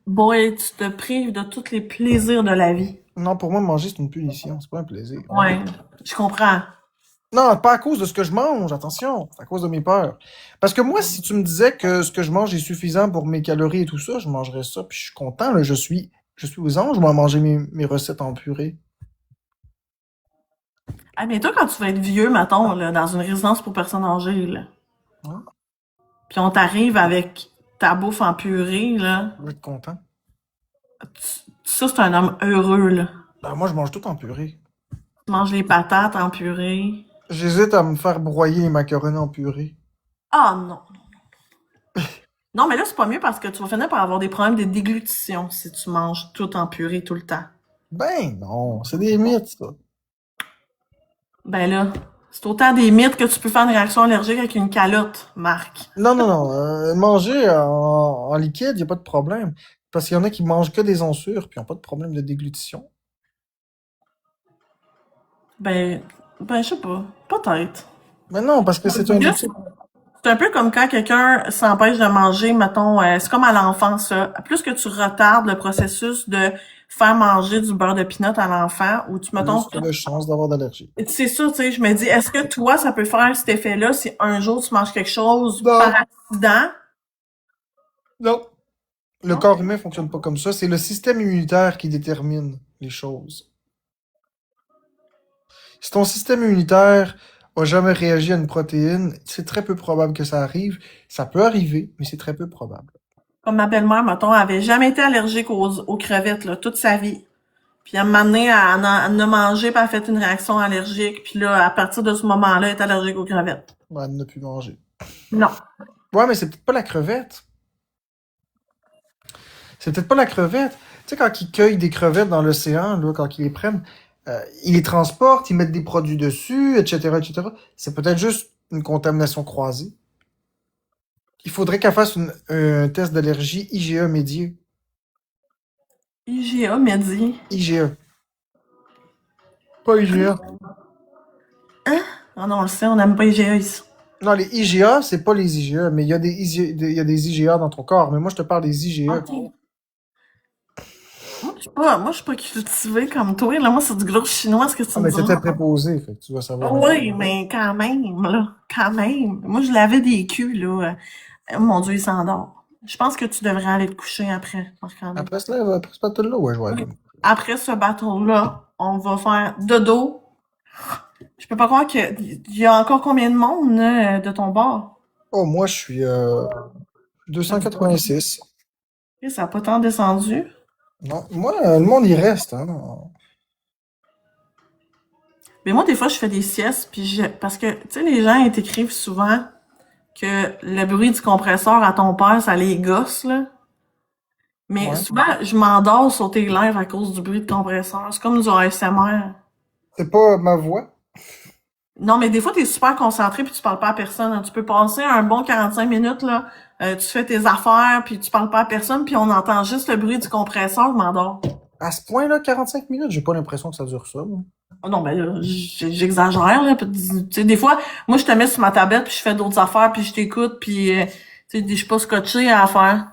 Boy, tu te prives de tous les plaisirs de la vie. Non, pour moi, manger, c'est une punition, c'est pas un plaisir. Ouais, je comprends. Non, pas à cause de ce que je mange, attention, c'est à cause de mes peurs. Parce que moi, si tu me disais que ce que je mange est suffisant pour mes calories et tout ça, je mangerais ça, puis je suis content, là, je suis aux anges, moi, à manger mes recettes en purée. Ah, mais toi, quand tu vas être vieux, mettons, là, dans une résidence pour personnes âgées, là, Ouais. puis on t'arrive avec ta bouffe en purée, là, Je vais être content. ça, c'est un homme heureux, là. Ben, moi, je mange tout en purée. Tu manges les patates en purée. J'hésite à me faire broyer les macaronis en purée. Ah, non. Non, mais là, c'est pas mieux parce que tu vas finir par avoir des problèmes de déglutition si tu manges tout en purée tout le temps. Ben non, c'est des mythes, ça. Ben là, c'est autant des mythes que tu peux faire une réaction allergique avec une calotte, Marc. Non, non, non. Manger en liquide, y a pas de problème. Parce qu'il y en a qui mangent que des onsures, puis ils ont pas de problème de déglutition. Ben, je sais pas. Peut-être. Mais non, parce que c'est un Juste, liquide. c'est un peu comme quand quelqu'un s'empêche de manger, mettons, c'est comme à l'enfance, ça. Plus que tu retardes le processus de faire manger du beurre de pinot à l'enfant, ou tu, mettons, Plus de chances d'avoir d'allergie. c'est ça, tu sais, je me dis, est-ce que toi, ça peut faire cet effet-là si un jour tu manges quelque chose Non. par accident? Non. Le Non? corps humain fonctionne pas comme ça. C'est le système immunitaire qui détermine les choses. Si ton système immunitaire a jamais réagi à une protéine, c'est très peu probable que ça arrive. Ça peut arriver, mais c'est très peu probable. Comme ma belle-mère, mettons, elle avait jamais été allergique aux crevettes, là, toute sa vie. Puis à un moment donné, elle en a mangé, puis elle a fait une réaction allergique. Puis là, à partir de ce moment-là, elle est allergique aux crevettes. Ouais, elle n'a pu manger. Non. Ouais, mais c'est peut-être pas la crevette. C'est peut-être pas la crevette. Tu sais, quand ils cueillent des crevettes dans l'océan, là, quand ils les prennent, ils les transportent, ils mettent des produits dessus, etc., etc. C'est peut-être juste une contamination croisée. Il faudrait qu'elle fasse un test d'allergie IgE médié. IGA m'a dit. IgE. Pas IgA. Ah non, on le sait, on n'aime pas IGA ici. Non, les IgA, c'est pas les IgE, mais il y a il y a des IgA dans ton corps. Mais moi, je te parle des IgE. Ok. Moi, je suis pas cultivée comme toi. Là, moi, c'est du gros chinois, ce que tu Ah, me mais dis. t'étais préposé, fait que tu vas savoir. Oui, mais quand même, là. Quand même. Moi, je l'avais des culs, là. Mon Dieu, il s'endort. Je pense que tu devrais aller te coucher après, Marc-André. Après cela, après ce battle-là, ouais, je vais aller. Après ce battle-là, on va faire dodo. Je peux pas croire qu'il y a encore combien de monde, là, de ton bord? Oh, moi, je suis 286. Et ça a pas tant descendu. Non, moi, le monde, il reste. Hein. Mais moi, des fois, je fais des siestes, parce que, tu sais, les gens, ils t'écrivent souvent que le bruit du compresseur à ton père, ça les gosse, là. Mais Ouais. souvent, je m'endors sur tes lèvres à cause du bruit de compresseur. C'est comme du ASMR. C'est pas ma voix. Non, mais des fois, t'es super concentré puis tu parles pas à personne. Hein. Tu peux passer un bon 45 minutes, là. Tu fais tes affaires puis tu parles pas à personne puis on entend juste le bruit du compresseur, je m'endors. À ce point-là, 45 minutes, j'ai pas l'impression que ça dure ça, moi. Oh non, ben là, j'exagère, là. Tu sais, des fois, moi, je te mets sur ma tablette, puis je fais d'autres affaires, puis je t'écoute, puis tu sais, je suis pas scotché à faire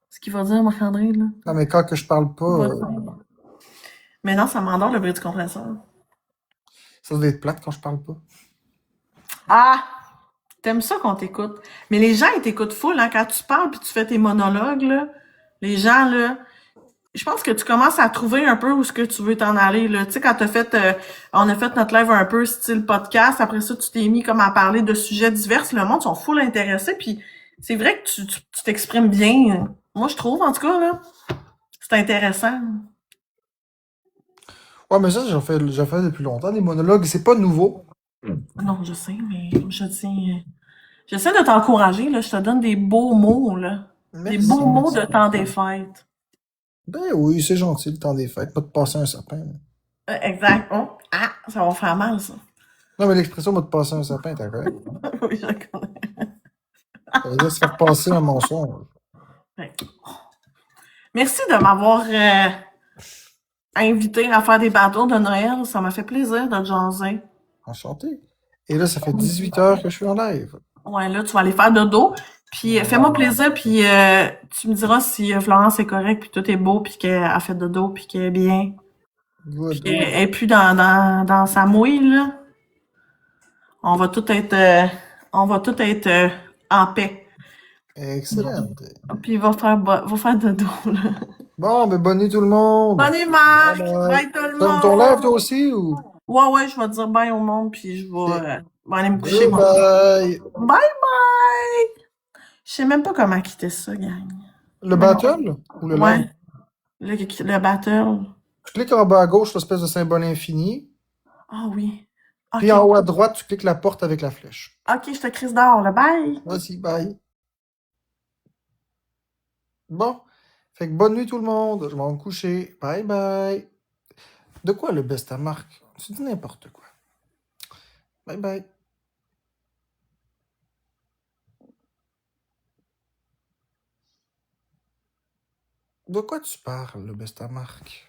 ce qu'il va dire, Marc-André, là. Non, mais quand que je parle pas, Il va dire. Mais non, ça m'endort, le bruit du compresseur. ça doit être plate quand je parle pas. Ah! T'aimes ça qu'on t'écoute. Mais les gens, ils t'écoutent full, hein. Quand tu parles, puis tu fais tes monologues, là, les gens, là, je pense que tu commences à trouver un peu où ce que tu veux t'en aller, là. Tu sais, quand on a fait notre live un peu style podcast, après ça, tu t'es mis comme à parler de sujets divers, le monde sont full intéressés, puis c'est vrai que tu t'exprimes bien. Moi, je trouve, en tout cas, là, c'est intéressant. Ouais, mais ça, j'en fais depuis longtemps, des monologues. C'est pas nouveau. Non, je sais, mais je dis, j'essaie de t'encourager, là. Je te donne des beaux mots, là. Des Merci, beaux mots merci. de temps des fêtes. Ben oui, c'est gentil, le temps des fêtes. Pas de passer un sapin. Exact. Oh. Ah, ça va faire mal, ça. Non, mais l'expression va te passer un sapin, t'as correct? Oui, je connais. Ça veut dire se faire passer un mensonge. Ouais. Merci de m'avoir invité à faire des bateaux de Noël. Ça m'a fait plaisir de te jaser. Enchanté. Et là, ça fait 18 heures que je suis en live. Ouais, là, tu vas aller faire dodo. Puis fais-moi plaisir, puis tu me diras si Florence est correcte, puis tout est beau, puis qu'elle a fait dodo, puis qu'elle est bien. Puis Good. qu'elle est plus dans sa mouille, là. On va tout être, en paix. Excellent. Puis va faire dodo, là. Bon, ben bonne nuit tout le monde. Bonne nuit, Marc! Bye bye. Bye tout le T'aimes ton live toi monde! aussi ou? Ouais, je vais dire bye au monde, puis je vais aller me coucher, moi. Bye. Bye bye! Je sais même pas comment quitter ça, gang. Le Mais non. battle ou le Ouais, live? le battle. Tu cliques en bas à gauche l'espèce de symbole infini. Ah oui. Puis Ok, en haut à droite, tu cliques la porte avec la flèche. ok, je te crise dehors, là. Bye! Vas-y, bye. Bon. Fait que bonne nuit tout le monde. Je vais me coucher. Bye bye. De quoi le best à Marc? Tu dis n'importe quoi. Bye bye. De quoi tu parles, le best à Marc?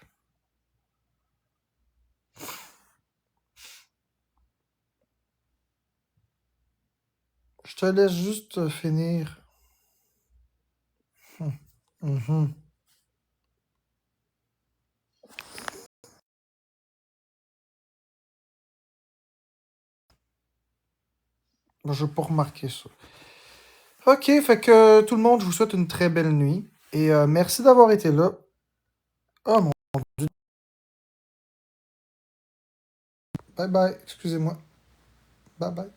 Je te laisse juste finir. Mhm. Bon, je vais pas remarquer ça. Ok, fait que tout le monde, je vous souhaite une très belle nuit. Et merci d'avoir été là. Oh mon Dieu. Bye bye, excusez-moi. Bye bye.